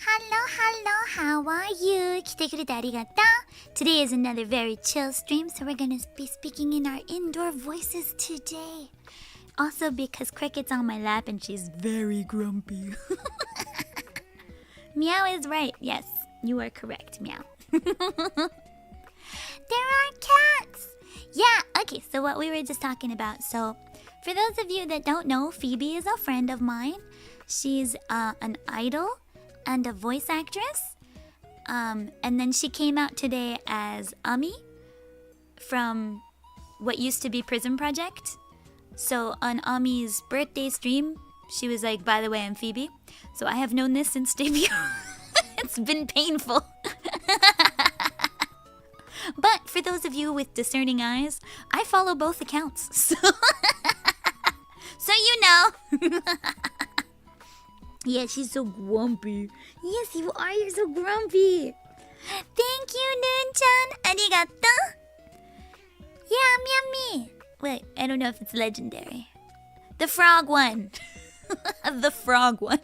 Hello, how are you? 来てくれてありがとう。Today is another very chill stream, so we're gonna be speaking in our indoor voices today. Also because Cricket's on my lap and she's very grumpy. Meow is right. Yes, you are correct, Meow. There are cats! Yeah, okay, so what we were just talking about. So, for those of you that don't know, Phoebe is a friend of mine. She's an idol and a voice actress. And then she came out today as Ami from what used to be Prison Project. So on Ami's birthday stream, she was like, by the way, I'm Phoebe. So I have known this since debut. It's been painful. But for those of you with discerning eyes, I follow both accounts. So, so you know. Yeah, she's so grumpy. Yes, you are. You're so grumpy. Thank you, Noon-chan. Arigato. Yeah, Miami. Wait, I don't know if it's legendary. The frog one. The frog one.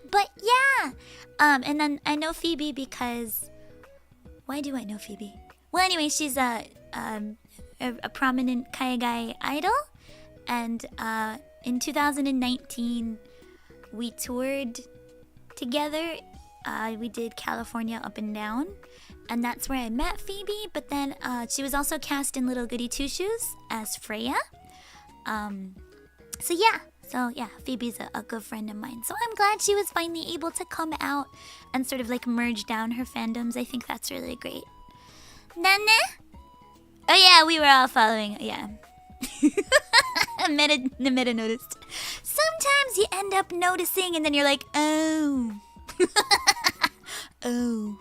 But yeah. And then I know Phoebe because... Why do I know Phoebe? Well, anyway, she's a prominent Kaigai idol. And in 2019... we toured together. We did California up and down. And that's where I met Phoebe. But then she was also cast in Little Goody Two Shoes as Freya. So yeah, Phoebe's a good friend of mine. So I'm glad she was finally able to come out and sort of like merge down her fandoms. I think that's really great. Nane? Oh yeah, we were all following. Yeah. Meta noticed. Sometimes you end up noticing and then you're like, oh. Oh.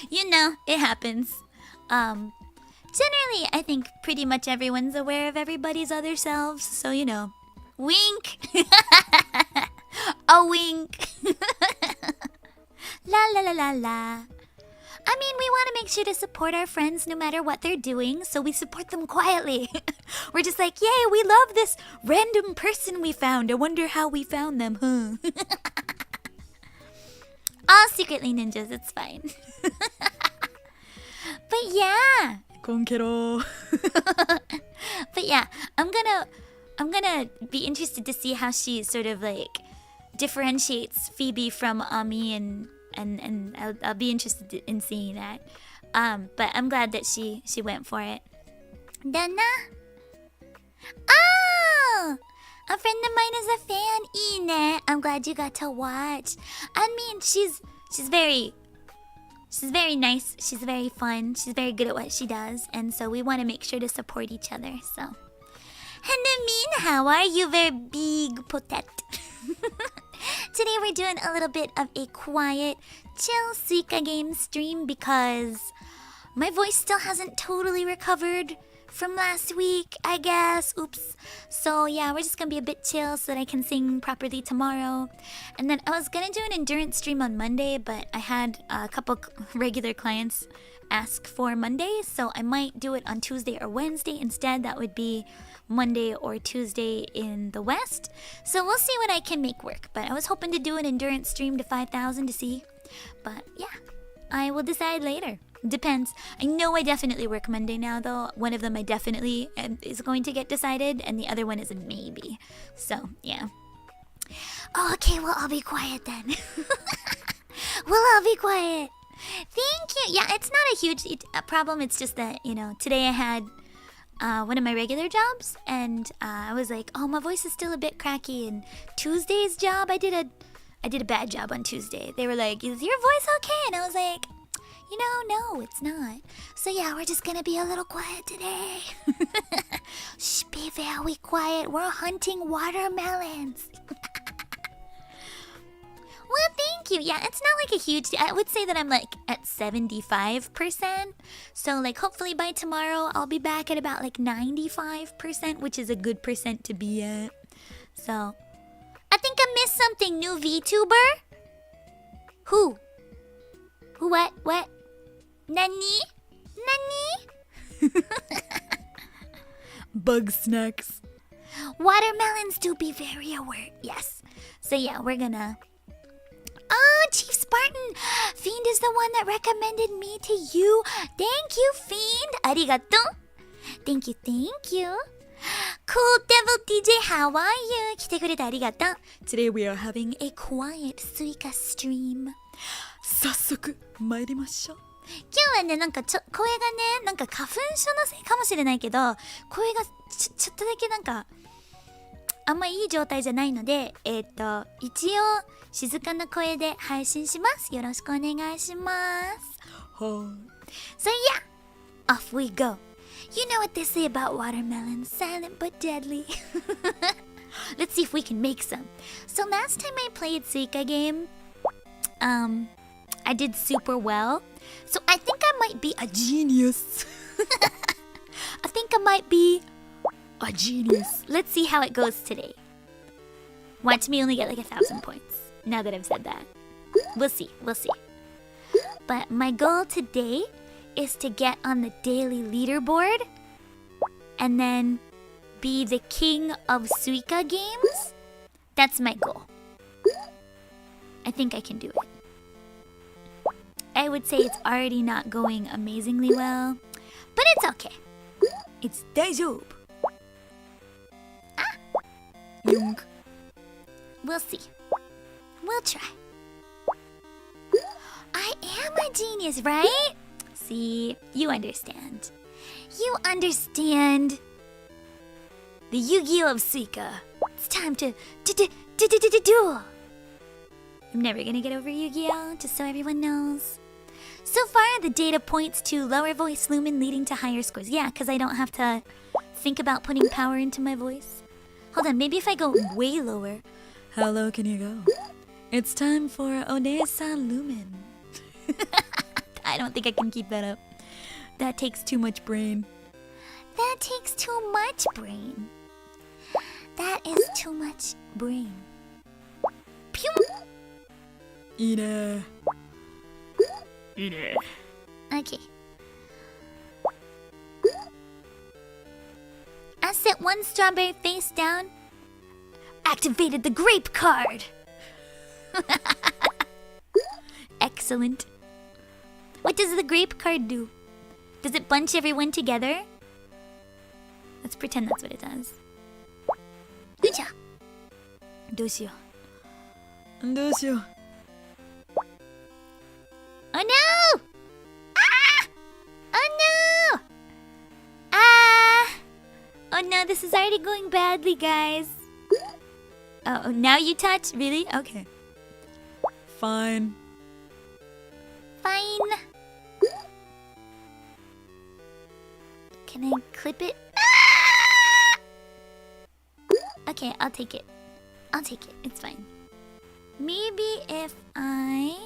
You know, it happens. Generally, I think pretty much everyone's aware of everybody's other selves. So, you know, wink. A wink. La la la la la. I mean, we want to make sure to support our friends no matter what they're doing, so we support them quietly. We're just like, yay, we love this random person we found. I wonder how we found them, huh? All secretly ninjas, it's fine. But yeah. Konkero. But yeah, I'm gonna be interested to see how she sort of like differentiates Phoebe from Ami and I'll be interested in seeing that. But I'm glad that she went for it. Dana? Oh! A friend of mine is a fan, Ine. I'm glad you got to watch. I mean, she's very nice. She's very fun. She's very good at what she does. And so we want to make sure to support each other. So, Hellumin, how are you? Very big potet. Today we're doing a little bit of a quiet, chill Suika game stream because my voice still hasn't totally recovered from last week, I guess. Oops. So yeah, we're just gonna be a bit chill so that I can sing properly tomorrow. And then I was gonna do an endurance stream on Monday, but I had a couple regular clients ask for Monday, so I might do it on Tuesday or Wednesday instead. That would be Monday or Tuesday in the West. So we'll see what I can make work. But I was hoping to do an endurance stream to 5,000 to see. But yeah, I will decide later. Depends. I know I definitely work Monday now though. One of them I definitely is going to get decided and the other one is a maybe. So yeah. Oh, okay, well I'll be quiet then. Well, I'll be quiet. Thank you. Yeah, it's not a huge problem. It's just that, you know, today I had one of my regular jobs and I was like, oh, my voice is still a bit cracky. And Tuesday's job, I did a bad job on Tuesday. They were like, is your voice okay? And I was like, you know, no, it's not. So yeah, we're just gonna be a little quiet today. Shh, be very quiet. We're hunting watermelons. Well, thank you. Yeah, it's not like a huge... I would say that I'm like at 75%. So like hopefully by tomorrow I'll be back at about like 95%, which is a good percent to be at. So, I think I missed something. New VTuber? Who? Who? What? Nani? Bug snacks. Watermelons do be very alert. Yes. So yeah, we're gonna important. Fiend is the one that recommended me to you. Thank you, Fiend. Arigato. Thank you, thank you. Cool Devil DJ, how are you? 来てくれてありがとう。Today we are having a quiet Suika stream. 早速参りましょう。今日はね、なんか声がね、なんか花粉症のせいかもしれないけど、声がちょっとだけなんかあんまいい状態じゃないので、一応静かな声で配信します。よろしくお願いします。はい。So yeah, off we go. You know what they say about watermelon, silent but deadly. Let's see if we can make some. So last time I played Suika game, I did super well. So I think I might be a genius. I think I might be a genius. Let's see how it goes today. Watch me only get like 1,000 points. Now that I've said that. We'll see, we'll see. But my goal today is to get on the daily leaderboard and then be the king of Suika games. That's my goal. I think I can do it. I would say it's already not going amazingly well, but it's okay. It's 大丈夫. Young. We'll see. We'll try. I am a genius, right? See, you understand. You understand. The Yu-Gi-Oh! Of Suika. It's time to duel. I'm never gonna get over Yu-Gi-Oh! Just so everyone knows. So far, the data points to lower voice Lumin leading to higher scores. Yeah, because I don't have to think about putting power into my voice. Hold on, maybe if I go way lower. How low can you go? It's time for One-san Lumin. I don't think I can keep that up. That takes too much brain. That takes too much brain. That is too much brain. Pew! いいね。いいね。Okay. I set one strawberry face down. Activated the grape card. Excellent. What does the grape card do? Does it bunch everyone together? Let's pretend that's what it does. Uja. どうしよう。どうしよう。Oh no! Ah! Oh no! Ah! Oh no, this is already going badly, guys. Oh, now you touch? Really? Okay. Fine. Fine. Can I clip it? Ah! Okay, I'll take it. I'll take it. It's fine. Maybe if I...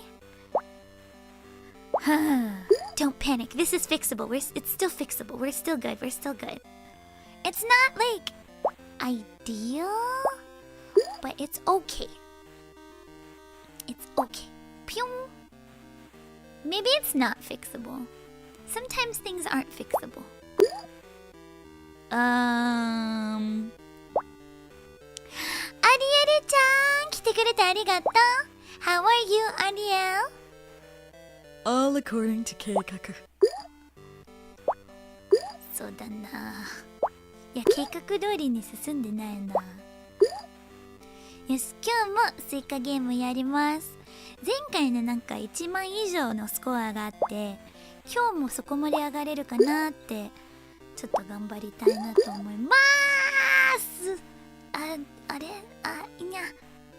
Don't panic. This is fixable. It's still fixable. We're still good. We're still good. It's not, like, ideal, but it's okay. It's okay. Pew! Maybe it's not fixable. Sometimes things aren't fixable. Ariel-chan! 来てくれてありがとう. How are you, Ariel? All according to 計画. そうだな。いや、計画通りに進んでないな。よし、今日もスイカゲームやります。前回ね、なんか1万以上のスコアがあって、今日もそこまで上がれるかなってちょっと頑張りたいなと思います。あれいや、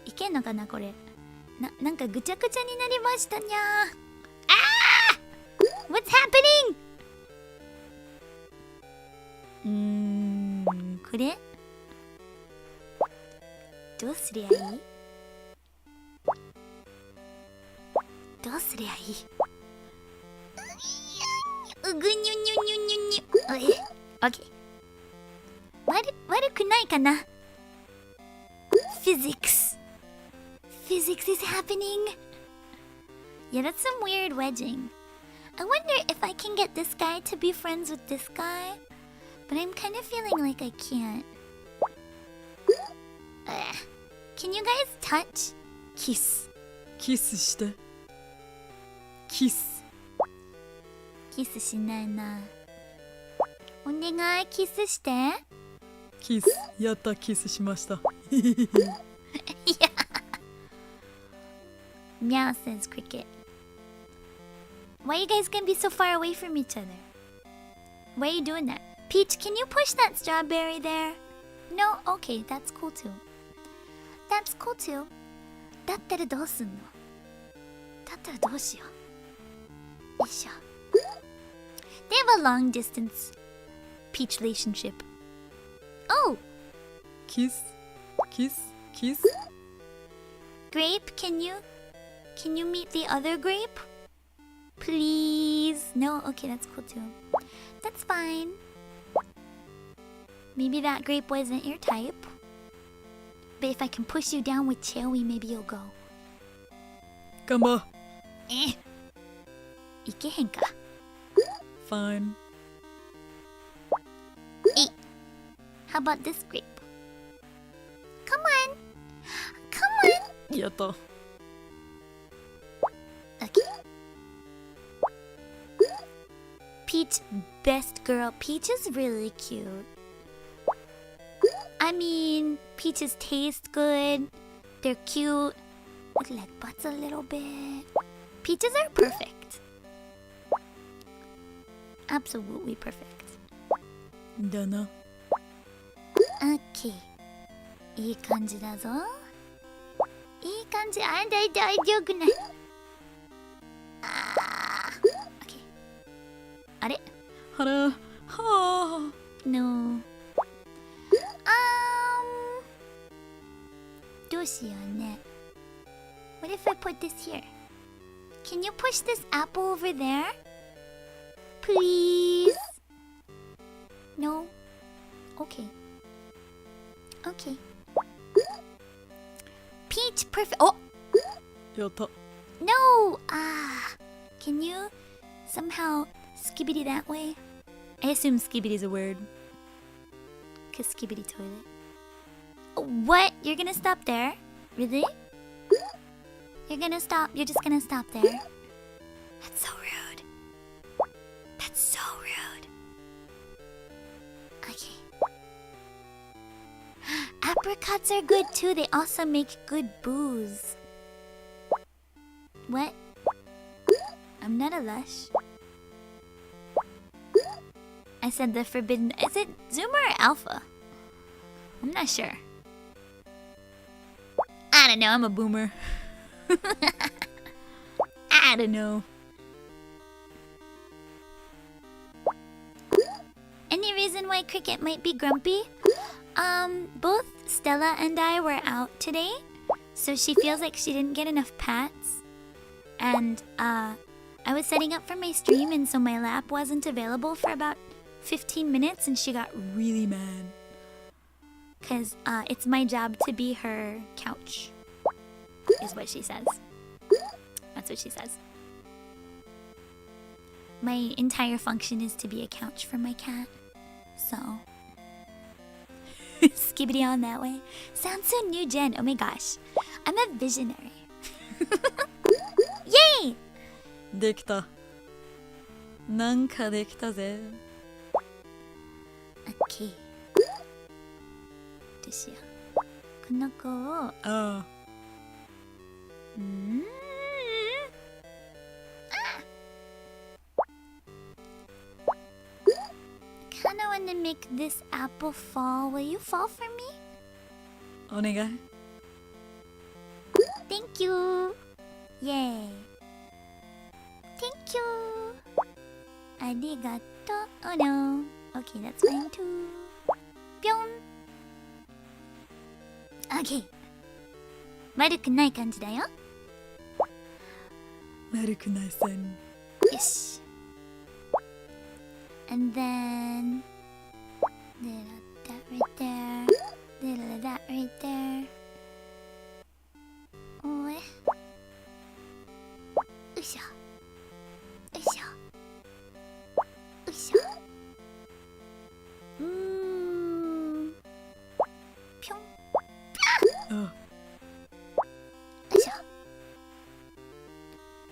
いけんのかなこれ。なんかぐちゃぐちゃになりましたにゃー。What's happening? これどうすりゃいい？どうすりゃいい？ぐにゅにゅにゅにゅにゅ。オッケー。悪くないかな。Physics is happening. Yeah, that's some weird wedging. I wonder if I can get this guy to be friends with this guy, but I'm kind of feeling like I can't. Can you guys touch? Kiss して。キス。キスしないな。お願い、キスして。キス。やった、キスしました。いや。Meow says cricket. Why you guys gonna be so far away from each other? Why are you doing that? Peach, can you push that strawberry there? No? Okay, that's cool too. That's cool too. だったらどうすんの？だったらどうしよう。よいしょ。They have a long distance Peach relationship. Oh! Kiss, kiss, kiss. Grape, can you meet the other grape? Please? No? Okay, that's cool too. That's fine. Maybe that grape wasn't your type. But if I can push you down with cherry, maybe you'll go. 頑張。いけへんか。Fine. How about this grape? Come on! Come on! やった。Okay. Peach, best girl. Peach is really cute. I mean, peaches taste good. They're cute. Look like butts a little bit. Peaches are perfect. Absolutely perfect. だな。Okay. いい感じだぞ。いい感じ。大丈夫ない。Okay. あれ？はら、はあ。No. どうしようね。What if I put this here? Can you push this apple over there? Please? No? Okay. Okay. Peach, perfect. Oh! やった。No! Can you somehow skibidi that way? I assume skibidi is a word. Cause skibidi toilet. What? You're gonna stop there? Really? You're gonna stop? You're just gonna stop there? That's so rude. That's so rude. Okay. Apricots are good too. They also make good booze. What? I'm not a lush. I said the forbidden. Is it Zoomer or Alpha? I'm not sure. I don't know. I'm a boomer. I don't know. Any reason why Cricket might be grumpy? Both Stella and I were out today, so she feels like she didn't get enough pats. And I was setting up for my stream, and so my lap wasn't available for about 15 minutes, and she got really mad. Because it's my job to be her couch, is what she says. That's what she says. My entire function is to be a couch for my cat. So, skibbity on that way. Sounds so new gen. Oh my gosh. I'm a visionary. Yay! できた。なんかできたぜ。Okay. どうしよう。この子を。ああ。Kinda wanna make this apple fall. Will you fall for me? お願い。Thank you. Yay. Thank you. ありがとう。Oh no. Okay, that's fine too. ぴょん。Okay. 悪くない感じだよ。悪くない線。よし。And then that right there. That right there. おい。よいしょ。よいしょ。よいしょ。ぴょん。あ。よいしょ。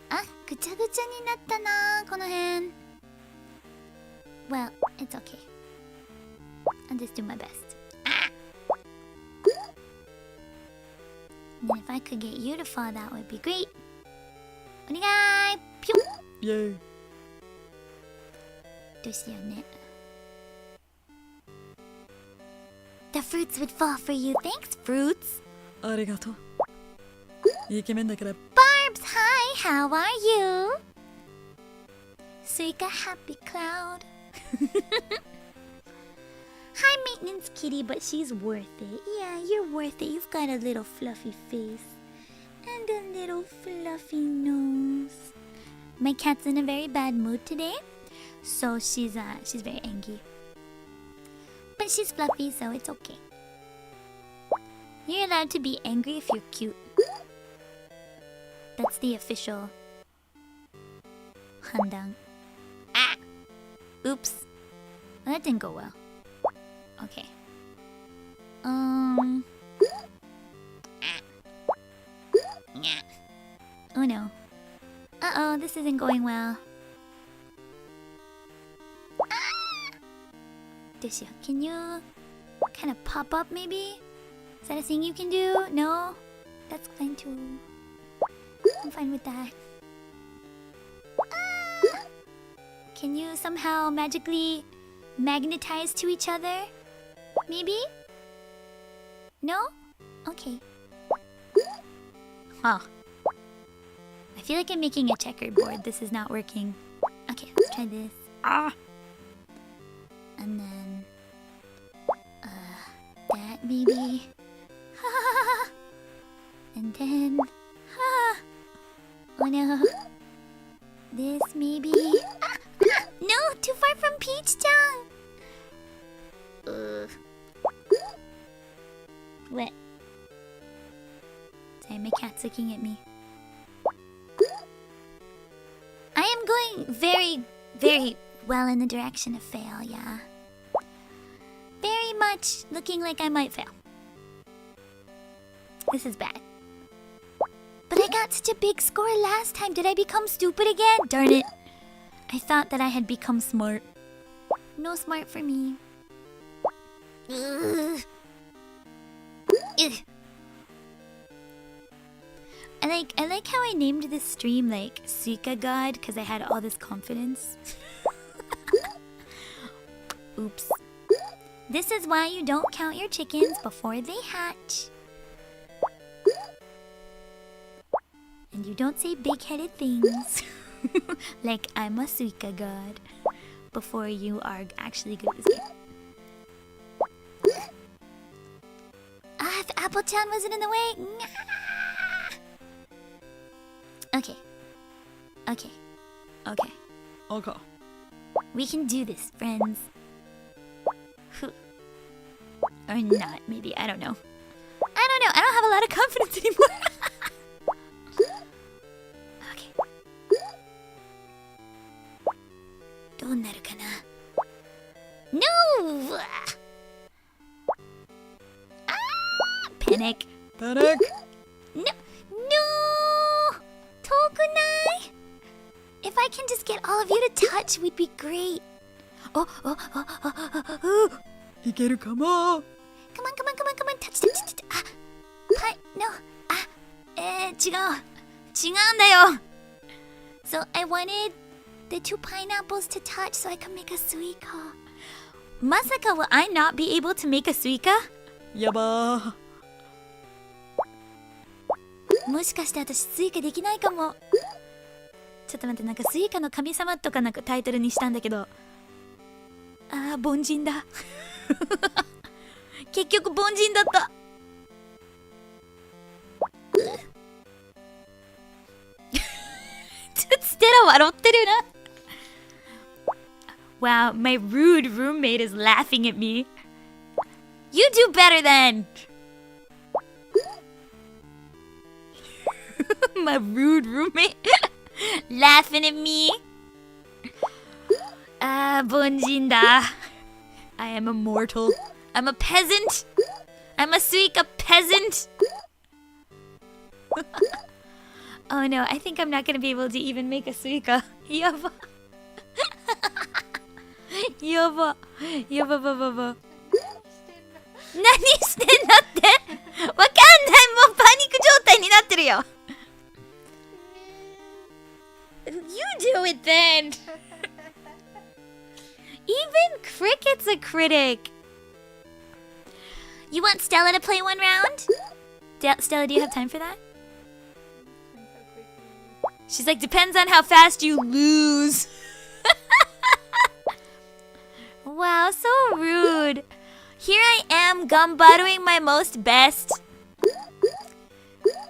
あ、グぐちゃぐちゃになったなこの辺。 Well, it's okay. I'll just do my best. And then if I could get you to fall, that would be great. お願い。ピュン。イェイ。どうしようね。The fruits would fall for you. Thanks, fruits. ありがとう。イケメンだから。Barbs, hi, how are you? Suika happy cloud. High maintenance kitty, but she's worth it. Yeah, you're worth it. You've got a little fluffy face and a little fluffy nose. My cat's in a very bad mood today, so she's very angry. But she's fluffy, so it's okay. You're allowed to be angry if you're cute. That's the official handang. Ah! Oops. Well, that didn't go well. Okay. Oh no. Uh-oh, this isn't going well. Can you kind of pop up maybe? Is that a thing you can do? No? That's fine too. I'm fine with that. Can you somehow magically magnetize to each other? Maybe? No? Okay. Huh. I feel like I'm making a checkered board. This is not working. Okay, let's try this. And then... that maybe... and then... oh no. This maybe... no! Too far from Peach-chan! What? Sorry, my cat's looking at me. I am going very, very well in the direction of fail, yeah. Very much looking like I might fail. This is bad. But I got such a big score last time. Did I become stupid again? Darn it. I thought that I had become smart. No smart for me. Ugh. Ugh. I like how I named this stream like Suika God because I had all this confidence. Oops. This is why you don't count your chickens before they hatch. And you don't say big-headed things like I'm a Suika God before you are actually good at this game. If Apple-chan wasn't in the way. Okay. Okay. Okay. Okay. We can do this, friends. Or not, maybe. I don't know. I don't know. I don't have a lot of confidence anymore. Okay. どうなるかな? No! Panic. Panic. No! No! 遠くない? If I can just get all of you to touch, we'd be great. Oh, oh, oh, oh, oh, oh. いけるかも. Come on, come on, come on, come on. Touch, touch, touch. Hi, no. 違うんだよ. So I wanted the 2 pineapples to touch so I could make a suika. まさか will I not be able to make a suika? やばー。もしかして私スイカできないかも。ちょっと待って、なんかスイカの神様とかなんかタイトルにしたんだけど、凡人だ。結局凡人だった。ちょっとステラ笑ってるな。Wow, my rude roommate is laughing at me. You do better then. My rude roommate laughing at me. 凡人だ。I am a mortal. I'm a peasant. I'm a Suika peasant. Oh no, I think I'm not gonna be able to even make a Suika. やば。やば。やばばばば。何してんのって。わかんない。もうパニック状態になってるよ。You do it then. Even Cricket's a critic. You want Stella to play one round? Stella, do you have time for that? She's like, depends on how fast you lose. Wow, so rude. Here I am, gambaruing my most best.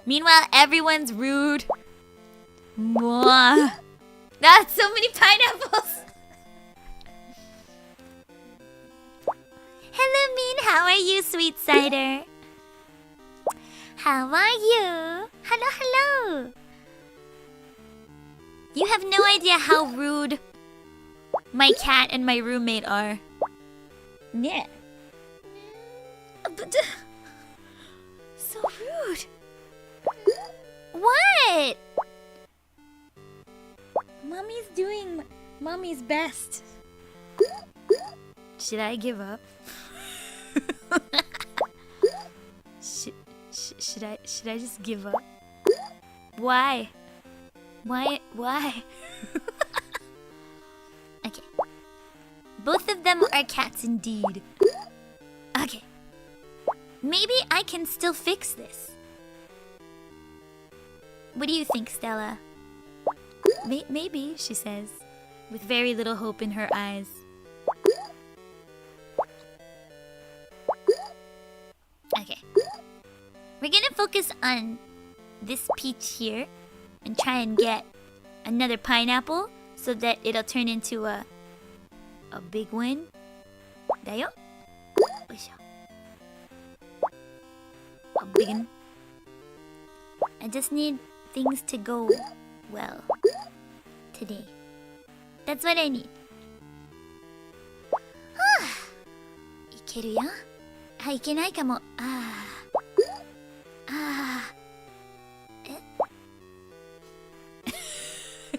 Meanwhile, everyone's rude. Mwah. That's so many pineapples. Hellumin, how are you, sweet cider? How are you? Hello, hello. You have no idea how rude my cat and my roommate are. Yeah. But, so rude. What? Mommy's doing mommy's best. Should I give up? Should I just give up? Why? Why? Okay. Both of them are cats indeed. Okay. Maybe I can still fix this. What do you think, Stella? Maybe, she says, with very little hope in her eyes. Okay. We're gonna focus on this peach here and try and get another pineapple so that it'll turn into a big one. だよ。よいしょ。A big one. I just need things to go well today. That's what I need. いけるよ。いけないかも。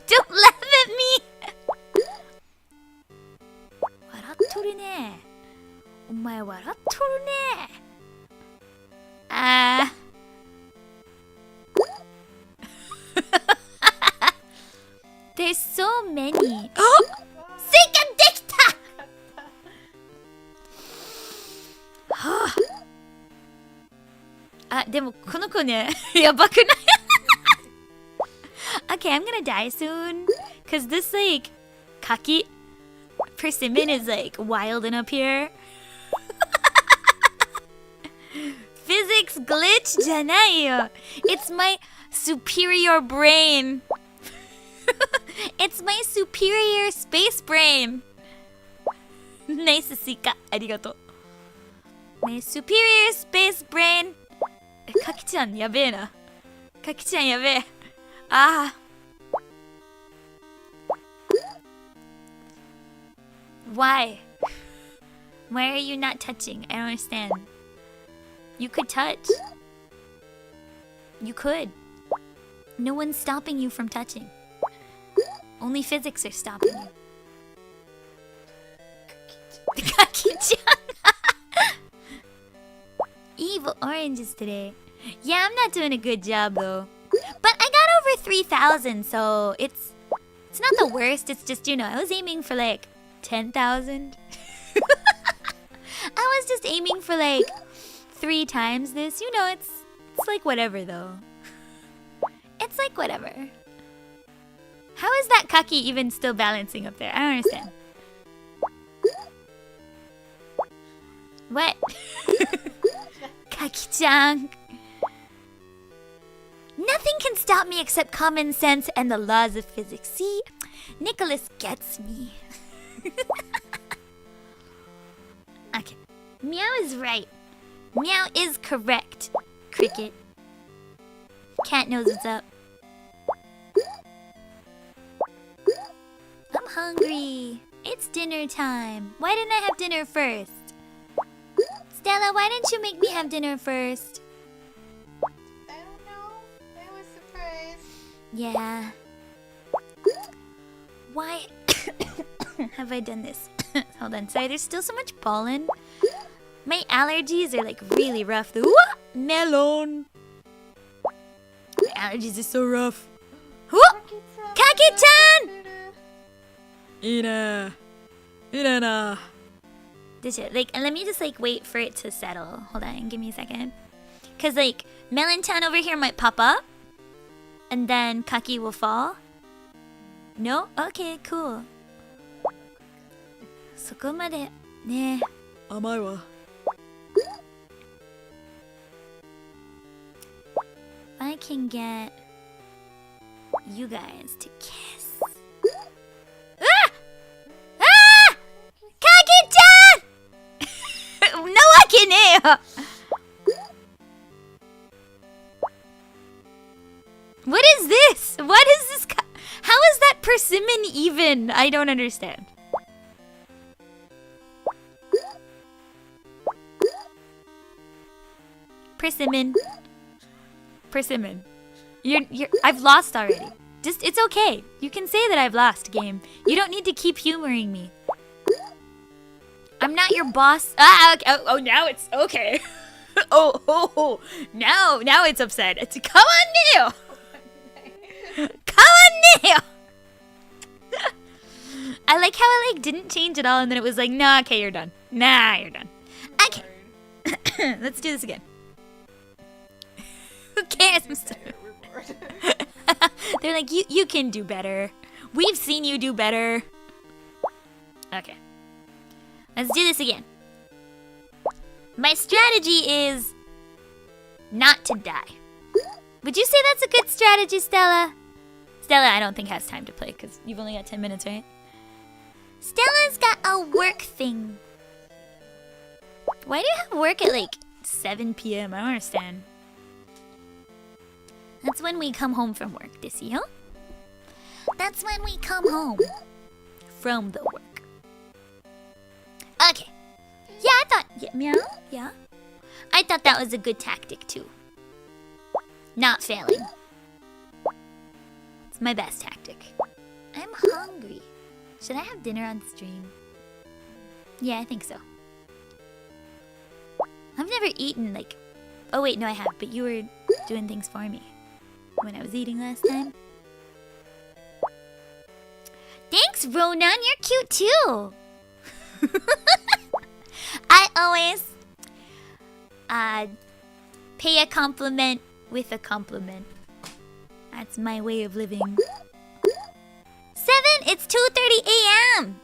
Don't laugh at me! 笑っとるね。お前笑っとるね。There's so many. スイカできた。でもこの子ね、やばくない？ Okay, I'm gonna die soon. Cause this like kaki persimmon is like wilding up here. Physics glitch じゃないよ。It's my superior brain. It's my superior space brain. Nice, Suika. ありがとう。My superior space brain. かきちゃんやべえな。かきちゃんやべえ。Why? Why are you not touching? I don't understand. You could touch. You could. No one's stopping you from touching. Only physics are stopping you. Kaki-chan. Evil oranges today. Yeah, I'm not doing a good job though. But I got over 3,000, so it's not the worst. It's just, you know, I was aiming for like 10,000. I was just aiming for like 3 times this. You know, it's like whatever though. It's like whatever. How is that kaki even still balancing up there? I don't understand. What? Kaki-chan. Nothing can stop me except common sense and the laws of physics. See? Nicholas gets me. Okay. Meow is right. Meow is correct. Cricket. Cat knows what's up. I'm hungry. It's dinner time. Why didn't I have dinner first? Stella, why didn't you make me have dinner first? I don't know. I was surprised. Yeah. Why have I done this? Hold on. Sorry, there's still so much pollen. My allergies are like really rough. Melon. My allergies are so rough. Kake-chan! いいね。いいねな。This shit, like, let me just like wait for it to settle. Hold on, give me a second. Cause like Melon-chan over here might pop up, and then Kaki will fall. No? Okay, cool. そこまでね。甘いわ。I can get you guys to kiss. Ah! Ah! Kage-chan! なわけねえよ。What is this? What is this? How is that persimmon even? I don't understand. Persimmon. Persimmon. I've lost already. Just, it's okay. You can say that I've lost, game. You don't need to keep humoring me. I'm not your boss. Ah, okay. Oh, now it's okay. Now it's upset. It's come on, Neo. Come on, Neo. I like how I like didn't change at all, and then it was like, nah, okay, you're done. Nah, you're done. Okay. Let's do this again. Who cares? I'm sorry. They're like, you can do better. We've seen you do better. Okay. Let's do this again. My strategy is not to die. Would you say that's a good strategy, Stella? Stella, I don't think has time to play because you've only got 10 minutes, right? Stella's got a work thing. Why do you have work at like 7 p.m.? I don't understand. That's when we come home from work, this year. That's when we come home from the work. Okay. Yeah, I thought... Yeah, meow? Yeah? I thought that was a good tactic, too. Not failing. It's my best tactic. I'm hungry. Should I have dinner on stream? Yeah, I think so. I've never eaten, like... Oh, wait, no, I have. But you were doing things for me when I was eating last time. Thanks, Ronan. You're cute, too. I always pay a compliment with a compliment. That's my way of living. 7, it's 2:30 a.m.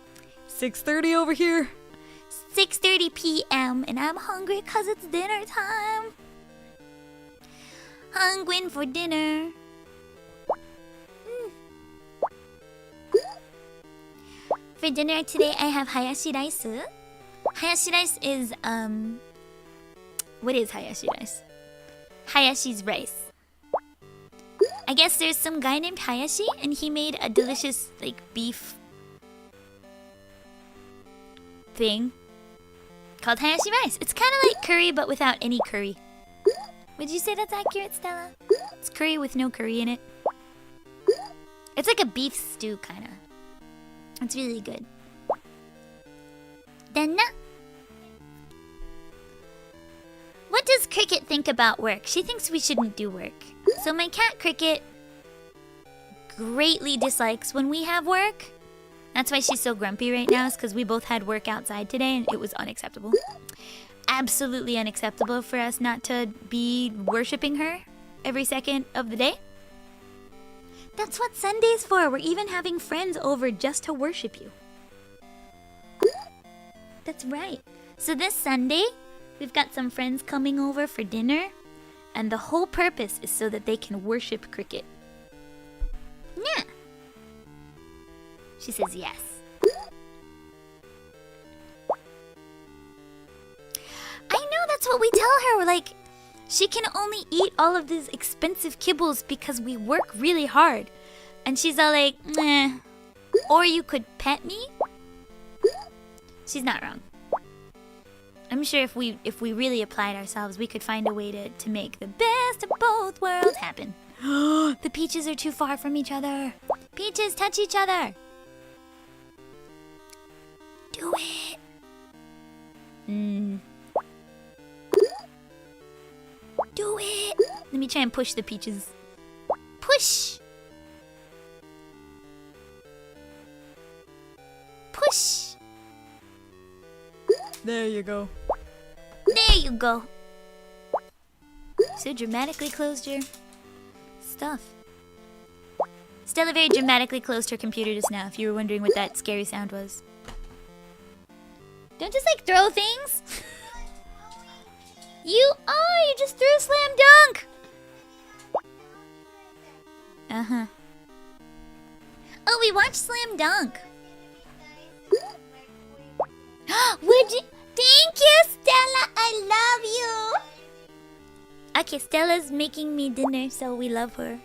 6:30 over here. 6:30 p.m. and I'm hungry because it's dinner time. Hungry for dinner. For dinner today, I have hayashi rice. Hayashi rice is, what is hayashi rice? Hayashi's rice. I guess there's some guy named Hayashi, and he made a delicious, like, beef thing called hayashi rice. It's kind of like curry, but without any curry. Would you say that's accurate, Stella? It's curry with no curry in it. It's like a beef stew, kind of. It's really good. Danna. What does Cricket think about work? She thinks we shouldn't do work. So my cat Cricket greatly dislikes when we have work. That's why she's so grumpy right now, is because we both had work outside today and it was unacceptable. Absolutely unacceptable for us not to be worshipping her every second of the day. That's what Sunday's for. We're even having friends over just to worship you. That's right. So this Sunday, we've got some friends coming over for dinner, and the whole purpose is so that they can worship Cricket. Yeah. She says yes. I know, that's what we tell her. We're like, she can only eat all of these expensive kibbles because we work really hard. And she's all like, nah. Or you could pet me? She's not wrong. I'm sure if we really applied ourselves, we could find a way to make the best of both worlds happen. The peaches are too far from each other. Peaches, touch each other. Do it. Do it. Let me try and push the peaches. Push. Push. There you go. There you go. So dramatically closed your stuff. Stella very dramatically closed her computer just now, if you were wondering what that scary sound was. Don't just like throw things. You just threw a slam dunk. Uh-huh. Oh, we watched Slam Dunk. Would you? Thank you, Stella. I love you. Okay, Stella's making me dinner, so we love her.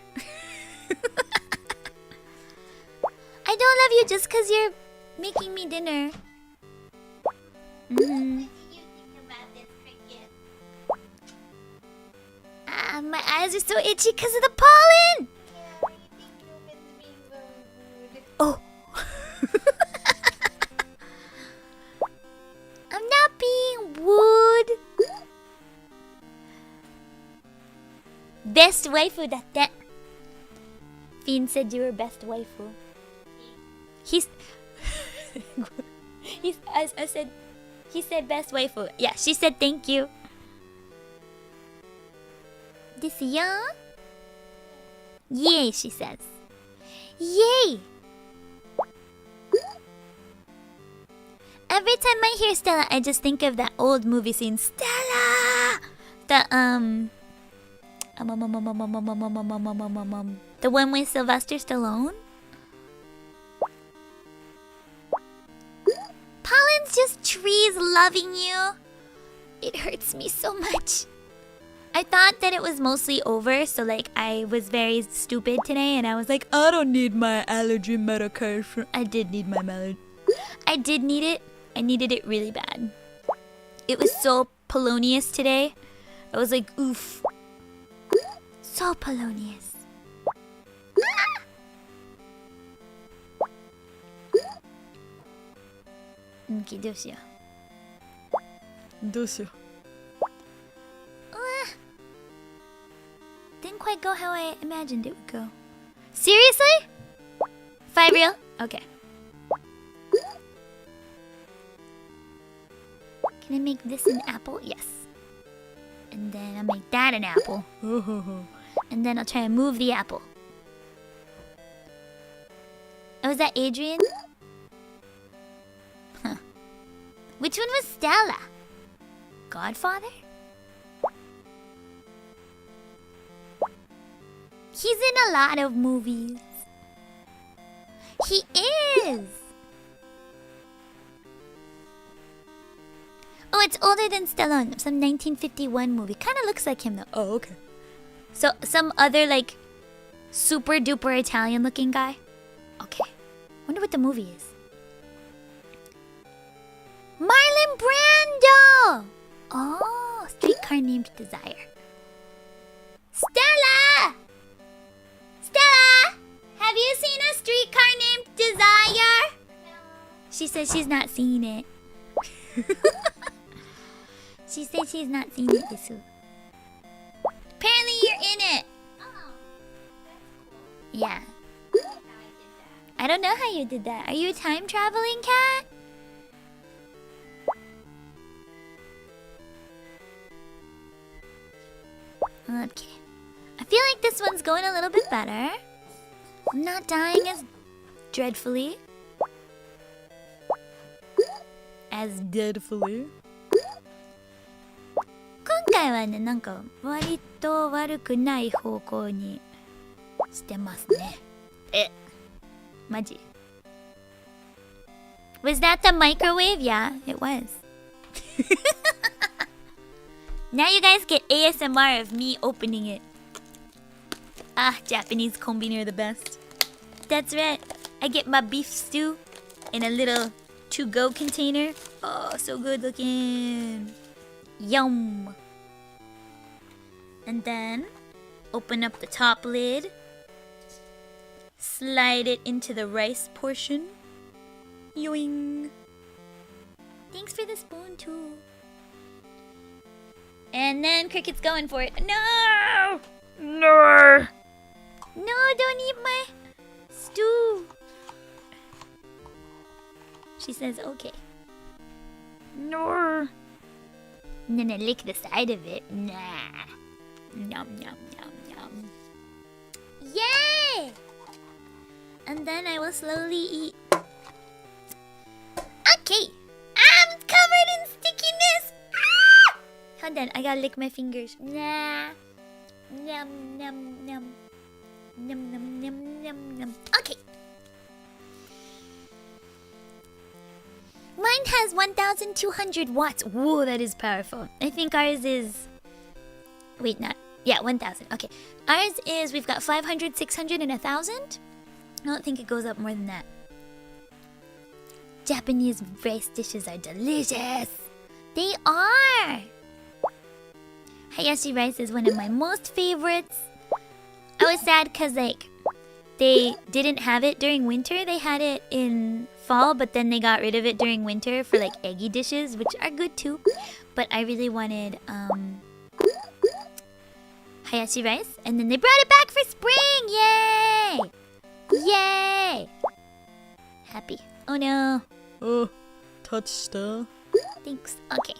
I don't love you just because you're making me dinner. My eyes are so itchy because of the pollen. Oh. I'm not being rude. Best waifu だって。Fiend said you were best waifu. He said best waifu. Yeah, she said thank you. ですよ. Yay, she says. Yay! Every time I hear Stella, I just think of that old movie scene. Stella! The one with Sylvester Stallone. Pollen's just trees loving you. It hurts me so much. I thought that it was mostly over, so like I was very stupid today and I was like, I don't need my allergy medication. I did need my allergy. I did need it. I needed it really bad. It was so polonius today. I was like, oof. So polonius. Okay, どうしよう。どうしよう。Didn't quite go how I imagined it would go. Seriously? 5 real? Okay. Can I make this an apple? Yes. And then I'll make that an apple. And then I'll try and move the apple. Oh, is that Adrian? Huh. Which one was Stella? Godfather? He's in a lot of movies. He is. Oh, it's older than Stallone. Some 1951 movie. Kind of looks like him though. Oh, okay. So some other like super duper Italian looking guy. Okay. Wonder what the movie is. Marlon Brando. Oh, Streetcar Named Desire. Stella! Stella! Have you seen a streetcar named Desire? No. She says she's not seen it. She says she's not seen it this week. Apparently you're in it. Oh, that's cool. Yeah. I don't know how you did that. Are you a time traveling cat? Okay. I feel like this one's going a little bit better. I'm not dying as dreadfully. As deadfully. 今回はね、なんか割と悪くない方向にしてますね。マジ Was that the microwave? Yeah, it was. Now you guys get ASMR of me opening it. Ah, Japanese kombini are the best. That's right. I get my beef stew in a little to-go container. Oh, so good looking. Yum. And then Open up the top lid. Slide it into the rice portion. Yoing. Thanks for the spoon too. And then Cricket's going for it. No! No! No, don't eat my stew. She says, okay. No. And then I lick the side of it. Nah. Nom, nom, nom, nom. Yay! And then I will slowly eat. Okay. I'm covered in stickiness. Ah! Hold on, I gotta lick my fingers. Nah. Nom, nom, nom. Nom, nom, nom, nom, nom. Okay. Mine has 1,200 watts. Whoa, that is powerful. I think ours is... Wait, not... Yeah, 1,000. Okay. Ours is... We've got 500, 600, and 1,000. I don't think it goes up more than that. Japanese rice dishes are delicious. They are. Hayashi rice is one of my most favorites. I was sad because, like, they didn't have it during winter. They had it in fall, but then they got rid of it during winter for, like, eggy dishes, which are good too. But I really wanted Hayashi rice, and then they brought it back for spring. Yay! Yay! Happy. Oh no. Oh, touched. Thanks. Okay.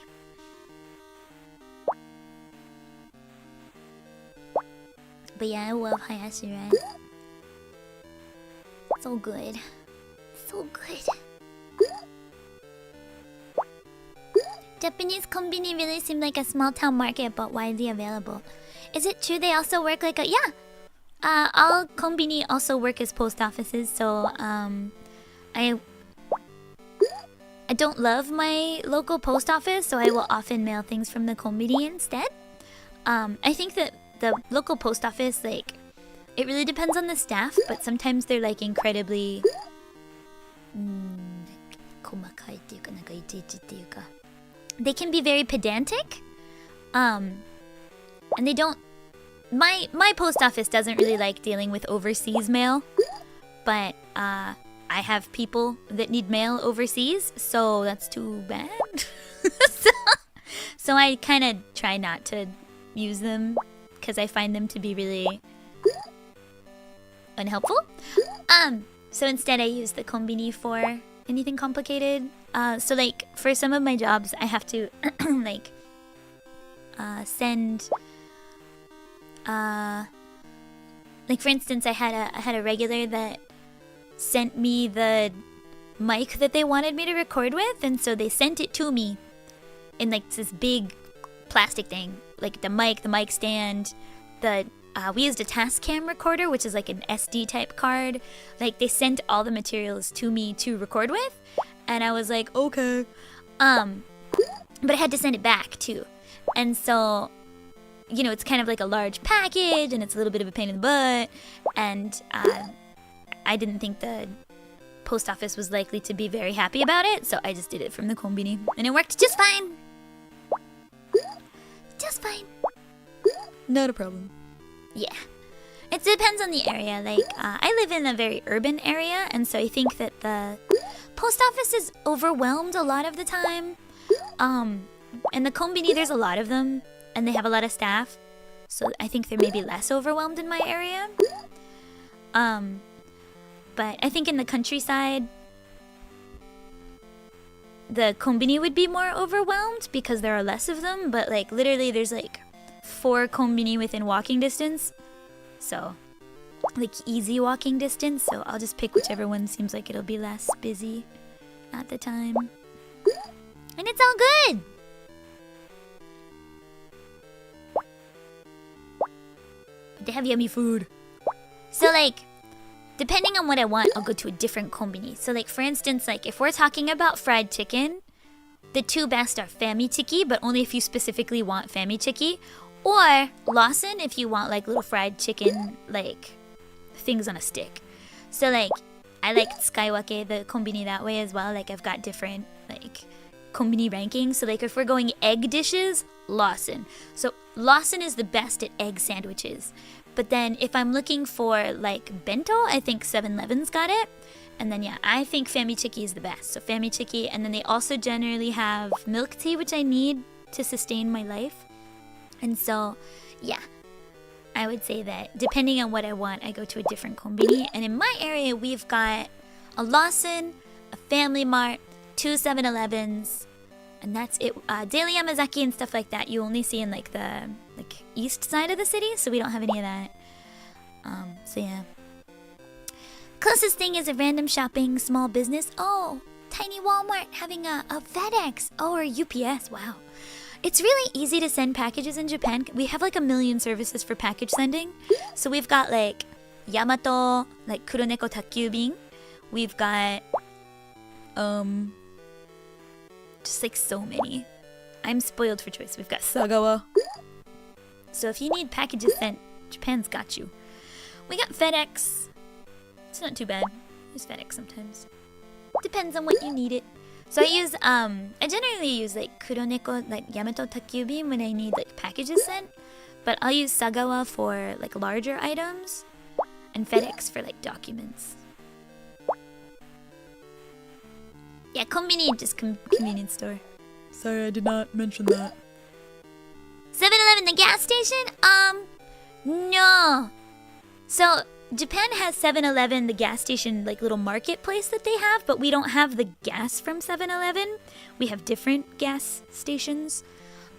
But yeah, I love Hayashi rice. So good. So good. Japanese konbini really seem like a small town market but widely available. Is it true they also work like a... Yeah! All konbini also work as post offices, so I don't love my local post office, so I will often mail things from the konbini instead. I think that the local post office, like, it really depends on the staff, but sometimes they're like incredibly 細かいっていうかなんかいちいちっていうか they can be very pedantic, and they don't. My post office doesn't really like dealing with overseas mail, but I have people that need mail overseas, so that's too bad. so I kind of try not to use them because I find them to be really unhelpful. So instead I use the konbini for anything complicated. So like for some of my jobs I have to like send like for instance I had a regular that sent me the mic that they wanted me to record with, and so they sent it to me in like this big plastic thing, like the mic stand, we used a Tascam recorder, which is like an SD type card. Like they sent all the materials to me to record with, and I was like, okay. But I had to send it back too. And so, you know, it's kind of like a large package and it's a little bit of a pain in the butt. And I didn't think the post office was likely to be very happy about it, so I just did it from the konbini. And it worked just fine. Just fine. Not a problem. Yeah. It depends on the area. Like, I live in a very urban area, and so I think that the post office is overwhelmed a lot of the time. And the konbini, there's a lot of them, and they have a lot of staff. So I think they're maybe less overwhelmed in my area. But I think in the countryside, the konbini would be more overwhelmed because there are less of them. But like literally there's like 4 konbini within walking distance. So like easy walking distance. So I'll just pick whichever one seems like it'll be less busy at the time. And it's all good. They have yummy food. So like, depending on what I want, I'll go to a different konbini. So like for instance, like if we're talking about fried chicken, the 2 best are famichiki, but only if you specifically want famichiki, or Lawson if you want like little fried chicken like things on a stick. So like I like Skywake, the konbini, that way as well. Like I've got different like konbini rankings. So like if we're going egg dishes, Lawson. So Lawson is the best at egg sandwiches. But then if I'm looking for like bento, I think 7-Eleven's got it. And then yeah, I think Famichiki is the best. So Famichiki, and then they also generally have milk tea, which I need to sustain my life. And so yeah, I would say that depending on what I want, I go to a different kombini. And in my area, we've got a Lawson, a Family Mart, 2 7-Elevens, and that's it. Daily Yamazaki and stuff like that you only see in like the east side of the city, so we don't have any of that. So yeah. Closest thing is a random shopping small business. Oh, tiny Walmart having a FedEx. Oh, or UPS. Wow. It's really easy to send packages in Japan. We have like a million services for package sending. So we've got like Yamato, like Kuroneko Takyubin. We've got just like so many. I'm spoiled for choice. We've got Sagawa. So if you need packages sent, Japan's got you. We got FedEx. It's not too bad. I use FedEx sometimes. Depends on what you need it. So I generally use like Kuroneko, like Yamato Takyubin when I need like packages sent. But I'll use Sagawa for like larger items. And FedEx for like documents. Yeah, kombini, just convenience store. Sorry, I did not mention that. 7-Eleven, the gas station? No. So, Japan has 7-Eleven, the gas station, like little marketplace that they have, but we don't have the gas from 7-Eleven. We have different gas stations.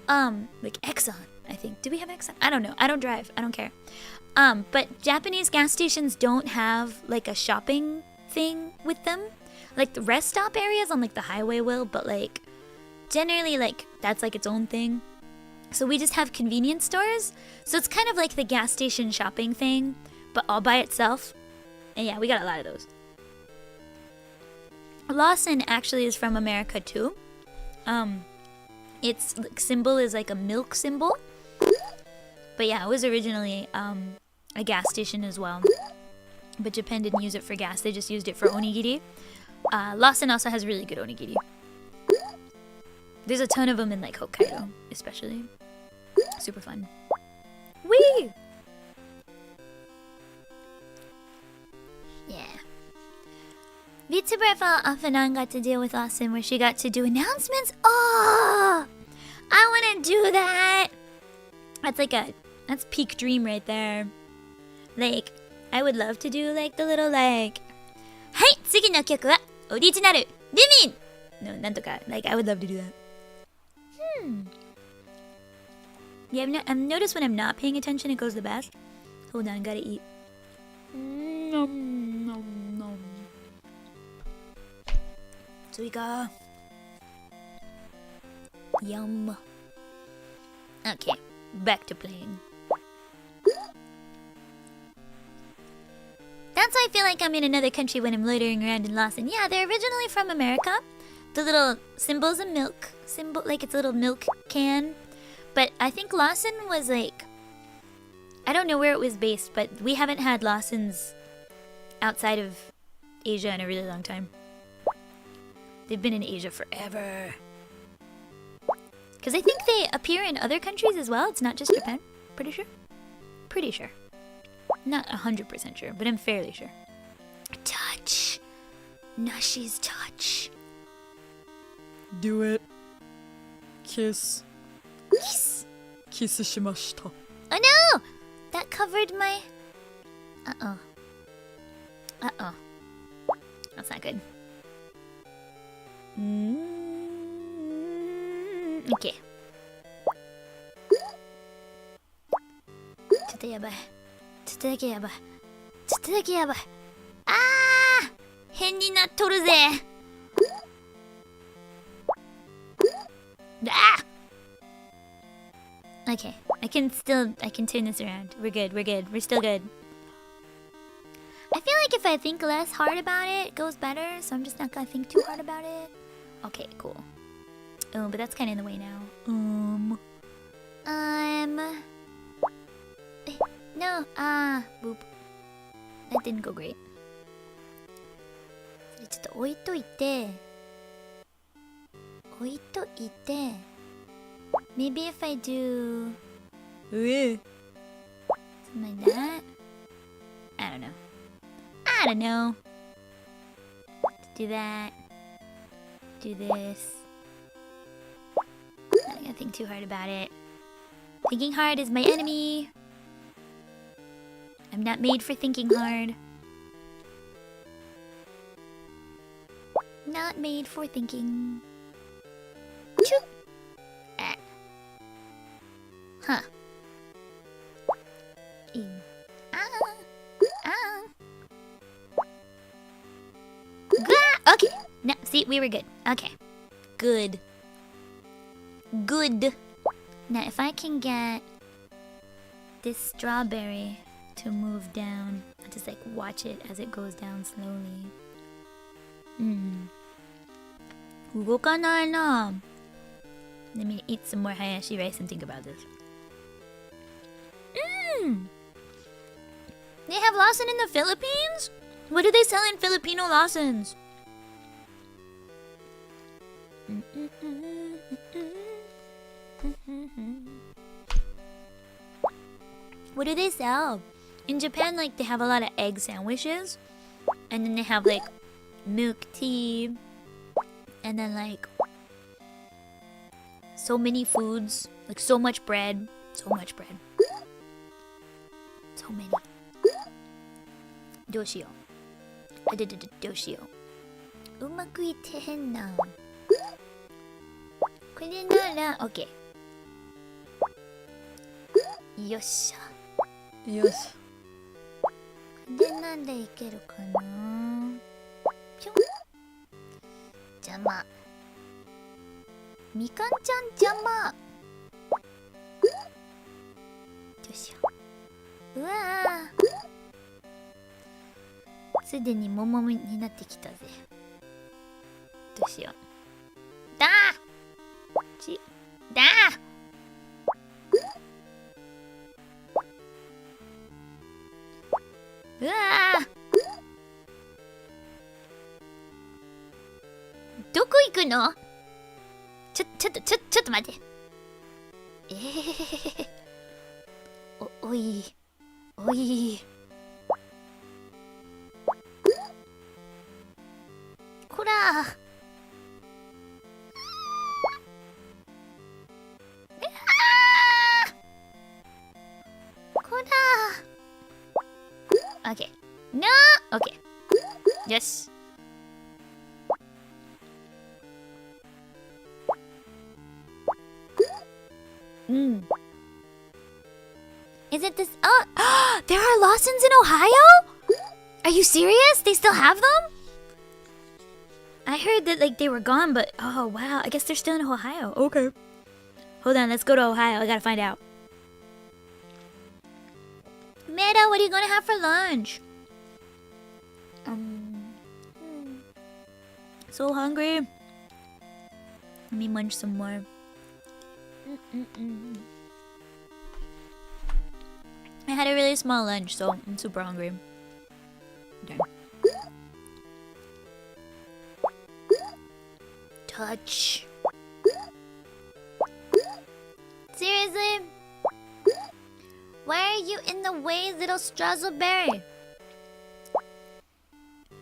Like Exxon, I think. Do we have Exxon? I don't know. I don't drive. I don't care. But Japanese gas stations don't have like a shopping thing with them. Like the rest stop areas on like the highway will, but like generally like that's like its own thing. So we just have convenience stores. So it's kind of like the gas station shopping thing, but all by itself. And yeah, we got a lot of those. Lawson actually is from America too. Its symbol is like a milk symbol. But yeah, it was originally a gas station as well. But Japan didn't use it for gas, they just used it for onigiri. Lawson also has really good onigiri. There's a ton of them in like Hokkaido, especially. Super fun. Whee! Yeah. Vtuber felt often got to deal with Lawson where she got to do announcements. Oh! I want to do that! That's peak dream right there. Like, I would love to do like the little like, はい、次の曲はオリジナルルミン No, なんとか like I would love to do that. Yeah, I've noticed when I'm not paying attention, it goes the best. Hold on, gotta eat. Nom, nom, nom. Suika. Yum. Okay, back to playing. That's why I feel like I'm in another country when I'm loitering around in Lawson. Yeah, they're originally from America. The little symbol's a milk symbol, like it's a little milk can. But I think Lawson was like, I don't know where it was based, but we haven't had Lawsons outside of Asia in a really long time. They've been in Asia forever. Because I think they appear in other countries as well. It's not just Japan. Pretty sure. Pretty sure. Not 100% sure, but I'm fairly sure. Touch. Nashi's touch. Do it. Kiss. Kiss. Kiss shimashita. Oh no! That covered my... Uh-oh. Uh-oh. That's not good. Okay. ちょっとやばい。ちょっとだけやばい。ちょっとだけやばい。あー！変になっとるぜ。Ah! Okay, I can turn this around. We're good, we're still good. I feel like if I think less hard about it, it goes better, so I'm just not gonna think too hard about it. Okay, cool. Oh, but that's kinda in the way now. No, boop. That didn't go great. それちょっと置いといて Maybe if I do 上 Something like that. I don't know. I don't know. Do that. Do this. I'm not gonna think too hard about it. Thinking hard is my enemy. I'm not made for thinking hard. Not made for thinking. Choo. Ah. Huh. Ew. Ah. Ah. Gah! Okay. No, see, we were good. Okay. Good. Good. Now, if I can get this strawberry to move down, I'll just like watch it as it goes down slowly. 動かないな。Let me eat some more hayashi rice and think about this. They have Lawson in the Philippines? What do they sell in Filipino Lawsons? What do they sell? In Japan, like, they have a lot of egg sandwiches. And then they have, like, milk tea. And then, like, so many foods. Like, so much bread. So much bread. So many. どうしよう。どうしよう。うまくいってへんな。これなら、OK。よっしゃ。よし。これなんでいけるかな。ぴょん。邪魔。みかんちゃん邪魔。どうしよう。うわぁ。すでに桃になってきたぜ。どうしよう。だーだーうわーどこ行くの？ちょっと待って。おい。こらこら OK なー OK よしIs it this? Oh, there are Lawsons in Ohio? Are you serious? They still have them? I heard that like they were gone, but oh wow, I guess they're still in Ohio. Okay. Hold on, let's go to Ohio. I gotta find out. Meta, what are you gonna have for lunch? So hungry. Let me munch some more. I had a really small lunch, so I'm super hungry. Dang. Touch. Seriously? Why are you in the way, little Strazzleberry?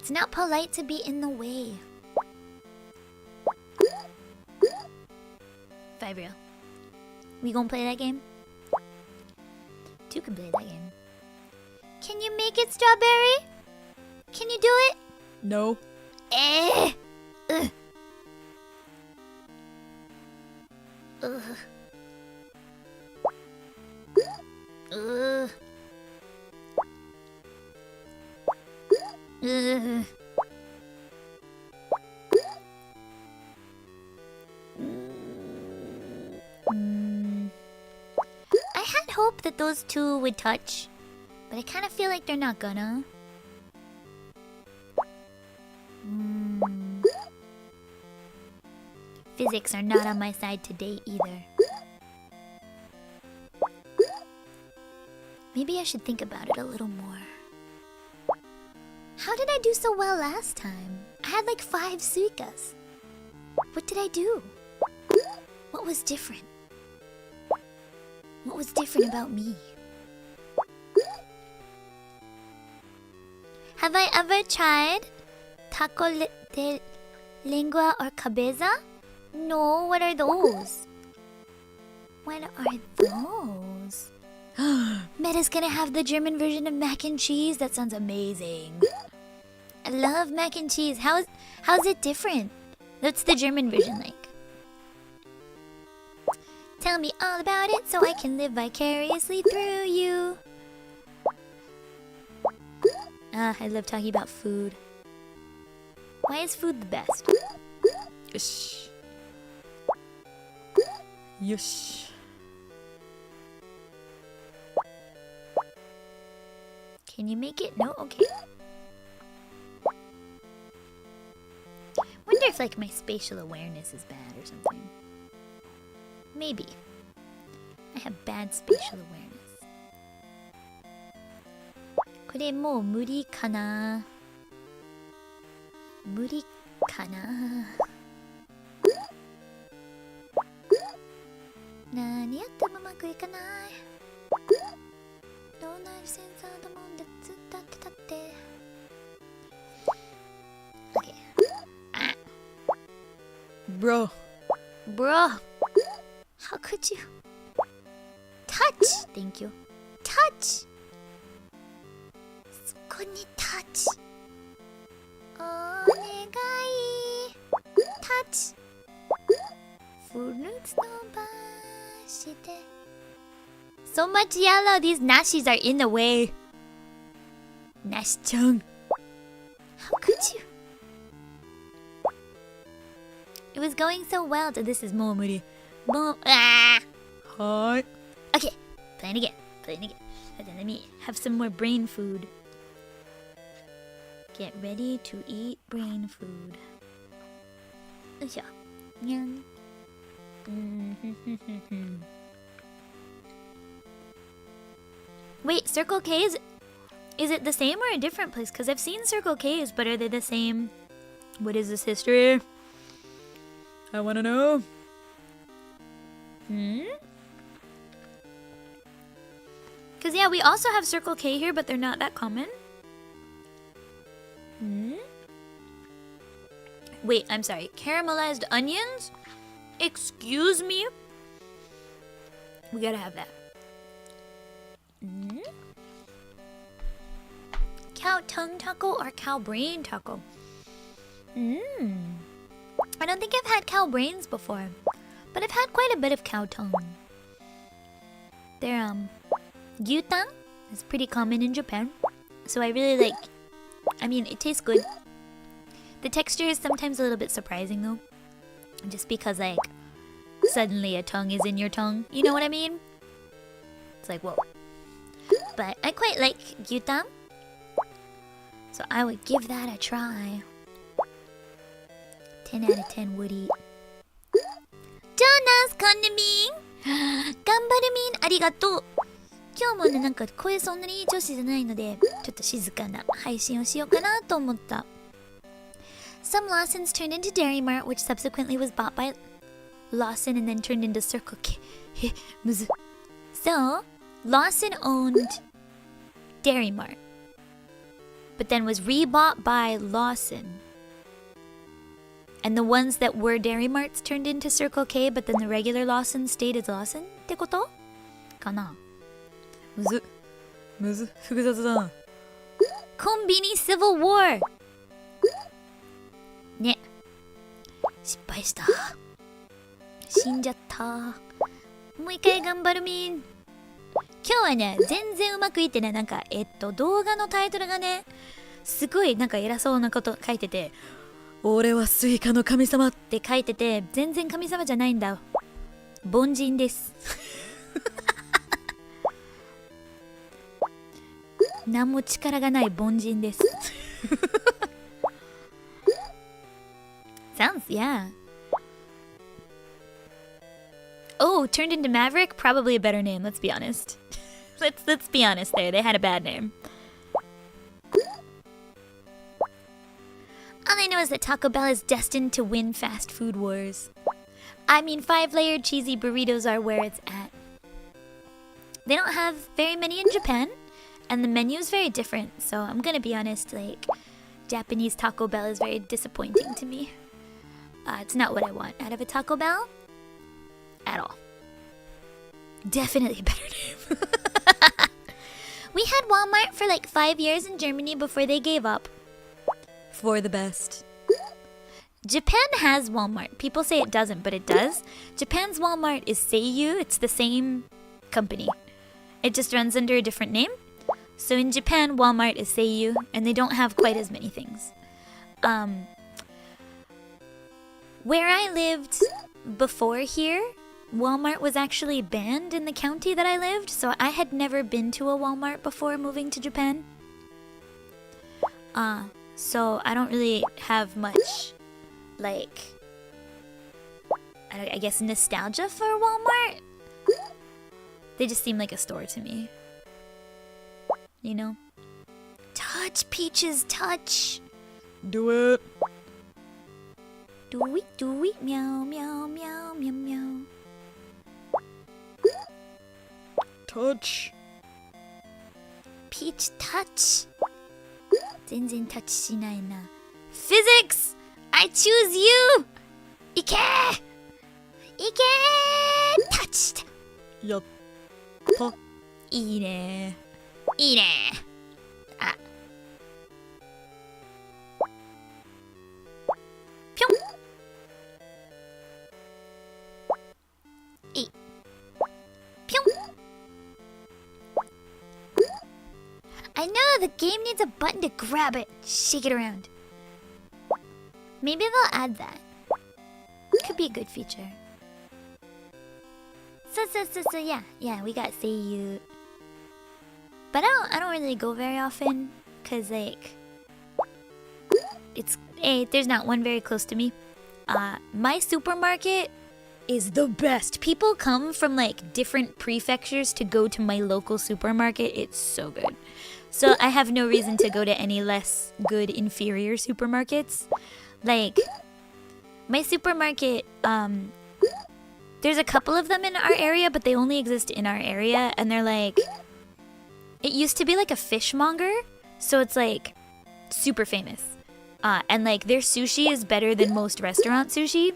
It's not polite to be in the way. 5 real. We gonna play that game? 2 can play that game. Can you make it, Strawberry? Can you do it? No. Ugh. Ugh. Ugh. Ugh. I had hoped that those two would touch, but I kind of feel like they're not gonna. Physics are not on my side today either. Maybe I should think about it a little more. How did I do so well last time? I had like 5 Suikas. What did I do? What was different? What was different about me? Have I ever tried taco de lengua or cabeza? No, what are those? What are those? Meta's gonna have the German version of mac and cheese? That sounds amazing. I love mac and cheese. How's it different? What's the German version like? Tell me all about it so I can live vicariously through you. I love talking about food. Why is food the best? よしよし Can you make it? No? Okay. Wonder if like my spatial awareness is bad or something. Maybe. I have bad spatial awareness. これもう無理かな。無理かな。何やってもうまくいかない。どんなセンサーだもんでずっと立って。Okay. Bro Bro, how could you? Touch! Thank you. Touch! そこに touch! お願い touch! フルーツ伸ばして So much yellow, these nashis are in the way. Nash-chan. How could you? It was going so well. This is more moody. More. Ah! はーい Okay, playing again. Playing again. Okay, let me have some more brain food. Get ready to eat brain food. よいしょ。にゃん。Wait, Circle K is it the same or a different place? Because I've seen Circle K's, but are they the same? What is this history? I wanna know Because yeah, we also have Circle K here, but they're not that common. Wait, I'm sorry. Caramelized onions? Excuse me? We gotta have that. Cow tongue taco or cow brain taco? I don't think I've had cow brains before, but I've had quite a bit of cow tongue. They're gyutan is pretty common in Japan, so I really like. I mean, it tastes good. The texture is sometimes a little bit surprising though, just because like suddenly a tongue is in your tongue. You know what I mean? It's like whoa. But I quite like gyutan, so I would give that a try. 10 out of 10 would eat. Jonas, こんなみん頑張るみんありがとう。今日もね、なんか声そんなにいい調子じゃないので、ちょっと静かな配信をしようかなと思った。Some Lawsons turned into Dairy Mart, which subsequently was bought by Lawson and then turned into Circle K. So, Lawson owned Dairy Mart, but then was rebought by Lawson. And the ones that were Dairy Marts turned into Circle K, but then the regular Lawson stayed as Lawson? ってことかなむず複雑だなコンビニ Civil War ね失敗した死んじゃったもう一回頑張るみん今日はね全然うまくいってねなんか動画のタイトルがねすごいなんか偉そうなこと書いてて俺はスイカの神様って書いてて全然神様じゃないんだ凡人です何も力がない凡人ですSounds, yeah. Oh, turned into Maverick? Probably a better name, let's be honest. Let's be honest there, they had a bad name. All I know is that Taco Bell is destined to win fast food wars. I mean, 5-layered cheesy burritos are where it's at. They don't have very many in Japan, and the menu is very different. So I'm gonna be honest, like Japanese Taco Bell is very disappointing to me. It's not what I want out of a Taco Bell at all. Definitely a better name. We had Walmart for like 5 years in Germany before they gave up. For the best. Japan has Walmart. People say it doesn't, but it does. Japan's Walmart is Seiyu. It's the same company. It just runs under a different name. So in Japan, Walmart is Seiyu, and they don't have quite as many things. Where I lived before here, Walmart was actually banned in the county that I lived, so I had never been to a Walmart before moving to Japan. So I don't really have much, like, I guess nostalgia for Walmart. They just seem like a store to me. You know? Touch, Peaches, touch! Do it. Do it, meow, meow, meow, meow, meow. Touch. Peach, touch! 全然タッチしないな。Physics! I choose you! いけー! いけー! Touched! やったいいねー。いいねー。あ。ぴょん。いい。ぴょん。I know the game needs a button to grab it. Shake it around. Maybe they'll add that. Could be a good feature. So yeah, we got Seiyu. But I don't really go very often, cause like there's not one very close to me. My supermarket is the best. People come from like different prefectures to go to my local supermarket. It's so good. So I have no reason to go to any less good inferior supermarkets. Like my supermarket, there's a couple of them in our area, but they only exist in our area, and they're like, it used to be like a fishmonger, so it's like super famous. And like their sushi is better than most restaurant sushi.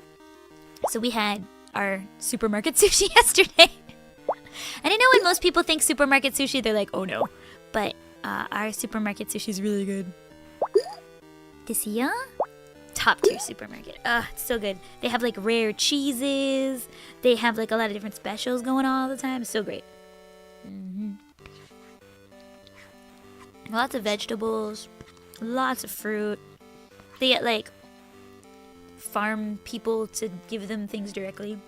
So we had our supermarket sushi yesterday. And I know when most people think supermarket sushi, they're like, oh no. But our supermarket sushi is really good. This year? Top tier supermarket. It's so good. They have like rare cheeses. They have like a lot of different specials going on all the time. It's so great. Lots of vegetables. Lots of fruit. They get like farm people to give them things directly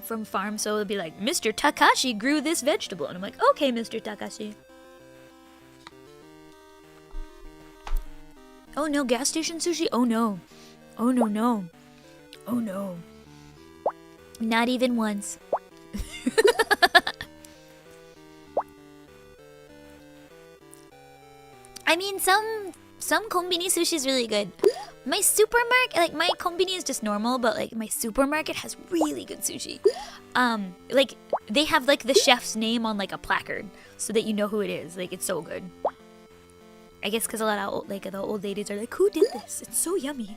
from farm. So it'll be like, Mr. Takashi grew this vegetable. And I'm like, okay, Mr. Takashi. Oh no, gas station sushi? Oh no. Oh no, no. Oh no. Not even once. I mean, some konbini sushi is really good. My supermarket, like my konbini is just normal, but like my supermarket has really good sushi. Like they have like the chef's name on like a placard so that you know who it is. Like it's so good. I guess because a lot of the old ladies are like, who did this? It's so yummy.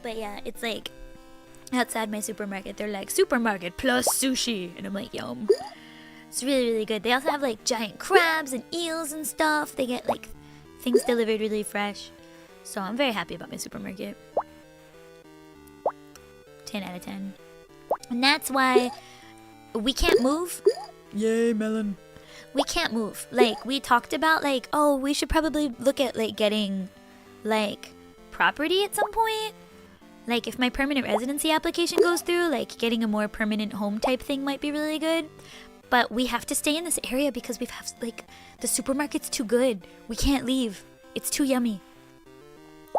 But yeah, it's like outside my supermarket, they're like supermarket plus sushi, and I'm like, yum. It's really, really good. They also have like giant crabs and eels and stuff. They get like things delivered really fresh. So I'm very happy about my supermarket. 10 out of 10. And that's why we can't move. Yay, melon. We can't move. Like, we talked about, like, oh, we should probably look at, like, getting, like, property at some point. Like, if my permanent residency application goes through, like, getting a more permanent home type thing might be really good. But we have to stay in this area because we've have, like, the supermarket's too good. We can't leave. It's too yummy.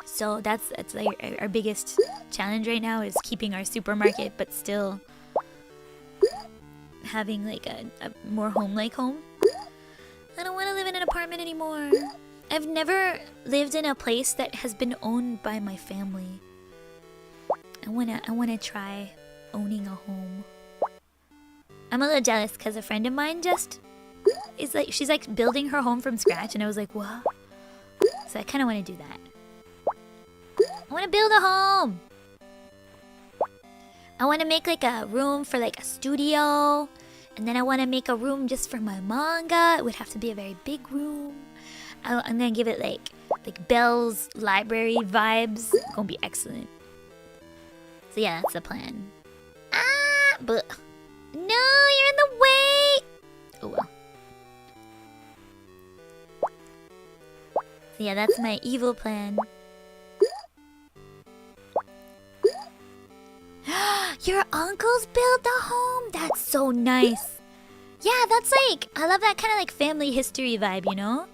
So that's like, our biggest challenge right now is keeping our supermarket, but still having, like, a more home-like home. I don't want to live in an apartment anymore. I've never lived in a place that has been owned by my family. I wanna try owning a home. I'm a little jealous because a friend of mine just is like, she's like building her home from scratch, and I was like, what? So I kind of want to do that. I want to build a home. I want to make like a room for like a studio, and then I want to make a room just for my manga. It would have to be a very big room. I'm gonna give it like Belle's library vibes. It's gonna be excellent. So yeah, that's the plan. Ah, but no, you're in the way. Oh well. So yeah, that's my evil plan. Your uncles built a home? That's so nice. Yeah, that's like, I love that kind of like family history vibe, you know?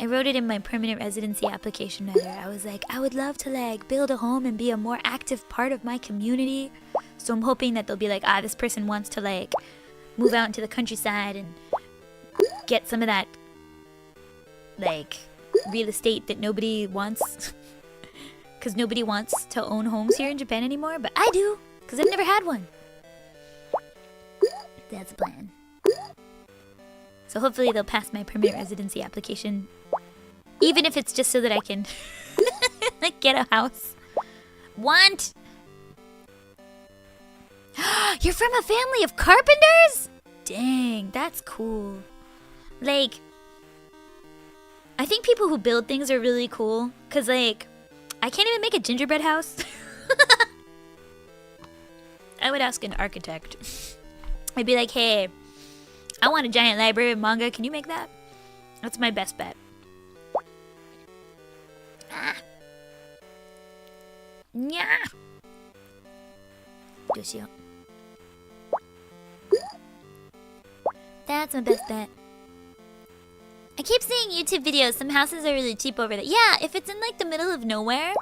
I wrote it in my permanent residency application letter. I was like, I would love to like build a home and be a more active part of my community. So I'm hoping that they'll be like, this person wants to like move out into the countryside and get some of that like real estate that nobody wants. Because nobody wants to own homes here in Japan anymore, but I do, because I've never had one. That's the plan. So hopefully they'll pass my permanent residency application, even if it's just so that I can like get a house. Want? You're from a family of carpenters? Dang, that's cool. Like, I think people who build things are really cool, because like, I can't even make a gingerbread house. I would ask an architect. I'd be like, hey, I want a giant library of manga. Can you make that? That's my best bet. Nya. どうしよう. That's my best bet. I keep seeing YouTube videos. Some houses are really cheap over there. Yeah, if it's in like the middle of nowhere,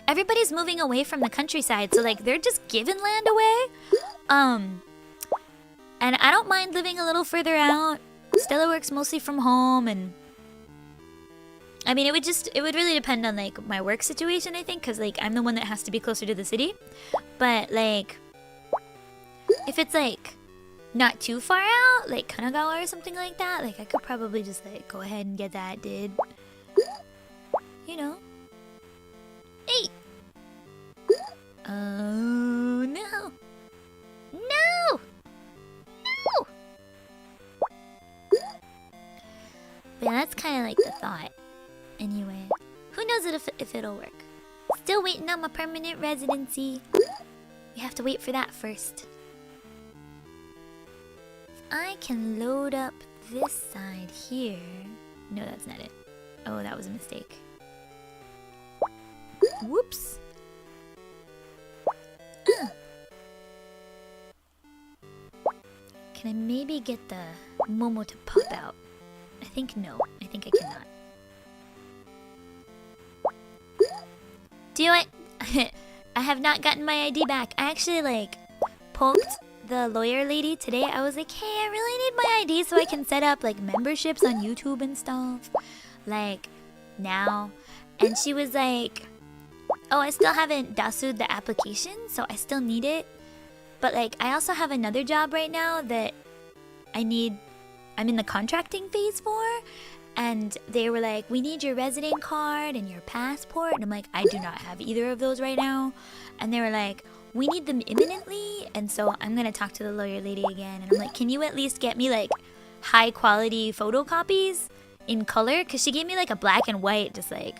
everybody's moving away from the countryside, so like they're just giving land away. And I don't mind living a little further out. Stella works mostly from home, and I mean, it would really depend on like my work situation, I think, because like I'm the one that has to be closer to the city. But like, if it's like not too far out, like Kanagawa or something like that, like I could probably just like go ahead and get that did. You know. Hey! Oh no! No! No! But yeah, that's kind of like the thought. Anyway, who knows if it'll work. Still waiting on my permanent residency. We have to wait for that first. I can load up this side here. No, that's not it. Oh, that was a mistake. Whoops. Can I maybe get the Momo to pop out? I think no. I think I cannot. Do it! I have not gotten my ID back. I actually like poked the lawyer lady today. I was like, hey, I really need my ID so I can set up like memberships on YouTube and stuff. Like now. And she was like, oh, I still haven't dasued the application, so I still need it. But like I also have another job right now that I'm in the contracting phase for. And they were like, we need your resident card and your passport. And I'm like, I do not have either of those right now. And they were like, we need them imminently. And so I'm going to talk to the lawyer lady again. And I'm like, can you at least get me like high quality photocopies in color? Because she gave me like a black and white, just like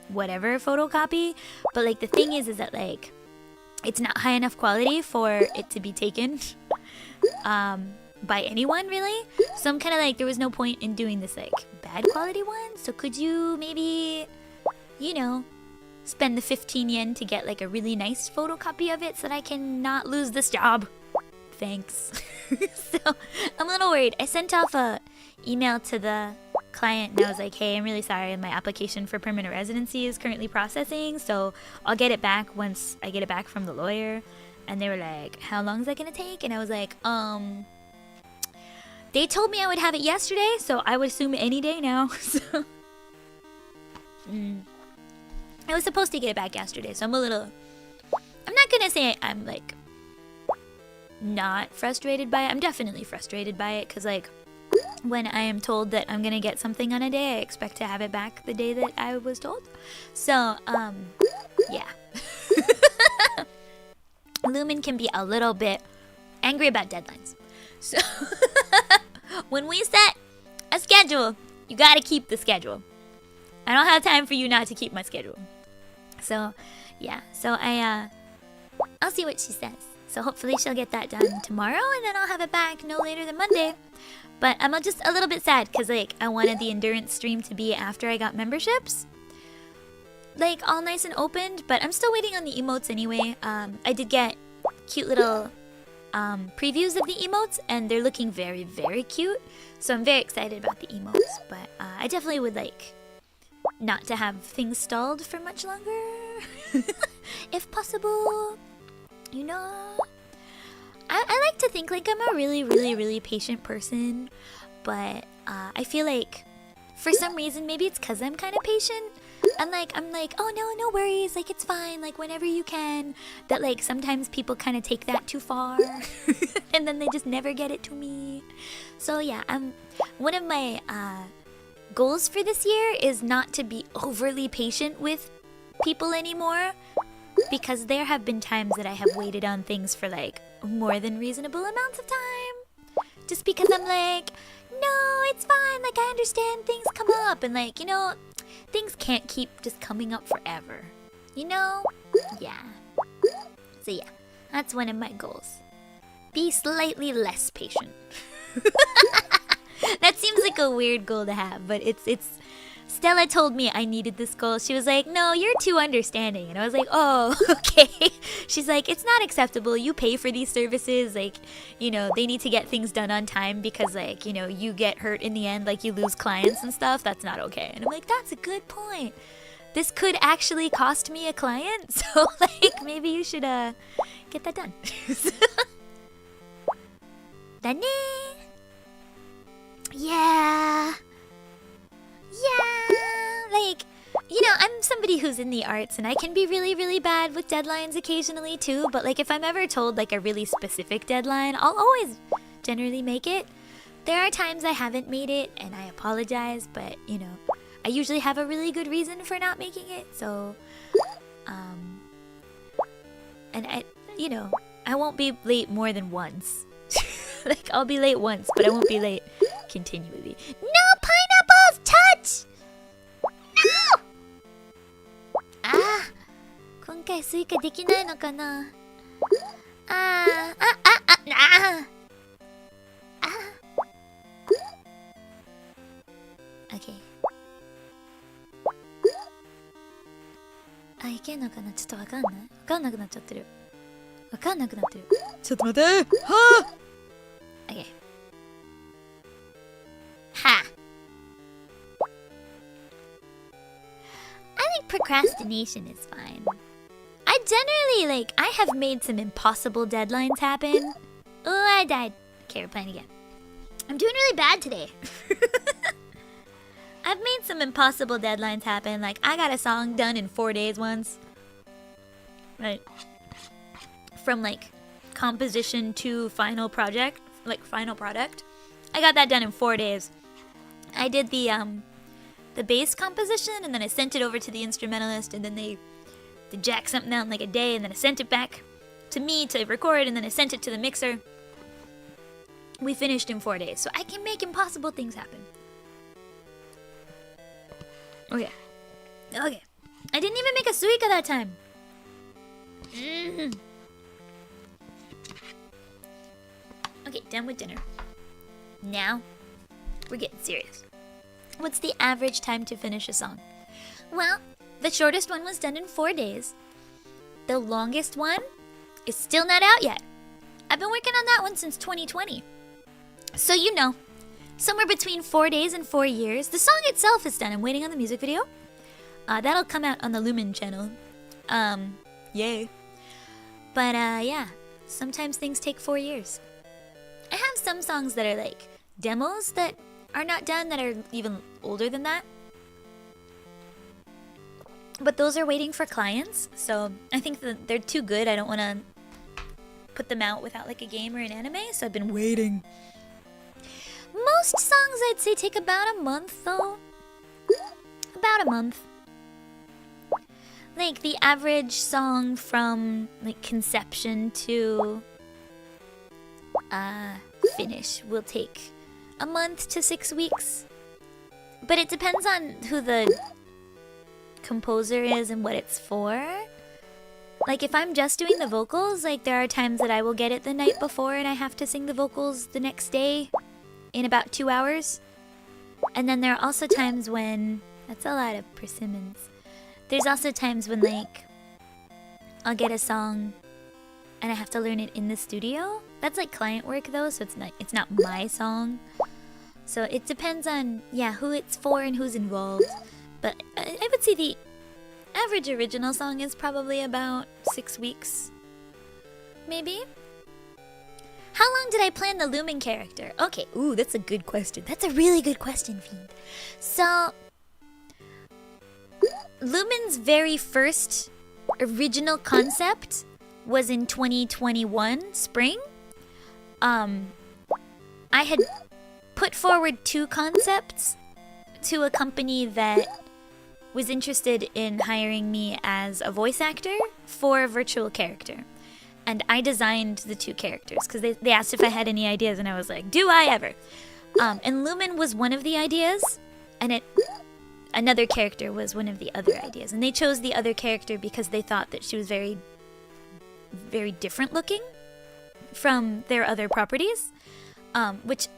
whatever photocopy. But like the thing is that like it's not high enough quality for it to be taken by anyone really. So I'm kind of like, there was no point in doing this like bad quality one. So could you maybe, you know, spend the 15 yen to get like a really nice photocopy of it so that I can not lose this job? Thanks. So I'm a little worried. I sent off a email to the client and I was like, hey, I'm really sorry, my application for permanent residency is currently processing, so I'll get it back once I get it back from the lawyer. And they were like, how long is that gonna take? And I was like, they told me I would have it yesterday, so I would assume any day now. So I was supposed to get it back yesterday, so I'm not gonna say I'm like not frustrated by it. I'm definitely frustrated by it because, like, when I am told that I'm gonna get something on a day, I expect to have it back the day that I was told. So, yeah. Lumin can be a little bit angry about deadlines. So, when we set a schedule, you gotta keep the schedule. I don't have time for you not to keep my schedule. So, yeah. So I'll see what she says. So hopefully she'll get that done tomorrow, and then I'll have it back no later than Monday. But I'm just a little bit sad because, like, I wanted the endurance stream to be after I got memberships, like, all nice and opened. But I'm still waiting on the emotes anyway. I did get cute little previews of the emotes, and they're looking very, very cute. So I'm very excited about the emotes. But I definitely would like not to have things stalled for much longer, if possible. You know, I like to think like I'm a really, really, really patient person, but I feel like for some reason, maybe it's because I'm kind of patient. I'm like, oh no worries, like it's fine, like whenever you can. That like sometimes people kind of take that too far, and then they just never get it to me. So yeah, one of my goals for this year is not to be overly patient with people anymore. Because there have been times that I have waited on things for like more than reasonable amounts of time. Just because I'm like, no, it's fine. Like, I understand things come up. And like, you know, things can't keep just coming up forever. You know? Yeah. So yeah, that's one of my goals. Be slightly less patient. That seems like a weird goal to have, but it's Stella told me I needed this goal. She was like, no, you're too understanding. And I was like, oh, okay. She's like, it's not acceptable. You pay for these services. Like, you know, they need to get things done on time because, like, you know, you get hurt in the end. Like, you lose clients and stuff. That's not okay. And I'm like, that's a good point. This could actually cost me a client. So, like, maybe you should get that done. だね. Yeah. Yeah, like, you know, I'm somebody who's in the arts and I can be really, really bad with deadlines occasionally too, but like if I'm ever told like a really specific deadline, I'll always generally make it. There are times I haven't made it and I apologize, but you know, I usually have a really good reason for not making it, so and you know, I won't be late more than once. Like, I'll be late once, but I won't be late continually. No pineapples! Touch! No! 今回スイカできないのかな? Okay. いけんのかな? ちょっとわかんない。わかんなくなっちゃってる。わかんなくなってる。ちょっと待って。はあ。Okay. Ha! I think procrastination is fine. I generally, like, I have made some impossible deadlines happen. Oh, I died. Okay, we're playing again. I'm doing really bad today. I've made some impossible deadlines happen. Like, I got a song done in 4 days once. Right. From, like, composition to final project. Like, final product. I got that done in 4 days. I did the bass composition, and then I sent it over to the instrumentalist, and then they jacked something out in like a day, and then I sent it back to me to record, and then I sent it to the mixer. We finished in 4 days, so I can make impossible things happen. Okay. Okay. I didn't even make a Suika that time. Okay, done with dinner. Now, we're getting serious. What's the average time to finish a song? Well, the shortest one was done in 4 days. The longest one is still not out yet. I've been working on that one since 2020. So you know, somewhere between 4 days and 4 years. The song itself is done. I'm waiting on the music video. That'll come out on the Lumin channel. Yay. But yeah, sometimes things take 4 years. I have some songs that are like demos that are not done that are even older than that. But those are waiting for clients, so I think that they're too good. I don't want to put them out without like a game or an anime, so I've been waiting. Most songs I'd say take about a month though. About a month. Like the average song from like conception to finish will take a month to 6 weeks. But it depends on who the composer is and what it's for. Like if I'm just doing the vocals, like there are times that I will get it the night before and I have to sing the vocals the next day in about 2 hours. And then there are also times when, that's a lot of persimmons. There's also times when like I'll get a song and I have to learn it in the studio. That's like client work though, so it's not my song. So it depends on who it's for and who's involved. But I would say the average original song is probably about 6 weeks. Maybe? How long did I plan the Lumin character? Okay, ooh, that's a good question. That's a really good question, Fiend. So, Lumin's very first original concept was in 2021 spring. I had put forward 2 concepts to a company that was interested in hiring me as a voice actor for a virtual character. And I designed the 2 characters because they asked if I had any ideas and I was like, do I ever? And Lumin was one of the ideas and another character was one of the other ideas. And they chose the other character because they thought that she was very, very different looking from their other properties, which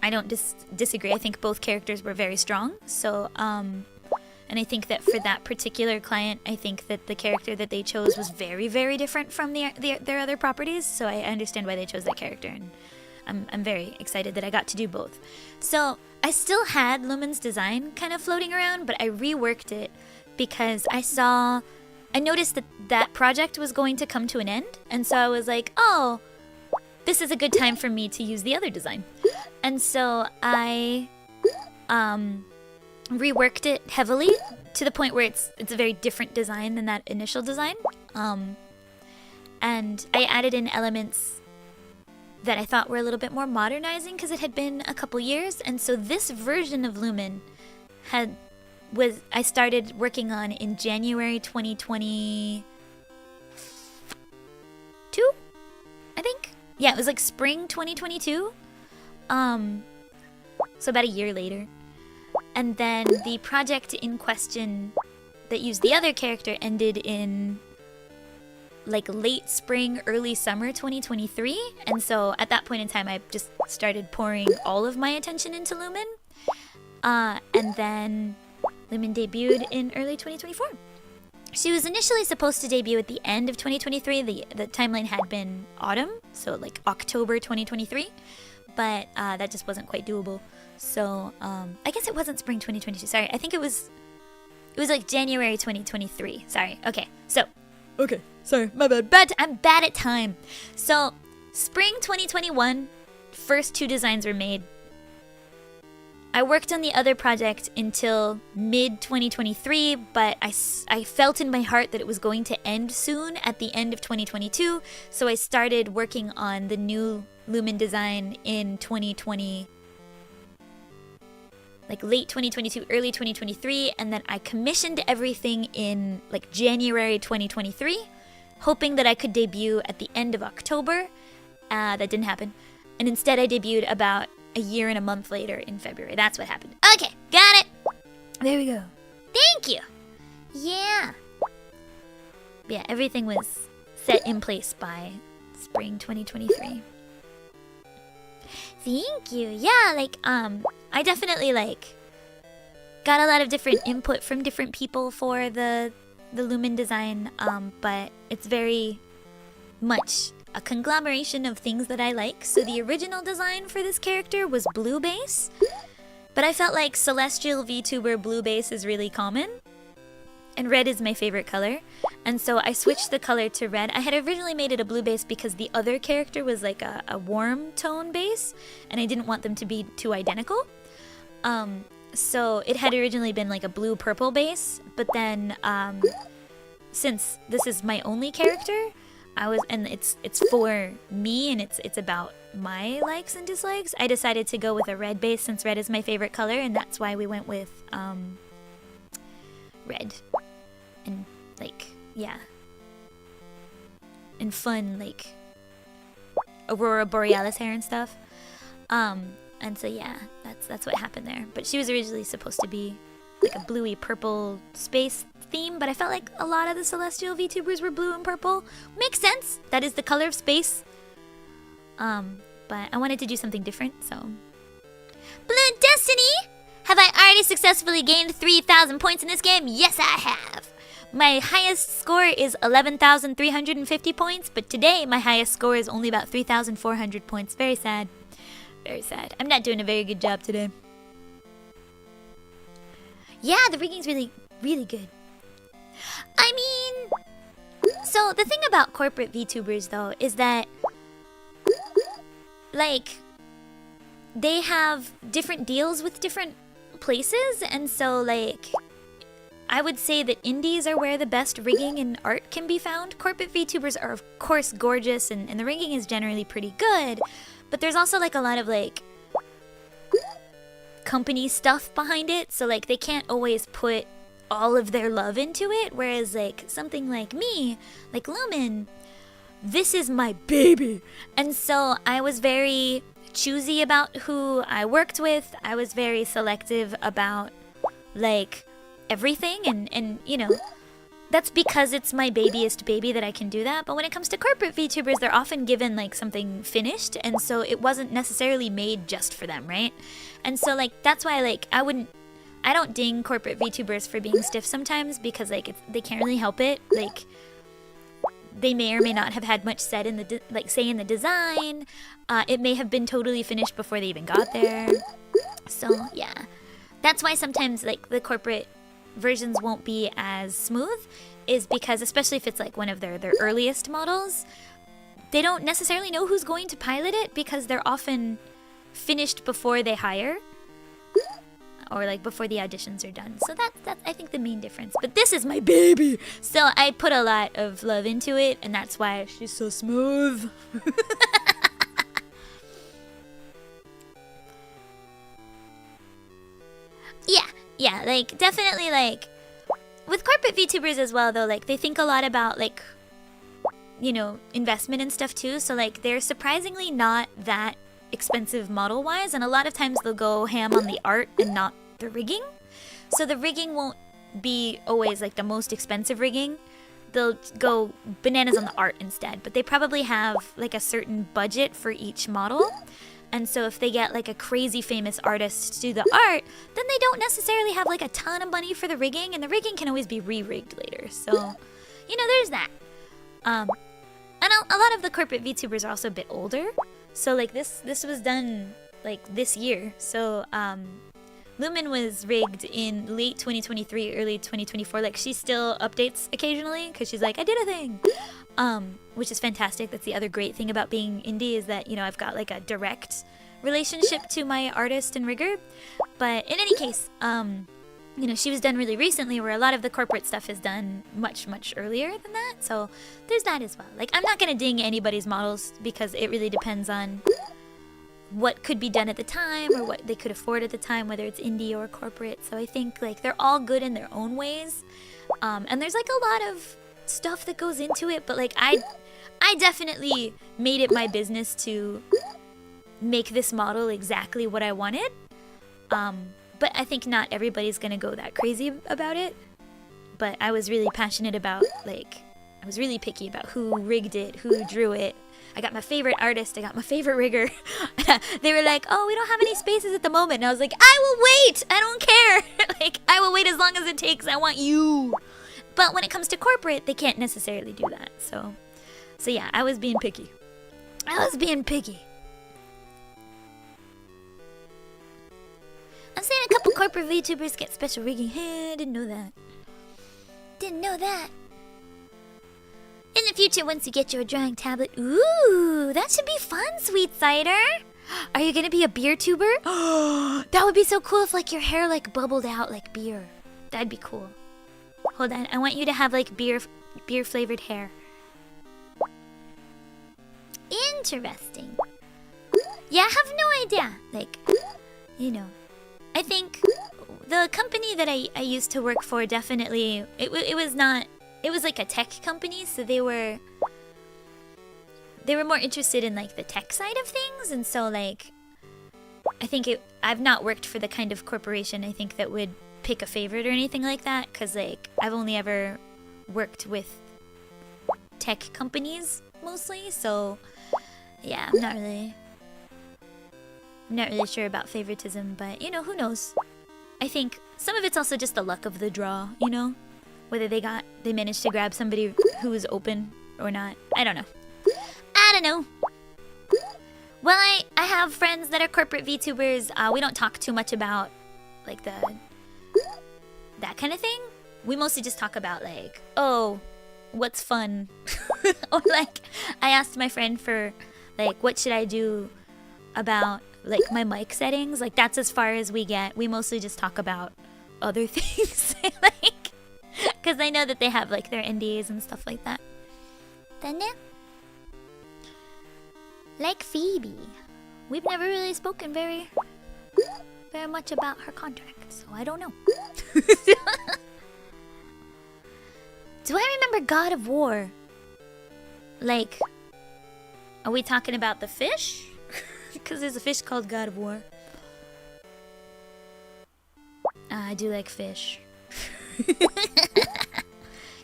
I don't disagree. I think both characters were very strong. So, and I think that for that particular client, I think that the character that they chose was very, very different from their other properties. So I understand why they chose that character, and I'm very excited that I got to do both. So I still had Lumin's design kind of floating around, but I reworked it because I noticed that that project was going to come to an end, and so I was like, oh, this is a good time for me to use the other design. And so I reworked it heavily to the point where it's a very different design than that initial design. And I added in elements that I thought were a little bit more modernizing because it had been a couple years. And so this version of Lumin I started working on in January 2022, I think. Yeah, it was like spring 2022. So about a year later. And then the project in question that used the other character ended in like late spring, early summer 2023. And so at that point in time, I just started pouring all of my attention into Lumin. And then Lumin debuted in early 2024. She was initially supposed to debut at the end of 2023. The timeline had been autumn, so like October 2023. But that just wasn't quite doable. So I guess it wasn't spring 2022. Sorry, I think it was like January 2023. Sorry. Okay, so. Okay, sorry, my bad. But I'm bad at time. So spring 2021, first 2 designs were made. I worked on the other project until mid 2023, but I felt in my heart that it was going to end soon at the end of 2022. So I started working on the new Lumin design in 2020, like late 2022, early 2023, and then I commissioned everything in like January 2023, hoping that I could debut at the end of October. That didn't happen. And instead I debuted about a year and a month later in February. That's what happened. Okay, got it. There we go. Thank you. Yeah. Yeah, everything was set in place by spring 2023. Thank you. Yeah, like, I definitely, like, got a lot of different input from different people for the Lumin design, but it's very much a conglomeration of things that I like. So the original design for this character was blue base, but I felt like Celestial VTuber blue base is really common, and red is my favorite color, and so I switched the color to red. I had originally made it a blue base because the other character was like a warm tone base, and I didn't want them to be too identical. So it had originally been like a blue-purple base, but then since this is my only character, and it's for me, and it's about my likes and dislikes. I decided to go with a red base since red is my favorite color, and that's why we went with red. And like, yeah. And fun, like Aurora Borealis hair and stuff. And so yeah, that's what happened there. But she was originally supposed to be like a bluey purple space theme, but I felt like a lot of the Celestial VTubers were blue and purple. Makes sense. That is the color of space. But I wanted to do something different, so. Blue Destiny! Have I already successfully gained 3,000 points in this game? Yes, I have. My highest score is 11,350 points, but today my highest score is only about 3,400 points. Very sad. Very sad. I'm not doing a very good job today. Yeah, the rigging's really, really good. I mean, so the thing about corporate VTubers though is that, like, they have different deals with different places, and so like, I would say that indies are where the best rigging and art can be found. Corporate VTubers are of course gorgeous, and the rigging is generally pretty good, but there's also like a lot of like company stuff behind it, so like they can't always put all of their love into it, whereas like something like me, like Lumin, this is my baby. And so I was very choosy about who I worked with. I was very selective about like everything, and you know, that's because it's my babyest baby that I can do that. But when it comes to corporate VTubers, they're often given like something finished, and so it wasn't necessarily made just for them, right? And so like that's why like I don't ding corporate VTubers for being stiff sometimes, because like they can't really help it. Like they may or may not have had much said in the say in the design. It may have been totally finished before they even got there. So yeah, that's why sometimes like the corporate versions won't be as smooth, is because especially if it's like one of their earliest models, they don't necessarily know who's going to pilot it, because they're often finished before they hire, or like before the auditions are done. So that's I think the main difference. But this is my baby, so I put a lot of love into it, and that's why she's so smooth. Yeah, like definitely like with corporate VTubers as well though, like they think a lot about like, you know, investment and stuff too. So like they're surprisingly not that expensive model wise, and a lot of times they'll go ham on the art and not the rigging. So the rigging won't be always like the most expensive rigging. They'll go bananas on the art instead, but they probably have like a certain budget for each model. And so if they get like a crazy famous artist to do the art, then they don't necessarily have like a ton of money for the rigging, and the rigging can always be re-rigged later. So, you know, there's that. And a lot of the corporate VTubers are also a bit older. So like this was done like this year. So Lumin was rigged in late 2023, early 2024. Like she still updates occasionally because she's like, I did a thing. Which is fantastic. That's the other great thing about being indie, is that, you know, I've got like a direct relationship to my artist and rigger. But in any case, you know, she was done really recently, where a lot of the corporate stuff is done much, much earlier than that. So there's that as well. Like, I'm not gonna ding anybody's models, because it really depends on what could be done at the time, or what they could afford at the time, whether it's indie or corporate. So I think like they're all good in their own ways. And there's like a lot of stuff that goes into it, but like I definitely made it my business to make this model exactly what I wanted. But I think not everybody's gonna go that crazy about it. But I was really passionate about, like, I was really picky about who rigged it, who drew it. I got my favorite artist, I got my favorite rigger. They were like, oh, we don't have any spaces at the moment. And I was like, I will wait, I don't care. Like, I will wait as long as it takes, I want you. But when it comes to corporate, they can't necessarily do that. So yeah, I was being picky. I was being picky. I'm saying a couple corporate VTubers get special rigging. Hey, I didn't know that. Didn't know that. In the future, once you get your drawing tablet, ooh, that should be fun, Sweet Cider. Are you gonna be a beer tuber? That would be so cool if like your hair like bubbled out like beer. That'd be cool. Hold on, I want you to have like beer flavored hair. Interesting. Yeah, I have no idea. Like, I think the company that I used to work for definitely it was not. It was like a tech company, so they were more interested in like the tech side of things, and so like I think I've not worked for the kind of corporation I think that would pick a favorite or anything like that, because like I've only ever worked with tech companies mostly, so yeah, I'm not really sure about favoritism, but who knows. I think some of it's also just the luck of the draw, whether they managed to grab somebody who was open or not. I don't know. Well, I have friends that are corporate VTubers. We don't talk too much about like that kind of thing. We mostly just talk about like, oh, what's fun? Or like I asked my friend for like, what should I do about like my mic settings? Like that's as far as we get. We mostly just talk about other things. Like, because I know that they have like their NDAs and stuff like that. Like Phoebe, we've never really spoken very much about her contract, so I don't know. Do I remember God of War? Like, are we talking about the fish? Because there's a fish called God of War. I do like fish.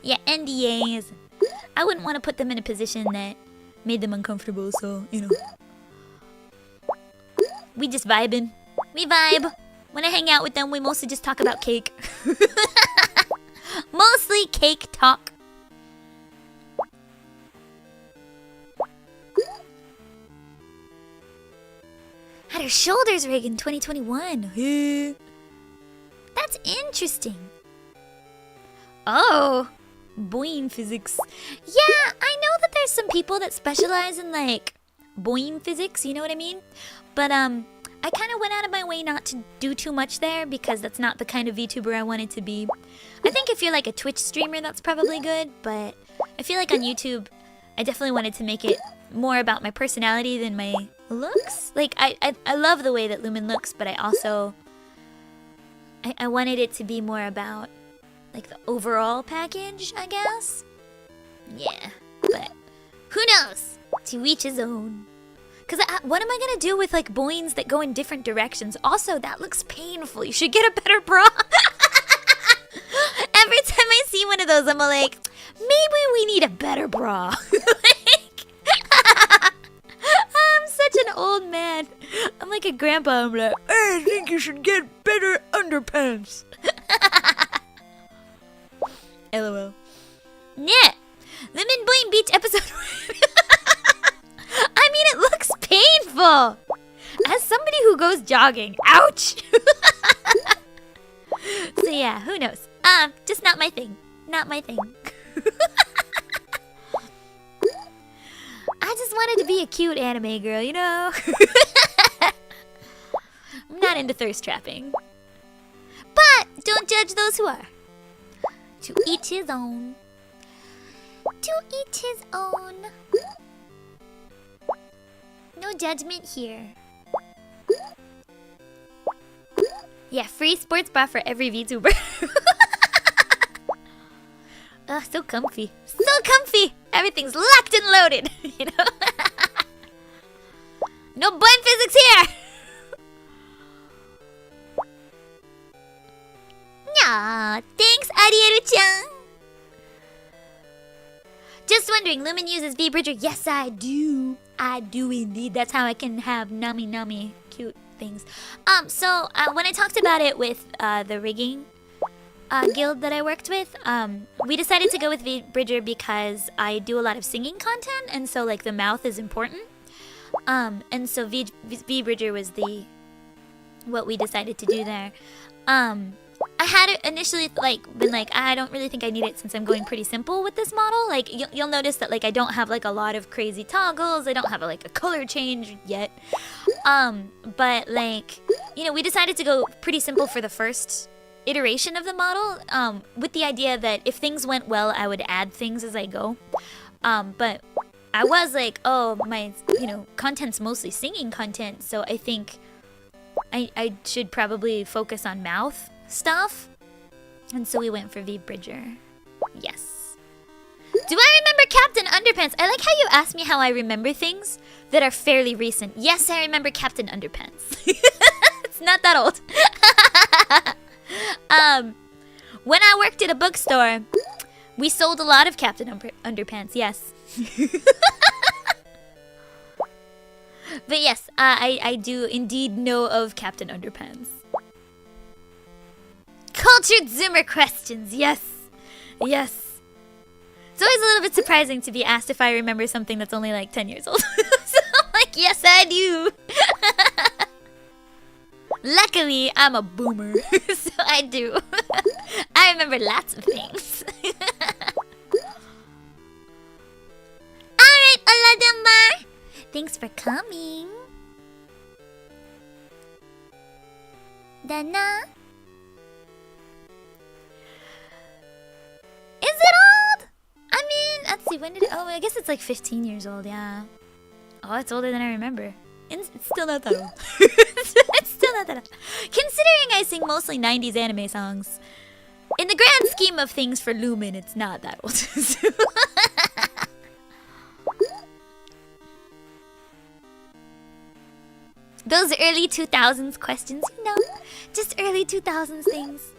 Yeah, NDAs. I wouldn't want to put them in a position that made them uncomfortable, so, We just vibing. We vibe. When I hang out with them, we mostly just talk about cake. Mostly cake talk. Had her shoulders rig in 2021. That's interesting. Oh, boing physics. Yeah, I know that there's some people that specialize in like boing physics, you know what I mean? But I kind of went out of my way not to do too much there because that's not the kind of VTuber I wanted to be. I think if you're like a Twitch streamer, that's probably good, but I feel like on YouTube, I definitely wanted to make it more about my personality than my looks. Like, I love the way that Lumin looks, but I also... I wanted it to be more about, like, the overall package, I guess? Yeah, but who knows? To each his own. Because what am I going to do with, like, boings that go in different directions? Also, that looks painful. You should get a better bra. Every time I see one of those, I'm like, maybe we need a better bra. Like, I'm such an old man. I'm like a grandpa. I'm like, I think you should get better underpants. LOL. Yeah. Lemon Boing Beach episode. I mean, it looks painful. As somebody who goes jogging, ouch. So yeah, who knows? Just not my thing. Not my thing. I just wanted to be a cute anime girl, you know? I'm not into thirst trapping. But don't judge those who are. To each his own. To each his own. No judgment here. Yeah, free sports bra for every VTuber. Ugh, so comfy. So comfy! Everything's locked and loaded, you know? No bun physics here! Aw, thanks, Arieru-chan! Just wondering, Lumin uses V-Bridger? Yes, I do. I do indeed. That's how I can have nummy cute things. So when I talked about it with the rigging guild that I worked with, we decided to go with V-Bridger because I do a lot of singing content, and so like the mouth is important. And so V-Bridger was what we decided to do there. I had it initially been like, I don't really think I need it since I'm going pretty simple with this model. Like you'll notice that like I don't have like a lot of crazy toggles. I don't have like a color change yet. But like, you know, we decided to go pretty simple for the first iteration of the model, with the idea that if things went well, I would add things as I go. But I was like, oh, my, content's mostly singing content, so I think I should probably focus on mouth stuff. And so we went for V Bridger. Yes. Do I remember Captain Underpants? I like how you asked me how I remember things that are fairly recent. Yes, I remember Captain Underpants. It's not that old. When I worked at a bookstore, we sold a lot of Captain Underpants, yes. But yes, I do indeed know of Captain Underpants. Cultured Zoomer questions, yes. Yes. It's always a little bit surprising to be asked if I remember something that's only like 10 years old. So I'm like, yes, I do. Luckily, I'm a boomer, so I do. I remember lots of things. Alright, Oladamar. Thanks for coming. Dana. Is it old? I mean, let's see, when did it... Oh, I guess it's like 15 years old, yeah. Oh, it's older than I remember. It's still not that old. It's still not that old. Considering I sing mostly 90s anime songs, in the grand scheme of things for Lumin, it's not that old. Those early 2000s questions, just early 2000s things.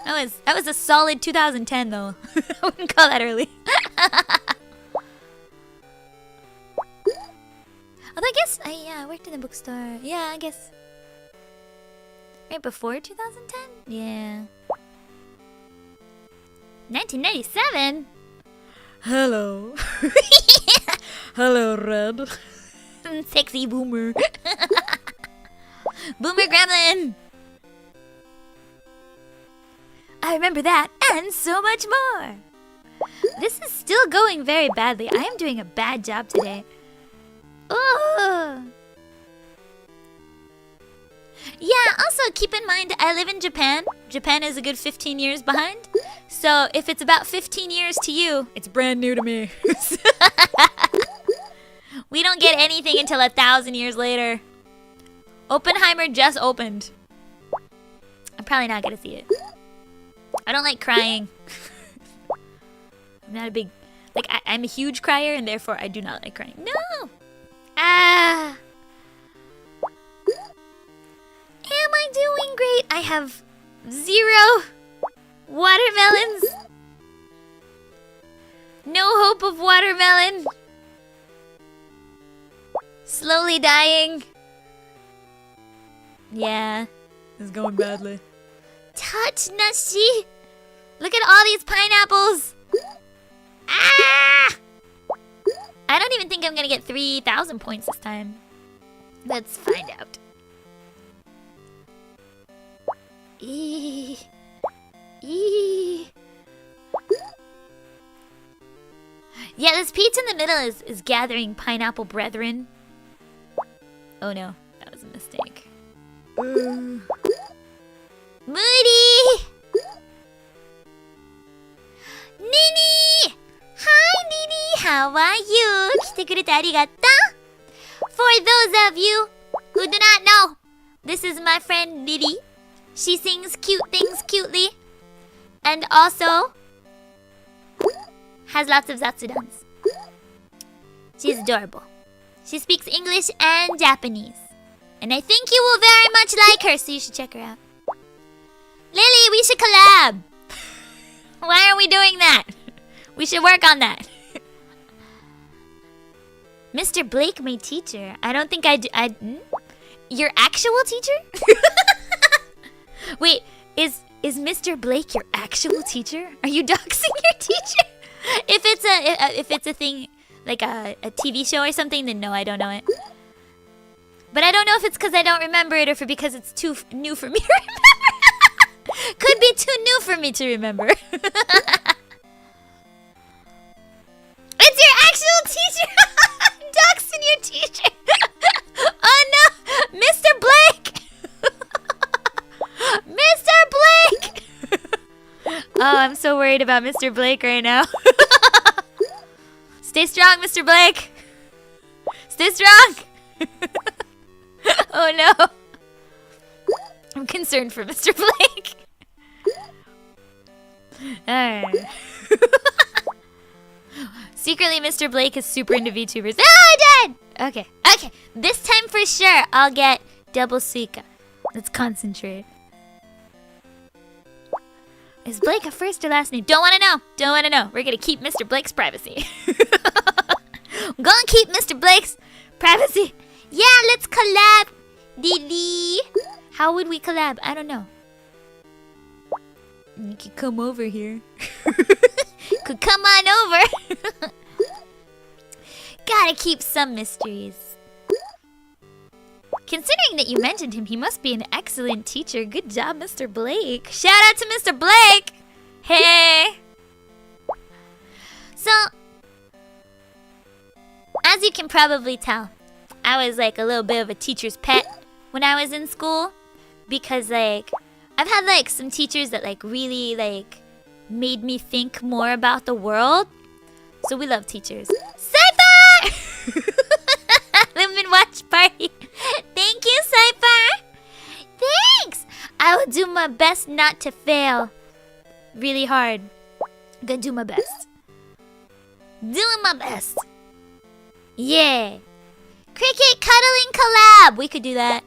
That was a solid 2010 though. I wouldn't call that early. Although I guess I worked in the bookstore. Yeah, I guess right before 2010. Yeah. 1997. Hello. Hello, Red. Sexy boomer. Boomer gremlin. I remember that and so much more. This is still going very badly. I am doing a bad job today. Oh. Yeah, also keep in mind I live in Japan. Japan is a good 15 years behind. So if it's about 15 years to you, It's brand new to me. we don't get anything until 1,000 years later. Oppenheimer just opened. I'm probably not gonna see it. I don't like crying. I'm not a big... I'm a huge crier, and therefore I do not like crying. No! Ah! Am I doing great? I have 0 watermelons. No hope of watermelon. Slowly dying. Yeah. It's going badly. Touch Nashi! Look at all these pineapples! Ah! I don't even think I'm gonna get 3,000 points this time. Let's find out. Eee. Eee. Yeah, this peach in the middle is gathering pineapple brethren. Oh no, that was a mistake. Moody! Nini! Hi, Nini! How are you? 来てくれてありがとう. For those of you who do not know, this is my friend Lily. She sings cute things cutely. And also has lots of zatsudans. She's adorable. She speaks English and Japanese. And I think you will very much like her, so you should check her out. Lily, we should collab. Why are we doing that? We should work on that. Mr. Blake, my teacher. I don't think I do. Your actual teacher? Wait, is Mr. Blake your actual teacher? Are you doxing your teacher? If it's a thing like a TV show or something, then no, I don't know it. But I don't know if it's because I don't remember it or because it's too new for me to remember. Could be too new for me to remember. It's your actual teacher. Doxing your teacher. Oh no, Mr. Blake. Mr. Blake. Oh, I'm so worried about Mr. Blake right now. Stay strong, Mr. Blake. Stay strong. Oh no. I'm concerned for Mr. Blake. Alright. Secretly, Mr. Blake is super into VTubers. Oh, I died! Okay. Okay. This time for sure, I'll get double Suika. Let's concentrate. Is Blake a first or last name? Don't want to know. Don't want to know. We're going to keep Mr. Blake's privacy. I'm going to keep Mr. Blake's privacy. Yeah, let's collab. Lily. How would we collab? I don't know. You could come over here. Could come on over. Gotta keep some mysteries. Considering that you mentioned him, he must be an excellent teacher. Good job, Mr. Blake. Shout out to Mr. Blake. Hey. So, as you can probably tell, I was like a little bit of a teacher's pet when I was in school. Because like, I've had like some teachers that like really like made me think more about the world. So we love teachers. Cypher! Lumin watch party. Thank you, Cypher. Thanks. I will do my best not to fail. Really hard. I'm gonna do my best. Doing my best. Yeah. Cricket cuddling collab. We could do that.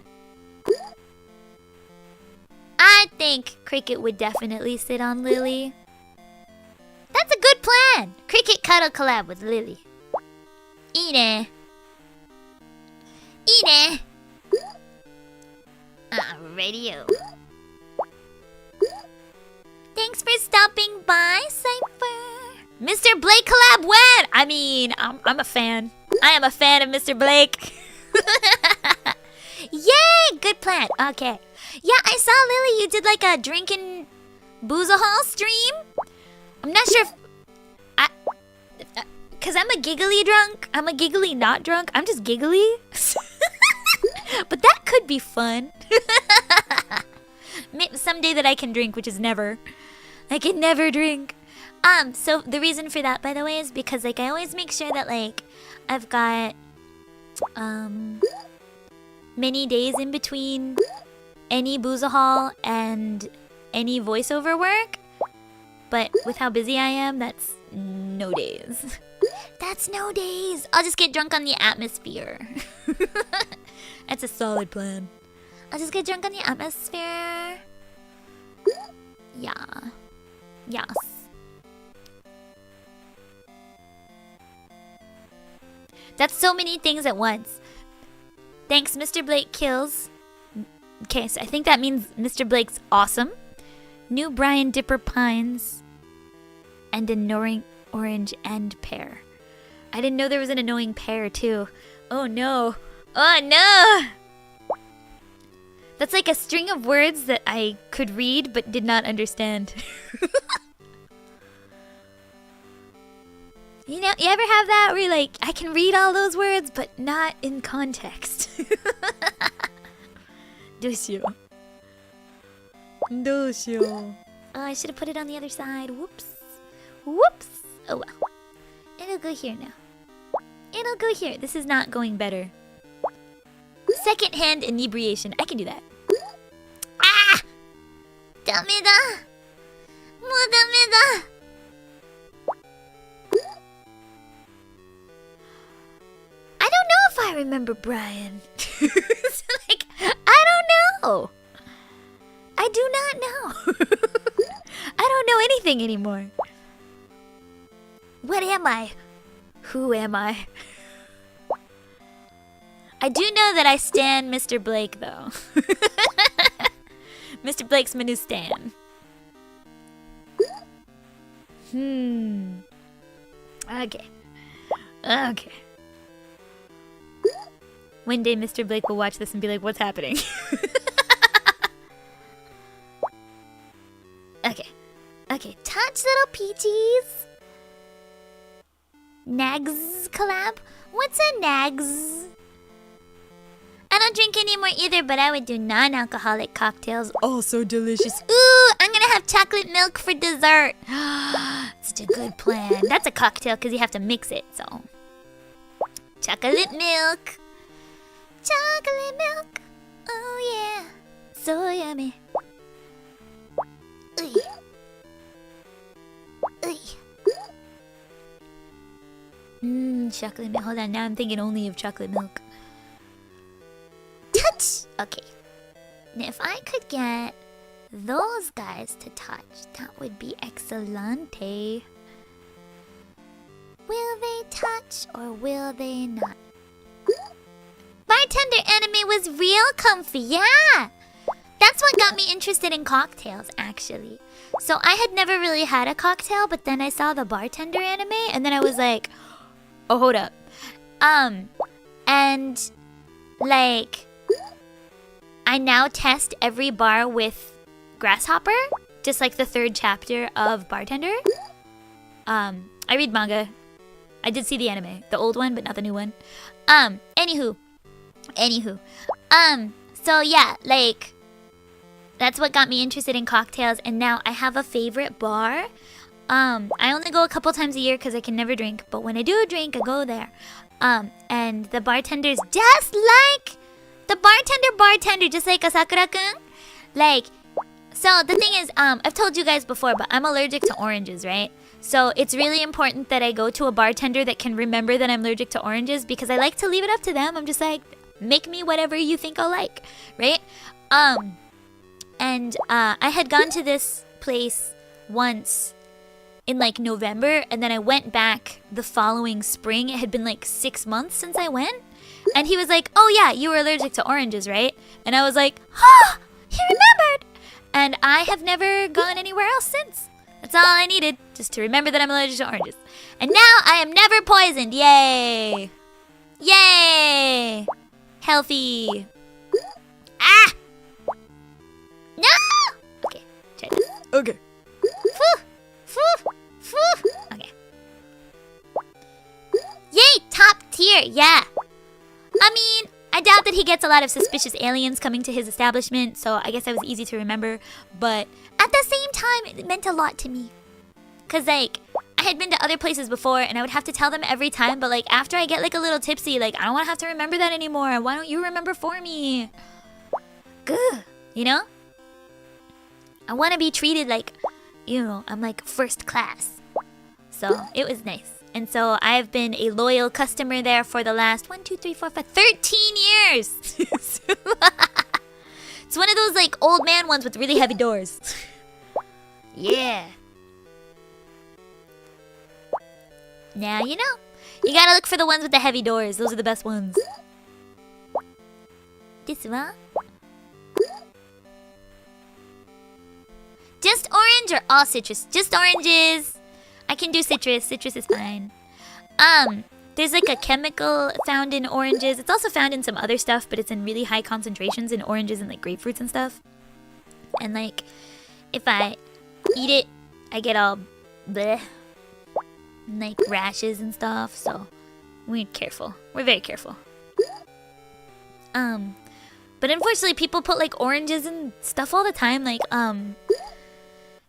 I think Cricket would definitely sit on Lily. That's a good plan. Cricket cuddle collab with Lily. Ine. Ine. Radio. Thanks for stopping by, Cypher. Mr. Blake collab when? I mean, I'm a fan. I am a fan of Mr. Blake. Yay! Good plan. Okay. Yeah, I saw Lily. You did like a drinking boozahol stream. I'm not sure if cause I'm a giggly drunk. I'm a giggly not drunk. I'm just giggly. But that could be fun. Maybe someday that I can drink, which is never. I can never drink. So the reason for that, by the way, is because like I always make sure that like I've got many days in between any boozahol and any voiceover work. But with how busy I am, that's no days. That's no days. I'll just get drunk on the atmosphere. That's a solid plan. I'll just get drunk on the atmosphere. Yeah. Yes. That's so many things at once. Thanks, Mr. Blake kills. Okay, so I think that means Mr. Blake's awesome. New Brian Dipper Pines. And annoying orange and pear. I didn't know there was an annoying pear too. Oh no. Oh no! That's like a string of words that I could read but did not understand. You know, you ever have that where you're like, I can read all those words but not in context? どうしよう。どうしよう。Oh, I should have put it on the other side. Whoops. Whoops. Oh well. It'll go here now. It'll go here. This is not going better. Second-hand inebriation. I can do that. Ah! ダメだ。もうダメだ。I don't know if I remember Brian. Like, I don't know. I do not know. I don't know anything anymore. What am I? Who am I? I do know that I stan Mr. Blake, though. Mr. Blake's my new stan. Okay. Okay. One day Mr. Blake will watch this and be like, what's happening? Okay. Okay. Touch little peaches. Nags collab? What's a Nags? I don't drink anymore either, but I would do non-alcoholic cocktails. Oh, so delicious. Ooh, I'm gonna have chocolate milk for dessert. It's just a good plan. That's a cocktail because you have to mix it, so. Chocolate milk. Chocolate milk. Oh yeah. So yummy. Uy. Uy. Chocolate milk. Hold on, now I'm thinking only of chocolate milk. Touch! Okay. Now if I could get those guys to touch, that would be excelente. Will they touch or will they not? Bartender anime was real comfy, yeah! That's what got me interested in cocktails, actually. So I had never really had a cocktail, but then I saw the bartender anime, and then I was like, oh, hold up. And, like, I now test every bar with Grasshopper, just like the 3rd chapter of Bartender. I read manga. I did see the anime, the old one, but not the new one. Anywho. So yeah, like, that's what got me interested in cocktails, and now I have a favorite bar. I only go a couple times a year because I can never drink, but when I do drink, I go there. And the bartender's just like the bartender, just like Asakura-kun. Like, so the thing is, I've told you guys before, but I'm allergic to oranges, right? So it's really important that I go to a bartender that can remember that I'm allergic to oranges, because I like to leave it up to them. I'm just like, make me whatever you think I'll like, right? And I had gone to this place once in like November, and then I went back the following spring. It had been like 6 months since I went, and he was like, oh yeah, you were allergic to oranges, right? And I was like, huh, he remembered. And I have never gone anywhere else since. That's all I needed, just to remember that I'm allergic to oranges. And now I am never poisoned. Yay! Yay! Healthy. Ah! No! Okay, try this. Okay. Okay. Yay, top tier, yeah. I mean, I doubt that he gets a lot of suspicious aliens coming to his establishment, so I guess that was easy to remember. But at the same time, it meant a lot to me. Because, like, I had been to other places before, and I would have to tell them every time, but, like, after I get, like, a little tipsy, like, I don't want to have to remember that anymore. Why don't you remember for me? Good, you know? I want to be treated like, you know, I'm, like, first class. So, it was nice. And so, I've been a loyal customer there for the last 13 years! It's one of those, like, old man ones with really heavy doors. Yeah. Now you know. You gotta look for the ones with the heavy doors. Those are the best ones. This one? Just orange or all citrus? Just oranges. I can do citrus. Citrus is fine. There's like a chemical found in oranges. It's also found in some other stuff, but it's in really high concentrations in oranges and like grapefruits and stuff. And like, if I eat it, I get all bleh. Like rashes and stuff, so we're careful. We're very careful. But unfortunately people put like oranges and stuff all the time. Like,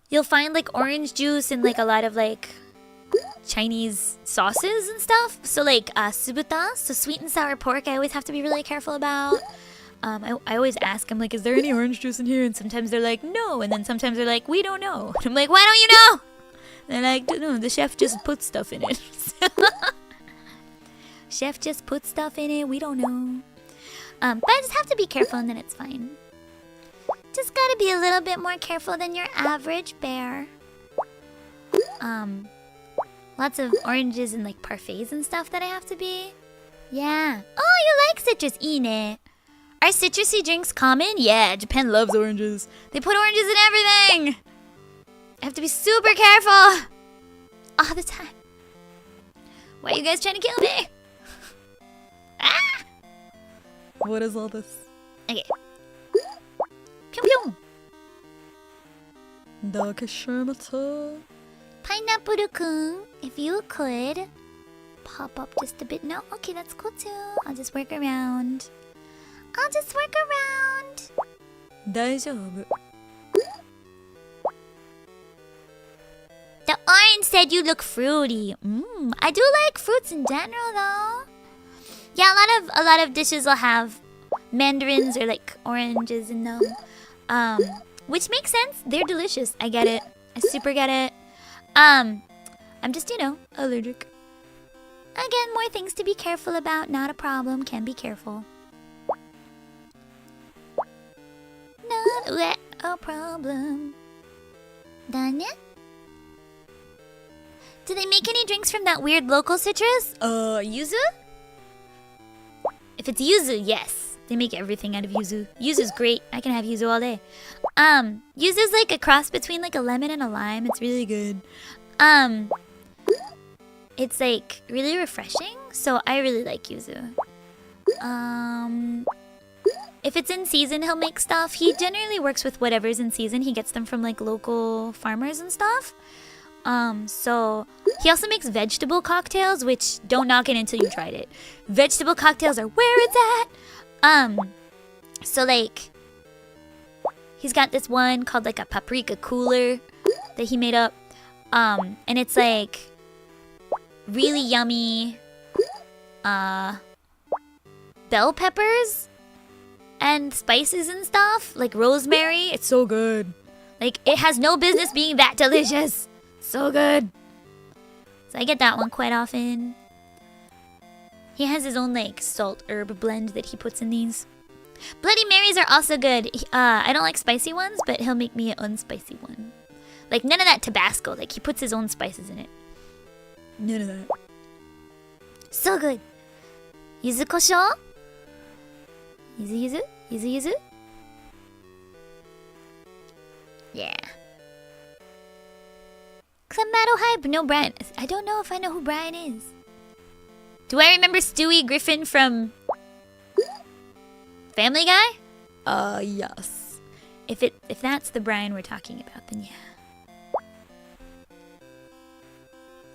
you'll find like orange juice in like a lot of like Chinese sauces and stuff. So like subuta, so sweet and sour pork, I always have to be really careful about. I always ask them like, is there any orange juice in here? And sometimes they're like, no. And then sometimes they're like, we don't know. And I'm like, why don't you know? And they're like, no, the chef just put stuff in it. Chef just put stuff in it, we don't know. But I just have to be careful and then it's fine. Just gotta be a little bit more careful than your average bear. Lots of oranges and like parfaits and stuff that I have to be. Yeah. Oh, you like citrus, Ine. Are citrusy drinks common? Yeah, Japan loves oranges. They put oranges in everything. I have to be super careful all the time. Why are you guys trying to kill me? Ah! What is all this? Okay. Pew pew. Dakeshimata. Pineapple-kun, if you could pop up just a bit. No? Okay, that's cool too. I'll just work around. I'll just work around. 大丈夫. The orange mandarin said you look fruity. I do like fruits in general, though. Yeah, a lot of dishes will have mandarins or like oranges in them. Which makes sense. They're delicious. I get it. I super get it. I'm just, allergic. Again, more things to be careful about. Not a problem. Can be careful. Not a problem. Done it? Do they make any drinks from that weird local citrus? Yuzu? If it's yuzu, yes. They make everything out of yuzu. Yuzu's great. I can have yuzu all day. Yuzu's like a cross between like a lemon and a lime. It's really good. It's like really refreshing. So I really like yuzu. If it's in season, he'll make stuff. He generally works with whatever's in season. He gets them from like local farmers and stuff. So he also makes vegetable cocktails, which don't knock it until you tried it. Vegetable cocktails are where it's at. So like he's got this one called like a paprika cooler that he made up. And it's like really yummy bell peppers and spices and stuff, like rosemary. It's so good. Like it has no business being that delicious. So good. So I get that one quite often. He has his own like salt herb blend that he puts in these. Bloody Marys are also good. I don't like spicy ones, but he'll make me an unspicy one. Like none of that Tabasco. Like he puts his own spices in it. None of that. So good. Yuzu kosho? Yuzu? Yeah. Clamato hype. No, Brian. I don't know if I know who Brian is. Do I remember Stewie Griffin from Family Guy? Yes. If that's the Brian we're talking about, then yeah.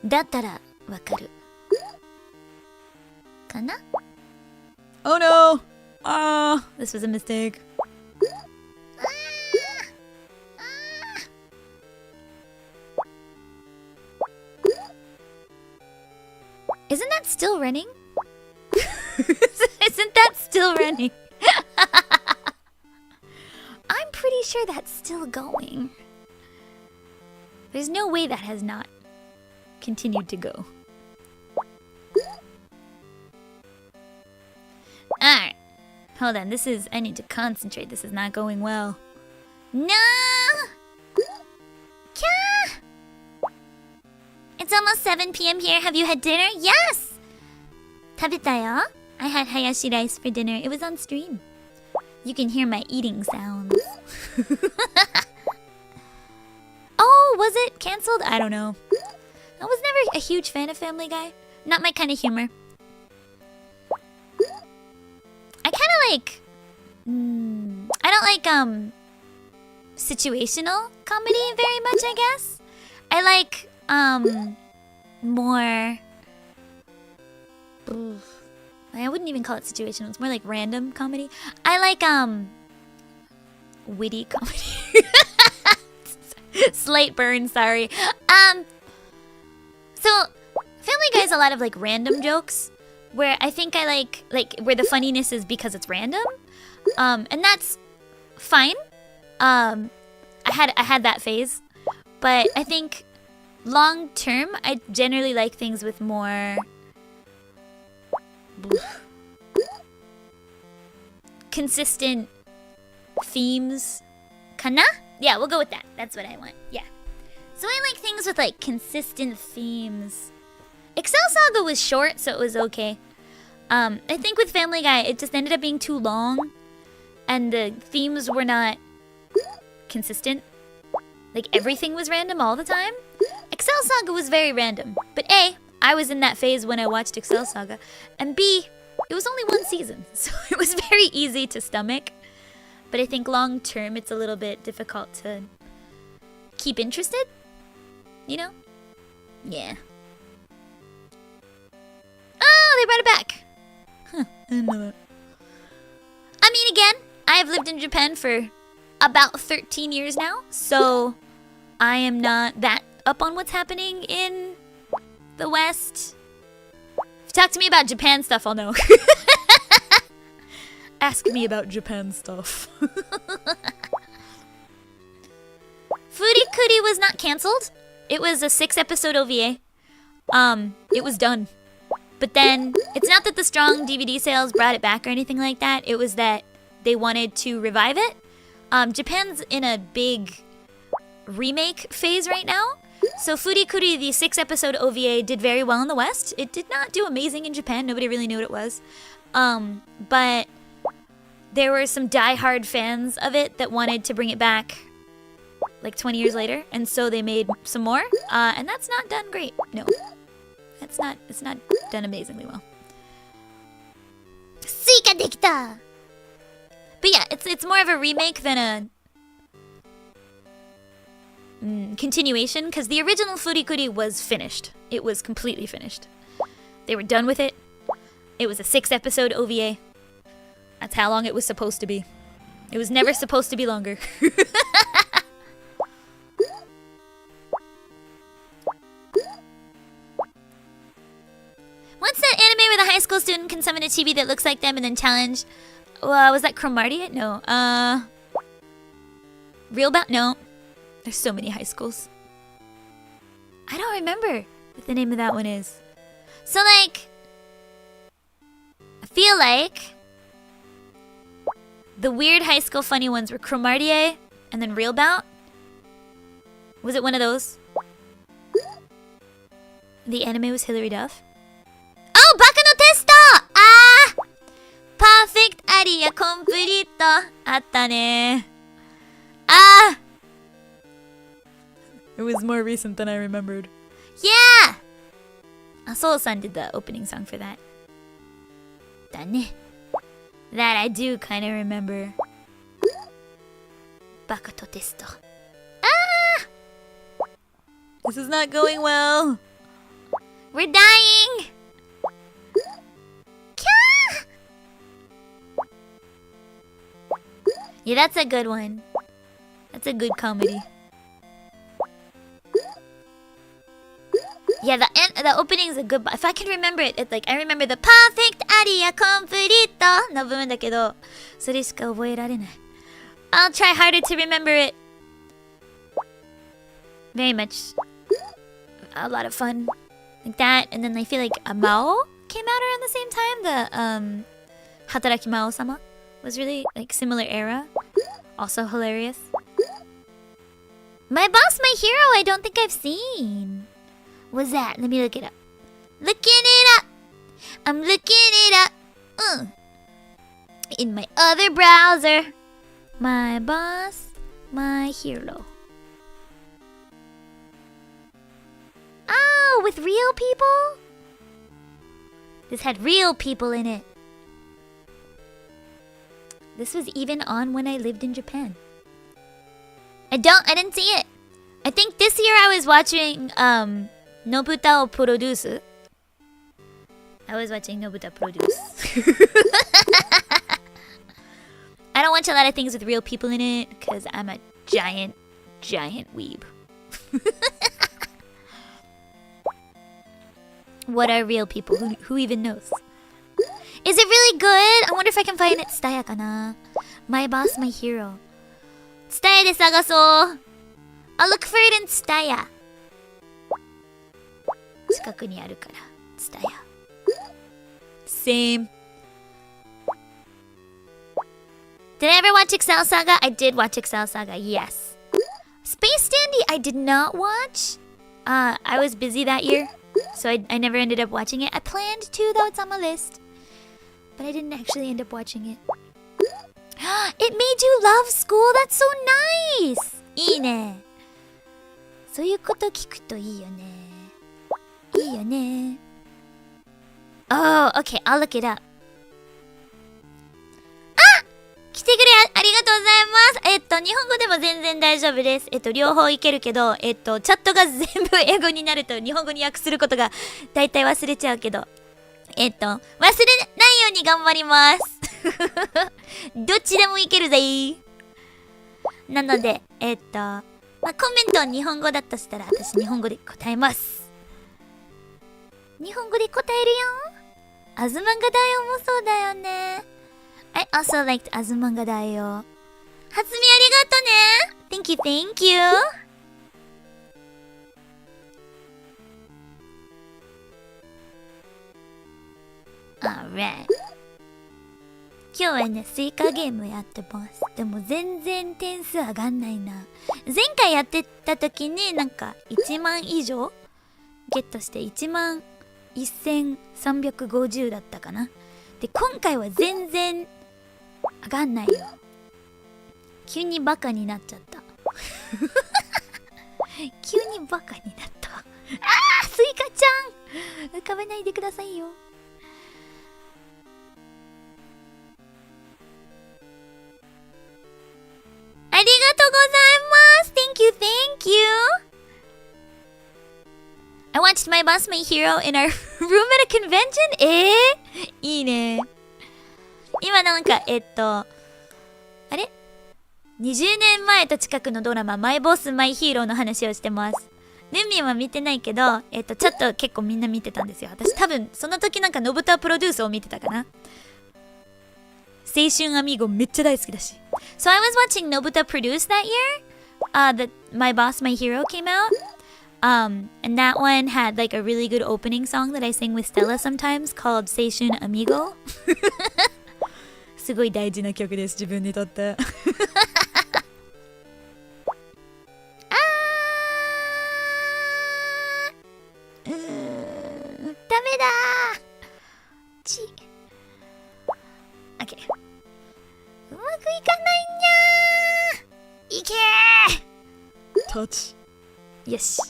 Dattara wakaru. Kana? Oh no! Ah, this was a mistake. Isn't that still running? Isn't that still running? I'm pretty sure that's still going. There's no way that has not continued to go. Alright. Hold on, I need to concentrate. This is not going well. No! Kya! It's almost 7 p.m. here. Have you had dinner? Yes! Tabitayo? I had hayashi rice for dinner. It was on stream. You can hear my eating sounds. Oh, was it canceled? I don't know. I was never a huge fan of Family Guy. Not my kind of humor. I kind of like... I don't like, situational comedy very much, I guess. I like, more... I wouldn't even call it situational. It's more like random comedy. I like, witty comedy. Slight burn, sorry. So, Family Guy has a lot of, like, random jokes. Where I think I like where the funniness is because it's random, and that's fine. I had that phase, but I think long term I generally like things with more consistent themes. Kana? Yeah, we'll go with that. That's what I want. Yeah. So I like things with like consistent themes. Excel Saga was short, so it was okay. I think with Family Guy, it just ended up being too long, and the themes were not consistent. Like, everything was random all the time. Excel Saga was very random. But A, I was in that phase when I watched Excel Saga, and B, it was only one season, so it was very easy to stomach. But I think long term, it's a little bit difficult to keep interested, you know? Yeah. Oh, they brought it back. Huh, I didn't know that. I mean, again, I have lived in Japan for about 13 years now, so I am not that up on what's happening in the West. If you talk to me about Japan stuff, I'll know. Ask me about Japan stuff. Furikuri was not cancelled. It was a 6-episode OVA. It was done. But then, it's not that the strong DVD sales brought it back or anything like that. It was that they wanted to revive it. Japan's in a big remake phase right now. So Furikuri, the 6-episode OVA, did very well in the West. It did not do amazing in Japan. Nobody really knew what it was. But there were some die-hard fans of it that wanted to bring it back like 20 years later. And so they made some more. And that's not done great. No. It's not done amazingly well. Suika dekita! But yeah, it's more of a remake than a continuation, because the original Furikuri was finished. It was completely finished. They were done with it. It was a 6-episode OVA. That's how long it was supposed to be. It was never supposed to be longer. What's that anime where the high school student can summon a chibi that looks like them and then challenge? Was that Cromartie? No. Real Bout? No. There's so many high schools. I don't remember what the name of that one is. So, like, I feel like the weird high school funny ones were Cromartie and then Real Bout. Was it one of those? The anime was Hilary Duff. Oh, Baka no Testo! Ah! Perfect Aria Complete. Atta ne. Ah! It was more recent than I remembered. Yeah! Asol-san did the opening song for that. Da ne. That I do kind of remember. Baka to Testo. Ah! This is not going well. We're dying! Kya! Yeah, that's a good one. That's a good comedy. Yeah, the opening's a good. If I can remember it, it's like I remember the perfect aria completo の部分だけど、それしか覚えられない。I'll try harder to remember it. Very much a lot of fun like that, and then I feel like Mao came out around the same time. The Hataraki Mao-sama was really like similar era, also hilarious. My Boss, My Hero, I don't think I've seen. What's that? Let me look it up. Looking it up. I'm looking it up. In my other browser. My Boss, My Hero. Oh, with real people? This had real people in it. This was even on when I lived in Japan. I didn't see it. I think this year I was watching Nobuta Produce. I was watching Nobuta Produce. I don't watch a lot of things with real people in it because I'm a giant weeb. What are real people? Who even knows? Is it really good? I wonder if I can find it. Tsutaya kana? My Boss, My Hero. Tsutaya de sagaso. I'll look for it in Tsutaya. 近くにあるから、Tsutaya. Same. Did I ever watch Excel Saga? I did watch Excel Saga, yes. Space Dandy, I did not watch. I was busy that year, so I never ended up watching it. I planned to, though it's on my list. But I didn't actually end up watching it. It made you love school? That's so nice! いいね。そういうこと聞くといいよね。いいよね。Oh, okay, I'll look it up. 来てくれありがとうございます。日本語でも全然大丈夫です。両方いけるけど、チャットが全部英語になると日本語に訳することが大体忘れちゃうけど、忘れないように頑張ります。どっちでもいけるぜ。なので、まあコメントは日本語だとしたら私日本語で答えます。日本語で答えるよ。アズマンガ大王もそうだよね。I also liked アズマンガ大王。はつみありがとね。 Thank you, thank you. Alright. 今日はね、スイカゲームやってます。でも全然点数上がんないな。前回やってた時になんか1万以上ゲットして1万1350だったかな。で、今回は全然上がんないよ。急にバカになっちゃった。急にバカになった。スイカちゃん浮かべないでくださいよ。ありがとうございます。 Thank you, thank you. I watched my boss, my hero in our room at a convention. いいね。今なんかあれ20年前と近くのドラママイボスマイヒーローの話をしてます。ルミンは見てないけどちょっと結構みんな見てたんですよ。私多分その時なんかノブタプロデュースを見てたかな。青春アミーゴめっちゃ大好きだし。So I was watching Nobuta produce that year. That My Boss My Hero came out. And that one had like a really good opening song that I sing with Stella sometimes called Seishun Amigo. すごい大事な曲です、自分にとって。ダメだー。OK。うまくいかないにゃー。いけー。タッチ。よし。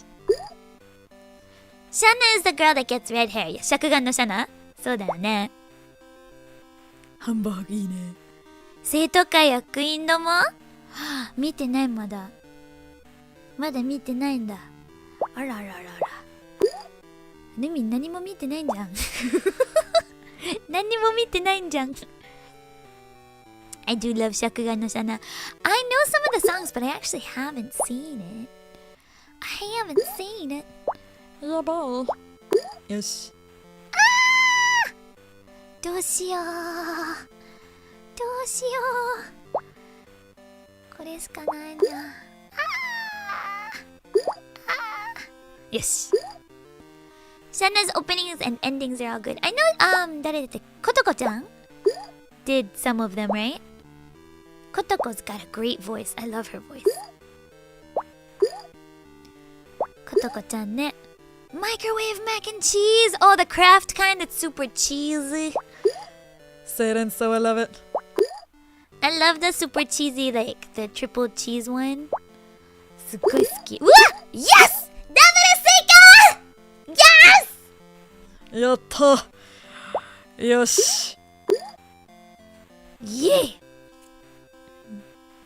シャナ is the girl that gets red hair. いや、尺眼のシャナ？そうだよね。ハンバーグいいね。生徒会役員ども？見てないまだ。まだ見てないんだ。あらららら。ルミ何も見てないんじゃん。何も見てないんじゃん。I do love 尺眼のシャナ。I know some of the songs, but I actually haven't seen it. I haven't seen it. やばー。よし。どうしよう。どうしよう。これしかないな。よし。Shanna's openings and endings are all good. I know, 誰だってコトコちゃん did some of them, right? コトコ's got a great voice. I love her voice. コトコちゃんね。Microwave mac and cheese. Oh, the Kraft kind that's super cheesy. Say it and so I love it. I love the super cheesy, like the triple cheese one. すっごい好き。うわ Yes! ダブルスイカ Yes! やったー。よし。Yay!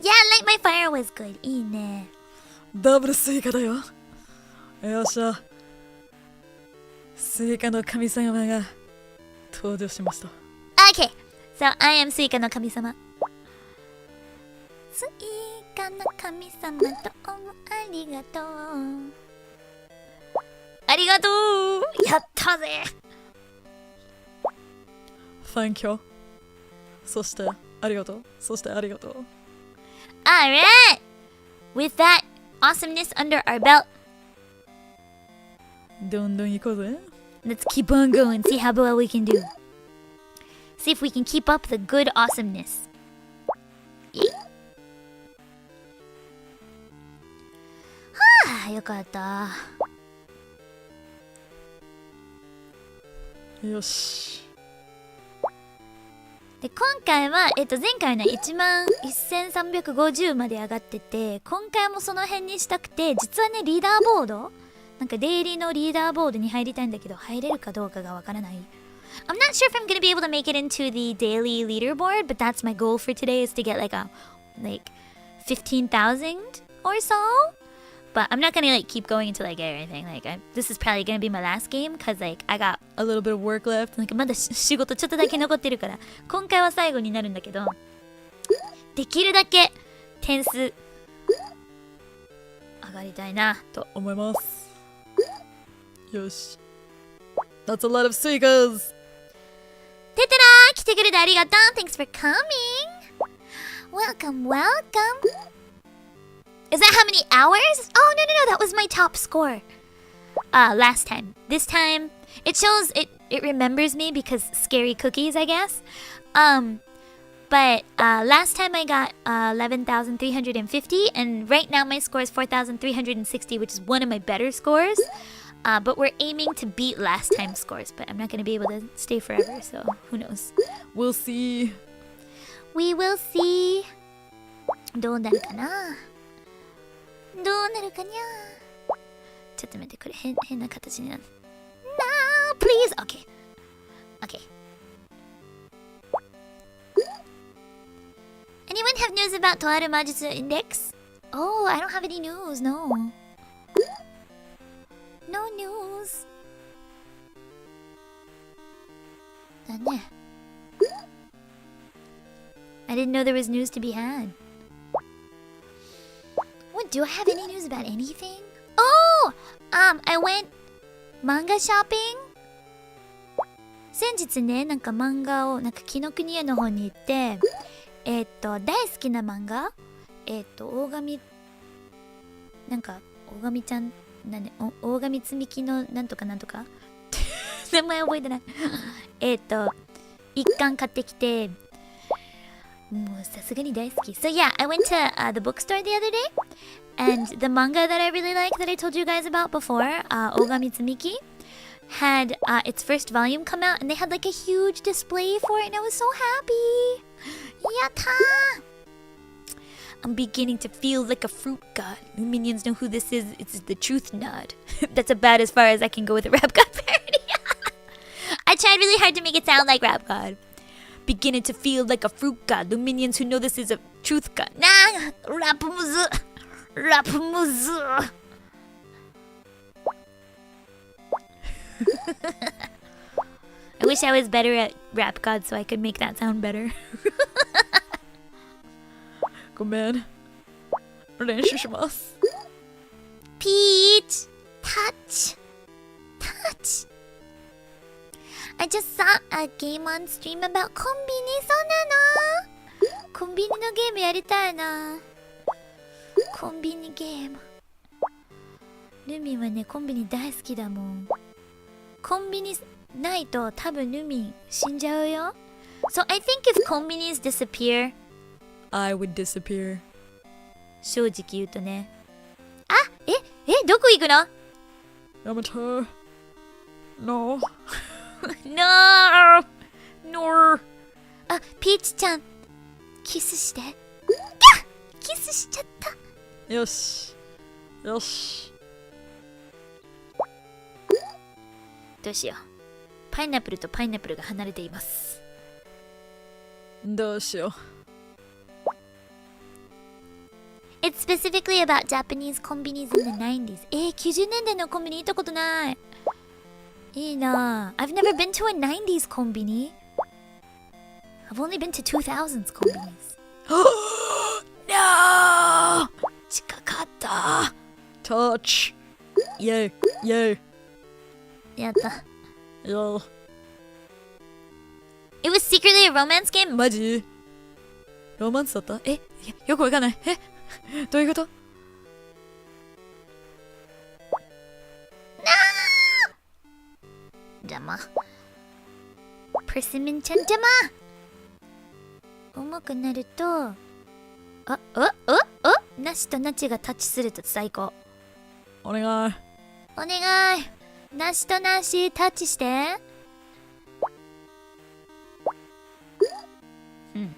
Yeah, Light My Fire was good. いいね。ダブルスイカだよ。よっしゃ。スイカの神様が登場しました。Okay, so I am スイカの神様。スイカの神様どうもありがとう。ありがとう。やったぜ。Thank you。そしてありがとう。そしてありがとう。Alright! With that awesomeness under our belt, どんどん行こうぜ。let's keep on going, see how well we can do. See if we can keep up the good awesomeness. Yeah. はあ、よかった。よし。で、今回は、前回の11,350まで上がってて、今回もその辺にしたくて、実はね、リーダーボードなんかデイリーのリーダーボードに入りたいんだけど、入れるかどうかがわからない。I'm not sure if I'm gonna be able to make it into the daily leaderboard, but that's my goal for today is to get like 15,000 or so. But I'm not gonna like keep going until I get anything. This is probably gonna be my last game because I got a little bit of work left. なんかまだ仕事ちょっとだけ残ってるから、今回は最後になるんだけど、できるだけ点数がりたいなと思います。よし。That's a lot of suikas! ててらー来てくれてありがとう Thanks for coming! Welcome, welcome! Is that how many hours? Oh, no, that was my top score. Last time. This time, it shows, it remembers me because scary cookies, I guess. But last time I got 11,350, and right now my score is 4,360, which is one of my better scores. But we're aiming to beat last time's scores, but I'm not going to be able to stay forever, so who knows. We'll see. We will see. どうなるかなどうなるかにゃちょっと待って、これ変な形になる。No, please! Okay. Okay. Anyone have news about とある魔術 index? Oh, I don't have any news, no. No news. だね。I didn't know there was news to be had. What, do I have any news about anything? Oh! I went manga shopping? 先日ね、なんか漫画を、なんか紀ノ国屋の方に行って、大好きな漫画大神、なんか、大神ちゃん、大神積み木のなんとかなんとか名前覚えてない一巻買ってきて、もうさすがに大好き。So yeah, I went to the bookstore the other day, and the manga that I really like that I told you guys about before, Ogami Tsumiki, had its first volume come out, and they had like a huge display for it, and I was so happy. Yatta! I'm beginning to feel like a fruit god. The minions know who this is. It's the truth nod. That's about as far as I can go with a rap god parody. I tried really hard to make it sound like rap god. Beginning to feel like a fruit god. The minions who know this is a truth god. Nah, rap muzu. Rap muzu. I wish I was better at rap god so I could make that sound better. ごめん。練習します。Peach, touch, touch. I just saw a game on stream about コンビニ。そうなの？コンビニのゲームやりたいな。コンビニゲーム。ルミンはね、コンビニ大好きだもん。コンビニないと多分ルミン死んじゃうよ。So I think if コンビニ disappear, I would disappear. 正直言うとね。あ、どこ行くの？やめて。No. No! No! あ、ピーチちゃん、キスして。キスしちゃった。よし。よし。どうしよう。パイナップルとパイナップルが離れています。どうしよう。It's specifically about Japanese コンビニ in the 90s. 90年代のコンビニ行ったことない。いいなぁ。I've never been to a 90s コンビニ。I've only been to 2000s コンビニ。No! 近かった。Touch! Yay! Yay! やった。Yo. It was secretly a romance game? マジ？ロマンスだった？よくわかんない。どういうこと？邪魔。プリミンちゃん邪魔。重くなると、なしとなちがタッチすると最高。お願い。お願い。なしとなしタッチして。うん。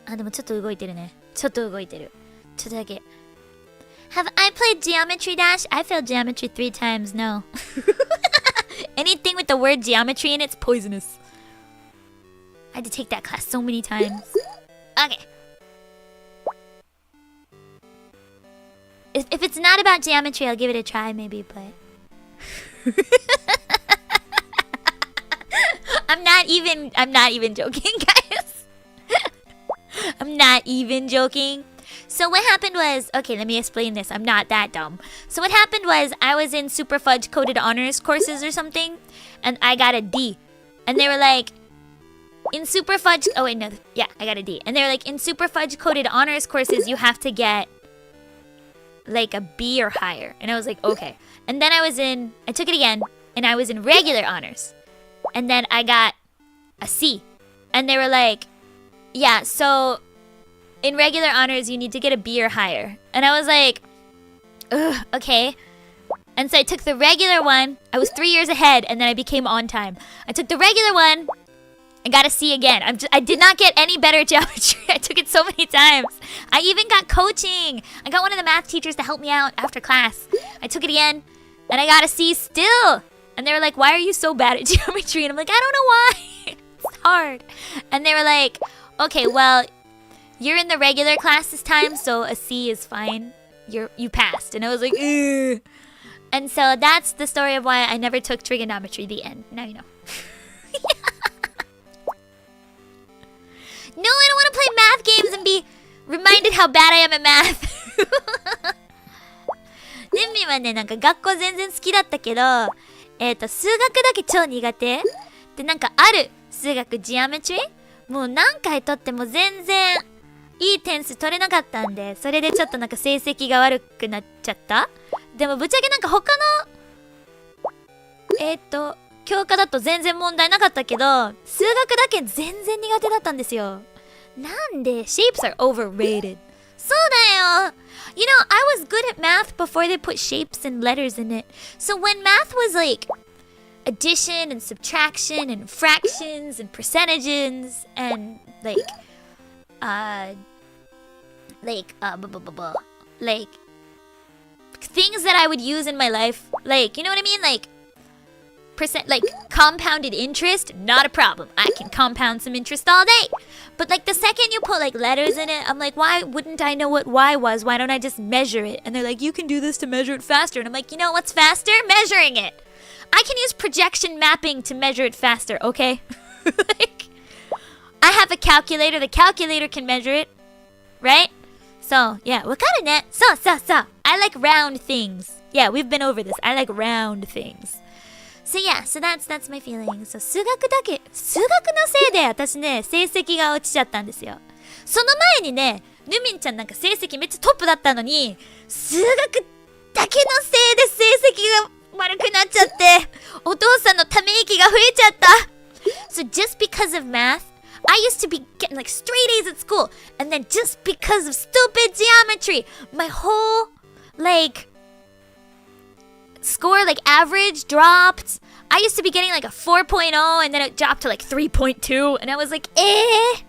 あ、でもちょっと動いてるね。ちょっと動いてる。ちょっとだけ。Have I played Geometry Dash? I failed Geometry 3 times. No. Anything with the word geometry in it's poisonous. I had to take that class so many times. Okay. If it's not about geometry, I'll give it a try maybe, but... I'm not even joking, guys. I'm not even joking. So what happened was, okay, let me explain this. I'm not that dumb. So what happened was I was in Super Fudge Coded Honors courses or something, and I got a D. And they were like, in Super Fudge, oh wait, no, yeah, I got a D. And they were like, in Super Fudge Coded Honors courses, you have to get like a B or higher. And I was like, okay. And then I took it again, and I was in regular honors. And then I got a C. And they were like, yeah, so in regular honors, you need to get a B or higher. And I was like, ugh, okay. And so I took the regular one. I was 3 years ahead, and then I became on time. I took the regular one and got a C again. I did not get any better geometry. I took it so many times. I even got coaching. I got one of the math teachers to help me out after class. I took it again, and I got a C still. And they were like, why are you so bad at geometry? And I'm like, I don't know why. It's hard. And they were like, okay, well, you're in the regular class this time, so a C is fine. You passed. And I was like, ugh. And so that's the story of why I never took trigonometry. The end. Now you know. No, I don't want to play math games and be reminded how bad I am at math. ネンミはね、なんか学校全然好きだったけど、数学だけ超苦手で、なんかある数学ジオメトリーもう何回取っても全然いい点数取れなかったんで、それでちょっとなんか成績が悪くなっちゃった。でもぶっちゃけなんか他の教科だと全然問題なかったけど、数学だけ全然苦手だったんですよ。なんで shapes are overrated。そうだよ。You know, I was good at math before they put shapes and letters in it. So when math was like addition and subtraction and fractions and percentages and like things that I would use in my life, like, you know what I mean? Like like compounded interest, not a problem. I can compound some interest all day. But like the second you put like letters in it, I'm like, why wouldn't I know what y was? Why don't I just measure it? And they're like, you can do this to measure it faster. And I'm like, you know what's faster? Measuring it. I can use projection mapping to measure it faster, okay? Like, I have a calculator. The calculator can measure it, right? So, yeah, わかるね。そうそうそう。I like round things. Yeah, we've been over this. I like round things. So yeah, so that's my feeling. So 数学のせいで私ね、成績が落ちちゃったんですよ。その前にね、ヌミンちゃんなんか成績めっちゃトップだったのに、数学だけのせいで成績が悪くなっちゃって、お父さんのため息が増えちゃった。So just because of math, I used to be getting like straight A's at school, and then just because of stupid geometry, my whole like score, like average, dropped. I used to be getting like a 4.0 and then it dropped to like 3.2 and I was like, eh.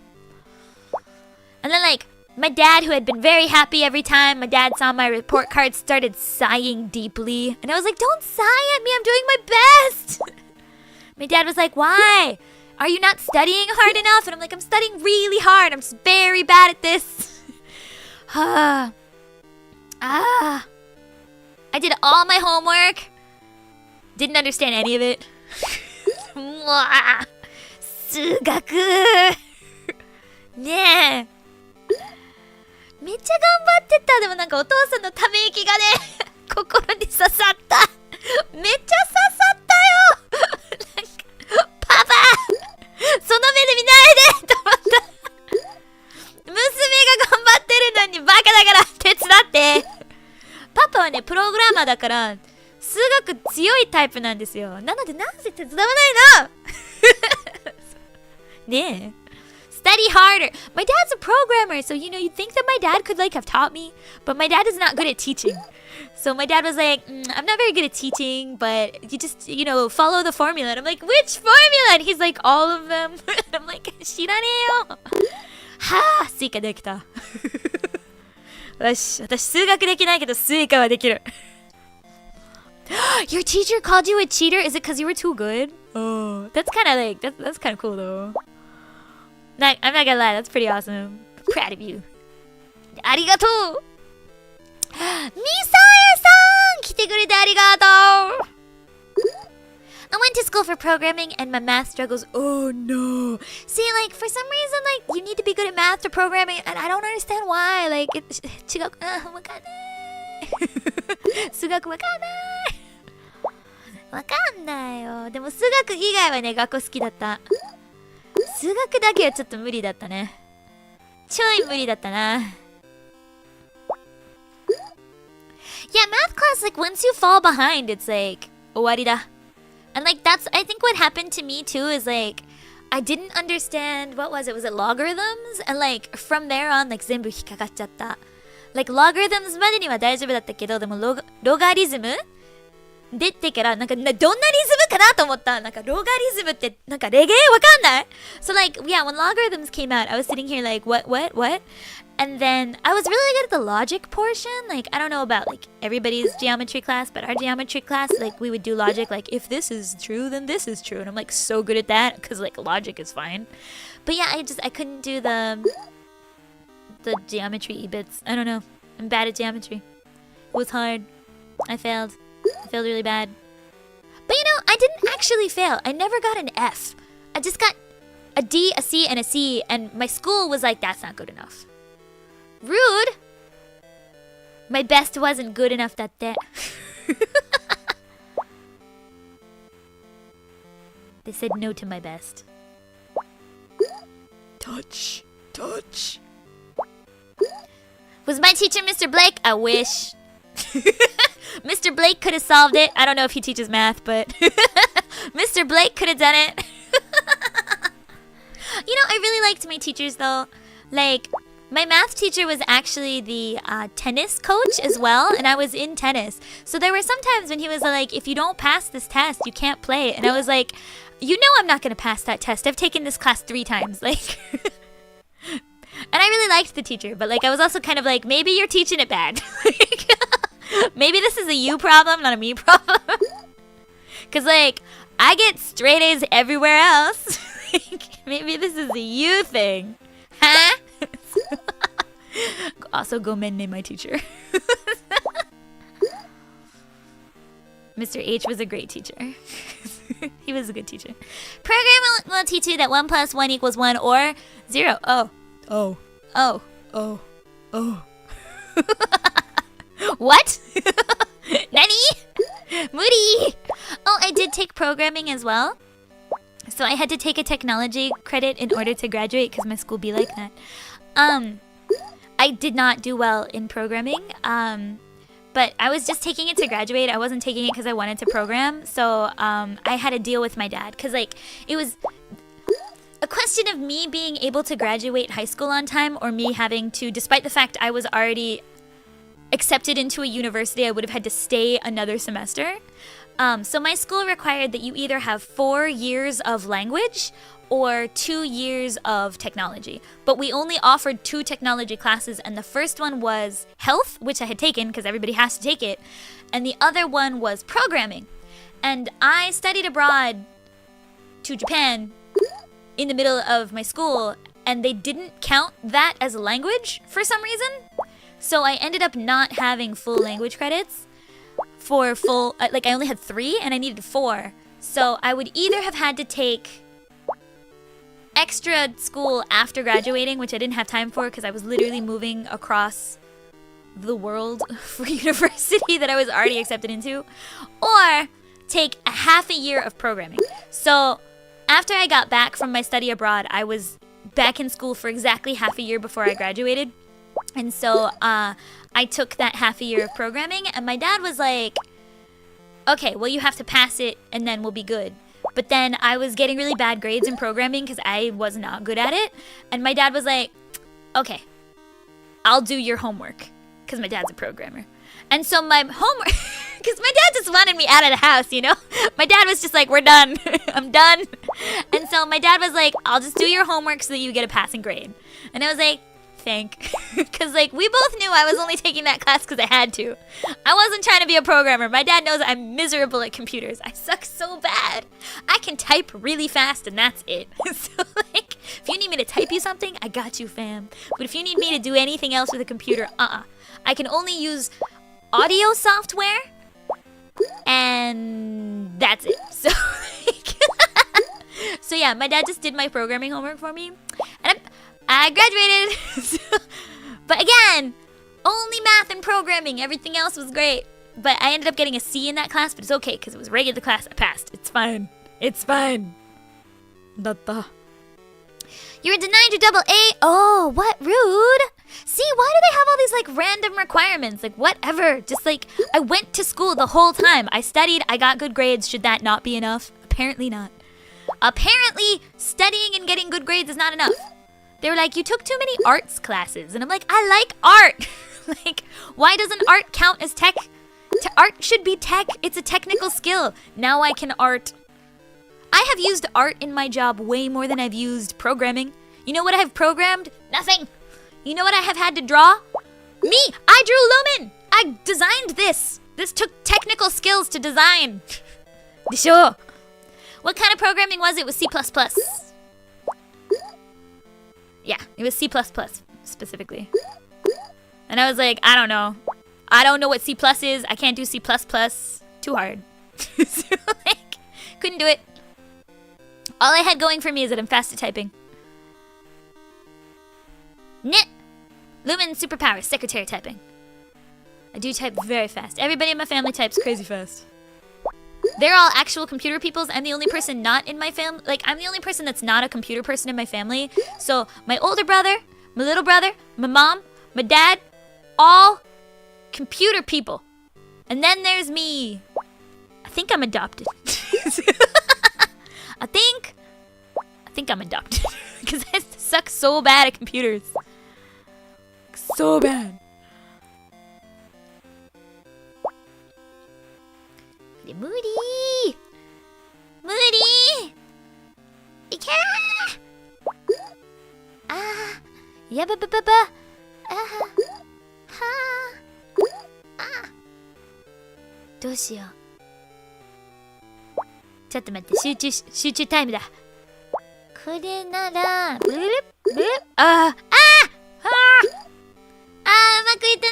And then like my dad, who had been very happy every time my dad saw my report card, started sighing deeply. And I was like, don't sigh at me, I'm doing my best. My dad was like, why? Are you not studying hard enough? And I'm like, I'm studying really hard. I'm just very bad at this. I did all my homework. Didn't understand any of it. 数学ねえ。めっちゃ頑張ってた。でもなんかお父さんのため息がね、心に刺さった。めっちゃ刺さったよ。なんかパパ、その目で見ないでと思った。娘が頑張ってるのにバカだから手伝って。パパはね、プログラマーだから数学強いタイプなんですよ。なのでなんで手伝わないのねえ。Study harder. My dad's a programmer, so you know, you'd think that my dad could like have taught me, but my dad is not good at teaching. So my dad was like, I'm not very good at teaching, but you just, you know, follow the formula. And I'm like, which formula? And he's like, all of them. And I'm like, 知らねえよ。はぁ、スイカできた。私数学できないけどスイカはできる。Your teacher called you a cheater? Is it because you were too good? Oh, that's kind of like, that's kind of cool though. I'm not gonna lie, that's pretty awesome. Proud of you. ありがとう。みさえさん来てくれてありがとう。I went to school for programming and my math struggles. Oh no. See, like, for some reason, like, you need to be good at math or programming, and I don't understand why. Like, 違う、わかんない。数学わかんない。わかんないよ。でも数学以外はね、学校好きだった。数学だけはちょっと無理だったね。ちょい無理だったな。Yeah, math class, like, once you fall behind, it's like, 終わりだ。And like that's I think what happened to me too is like I didn't understand what was it logarithms and like from there on like 全部引っかかっちゃった like logarithms までには大丈夫だったけどでもロガリズム出てからなんかどんなリズムかなと思ったなんかロガリズムってなんかレゲエわかんない So like yeah when logarithms came out I was sitting here like what And then I was really good at the logic portion. Like, I don't know about like everybody's geometry class, but our geometry class, like we would do logic. Like, if this is true, then this is true. And I'm like so good at that because like logic is fine. But yeah, I couldn't do the geometry bits. I don't know. I'm bad at geometry. It was hard. I failed. I failed really bad. But you know, I didn't actually fail. I never got an F. I just got a D, a C, and a C. And my school was like, that's not good enough. Rude. My best wasn't good enough that day. They said no to my best. Touch. Was my teacher Mr. Blake? I wish. Mr. Blake could have solved it. I don't know if he teaches math, but Mr. Blake could have done it. You know, I really liked my teachers though. Like, my math teacher was actually the tennis coach as well, and I was in tennis. So there were some times when he was like, if you don't pass this test, you can't play. And I was like, you know I'm not going to pass that test. I've taken this class 3 times. Like, and I really liked the teacher, but like I was also kind of like, maybe you're teaching it bad. Like, maybe this is a you problem, not a me problem. Because like, I get straight A's everywhere else. Like, maybe this is a you thing. Huh? Also, gomen my teacher. Mr. H was a great teacher. He was a good teacher. Program will teach you that 1 + 1 = 1 or 0. Oh. What? Nani? Moody. Oh, I did take programming as well. So I had to take a technology credit in order to graduate because my school be like that. I did not do well in programming, but I was just taking it to graduate. I wasn't taking it because I wanted to program. So I had to deal with my dad because like it was a question of me being able to graduate high school on time or me having to, despite the fact I was already accepted into a university, I would have had to stay another semester. So my school required that you either have 4 years of language or 2 years of technology. But we only offered 2 technology classes, and the first one was health, which I had taken because everybody has to take it, and the other one was programming. And I studied abroad to Japan in the middle of my school, and they didn't count that as a language for some reason. So I ended up not having full language credits. For full, like I only had 3 and I needed 4. So I would either have had to take extra school after graduating, which I didn't have time for because I was literally moving across the world for university that I was already accepted into, or take a half a year of programming. So after I got back from my study abroad, I was back in school for exactly half a year before I graduated. And so I took that half a year of programming, and my dad was like, okay, well, you have to pass it and then we'll be good. But then I was getting really bad grades in programming because I was not good at it. And my dad was like, okay, I'll do your homework because my dad's a programmer. And so my homework, because my dad just wanted me out of the house, you know? My dad was just like, we're done. I'm done. And so my dad was like, I'll just do your homework so that you get a passing grade. And I was like, because like we both knew I was only taking that class because I had to. I wasn't trying to be a programmer. My dad knows I'm miserable at computers. I suck so bad. I can type really fast and that's it. So like if you need me to type you something, I got you, fam. But if you need me to do anything else with a computer, I can only use audio software and that's it. So like yeah, my dad just did my programming homework for me. And I graduated. But again, only math and programming. Everything else was great. But I ended up getting a C in that class, but it's okay because it was regular class. I passed. It's fine. It's fine. だった。You were denied your double A. Oh, what rude. See, why do they have all these like random requirements? Like whatever. Just like I went to school the whole time. I studied. I got good grades. Should that not be enough? Apparently not. Apparently studying and getting good grades is not enough. They were like, you took too many arts classes. And I'm like, I like art. Like, why doesn't art count as tech? Art should be tech. It's a technical skill. Now I can art. I have used art in my job way more than I've used programming. You know what I have programmed? Nothing. You know what I have had to draw? Me! I drew Lumin! I designed this. This took technical skills to design. Sure. What kind of programming was it? It was C++. Yeah, it was C++ specifically. And I was like, I don't know. I don't know what C+ is. I can't do C++. Too hard. So, like, couldn't do it. All I had going for me is that I'm fast at typing. Nit. Lumin superpower, secretary typing. I do type very fast. Everybody in my family types crazy fast. They're all actual computer peoples. I'm the only person not in my family. Like, I'm the only person that's not a computer person in my family. So, my older brother, my little brother, my mom, my dad, all computer people. And then there's me. I think I'm adopted. I think I'm adopted. Because I suck so bad at computers. So bad. 無理無理いけーあーやばばばばあーはーあーどうしようちょっと待って集中タイムだこれならブルルブルルあーあーあーうまくいって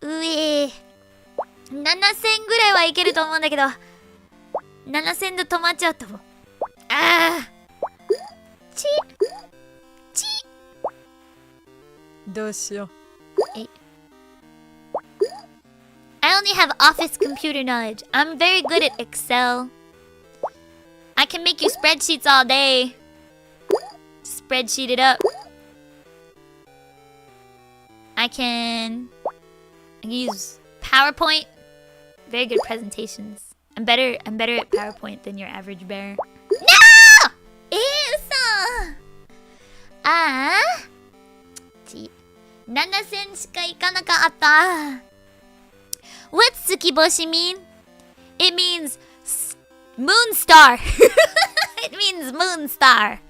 ないうえー7000ぐらいはいけると思うんだけど7000で止まっちゃうと思うあーちどうしようえ I only have office computer knowledge. I'm very good at Excel. I can make you spreadsheets all day. Spreadsheet it up. I can use PowerPoint. Very good presentations. I'm better at PowerPoint than your average bear. No! 嘘あー7000しかいかなかった What's Tsukiboshi mean? It means moon star. It means moon star.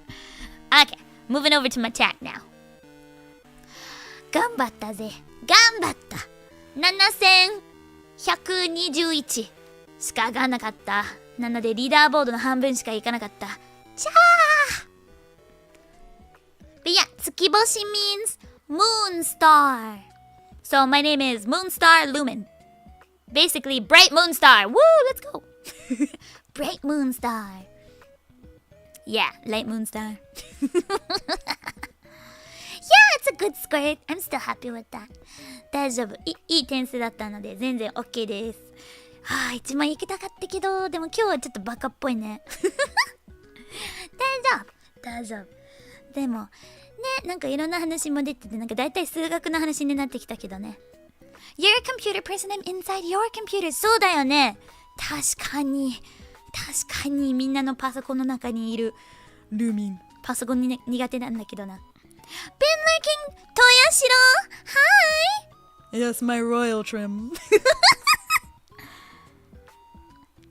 Okay, moving over to my chat now. 頑張ったぜ頑張った7121しか上がらなかったなのでリーダーボードの半分しかいかなかったチャー But yeah, Tsukiboshi means moon star. So my name is Moonstar Lumin. Basically, bright moon star. Woo, let's go. Bright moon star. Yeah, light moon star. Yeah, it's a good score. I'm still happy with that. 大丈夫。いい点数だったので全然 OK です。はあ、一番行きたかったけど、でも今日はちょっとバカっぽいね。大丈夫。でも、ね、なんかいろんな話も出てて、なんか大体数学の話になってきたけどね。You're a computer person, I'm inside your computer. そうだよね。確かにみんなのパソコンの中にいるルミン。パソコンに、ね、苦手なんだけどな。Been lurking, Toyashiro. Hi. Yes, my royal trim.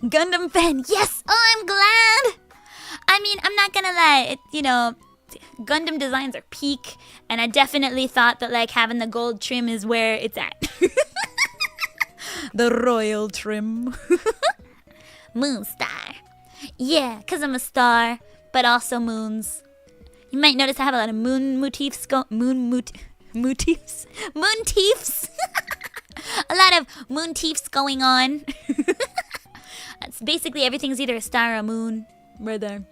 Gundam fan. Yes. Oh, I'm glad. I mean, I'm not gonna lie. Gundam designs are peak, and I definitely thought that like having the gold trim is where it's at. The royal trim. Moon star. Yeah, because I'm a star, but also moons. You might notice I have a lot of moon motifs. Motifs? A lot of moon motifs going on. It's basically everything's either a star or a moon. right there.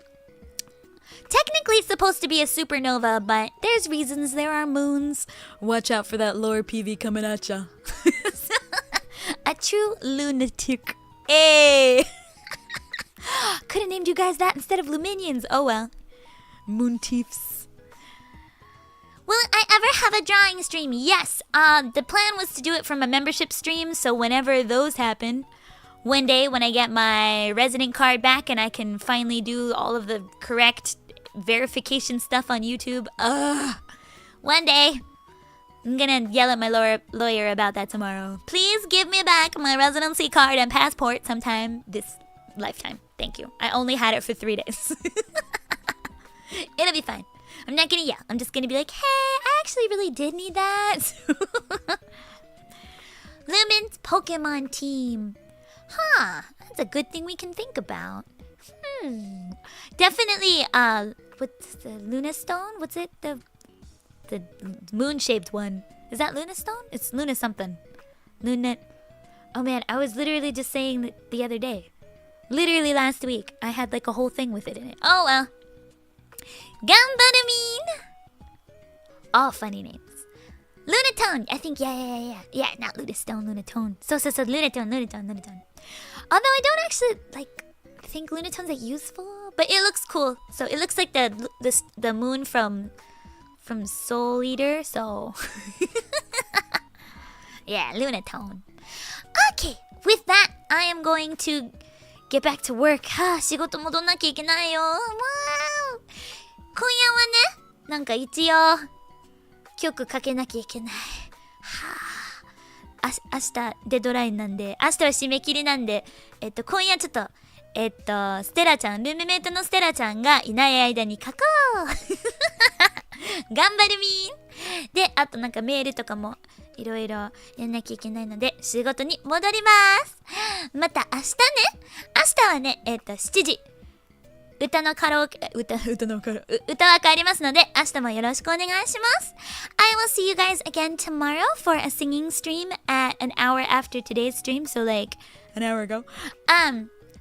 Technically, it's supposed to be a supernova, but there's reasons there are moons. Watch out for that lower PV coming at ya. A true lunatic. Hey! Could have named you guys that instead of Luminions. Oh well. Moontiefs. Will I ever have a drawing stream? Yes. The plan was to do it from a membership stream, so whenever those happen, one day when I get my resident card back and I can finally do all of the correct verification stuff on YouTube, one day I'm gonna yell at my lawyer about that tomorrow. Please give me back my residency card and passport sometime this lifetime. Thank you. I only had it for 3 days. It'll be fine. I'm not gonna yell. I'm just gonna be like, hey, I actually really did need that. Lumin's Pokemon team. Huh, that's a good thing we can think about. Definitely, what's the Luna Stone? What's it? The moon-shaped one. Is that Luna Stone? It's Luna something. Luna... Oh man, I was literally just saying that the other day. Literally last week. I had like a whole thing with it in it. Oh well. Ganbarumin! All funny names. Lunatone! I think, yeah. Yeah, not Lunastone, Lunatone. So, Lunatone. Although I don't actually, like, think Lunatone's that useful. But it looks cool. So, it looks like the moon from Soul Eater, so... Yeah, Lunatone. Okay, with that, I am going to get back to work. 仕事戻んなきゃいけないよ。Wow! 今夜はね、なんか一応曲かけなきゃいけない。明日デッドラインなんで、明日は締め切りなんで、今夜ちょっとステラちゃん、ルームメイトのステラちゃんがいない間に書こう。頑張るみん。で、あとなんかメールとかもいろいろやんなきゃいけないので仕事に戻ります。また明日ね。明日はね、7時。歌のカラオケ、歌枠ありますので、明日もよろしくお願いします。I will see you guys again tomorrow for a singing stream at an hour after today's stream, so like an hour ago.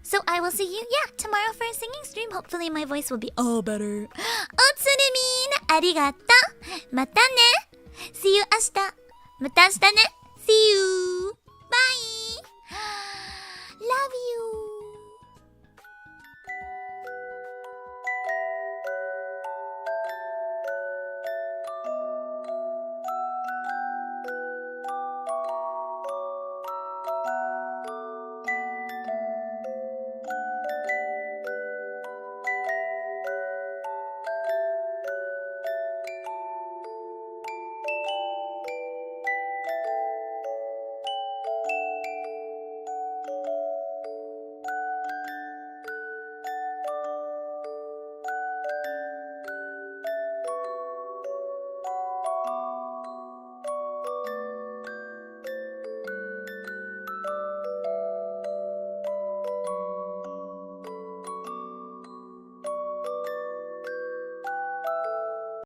So I will see you, tomorrow for a singing stream. Hopefully my voice will be all better. おつるみん、ありがとう。またね。See you 明日。また明日ね。See you. Bye. Love you.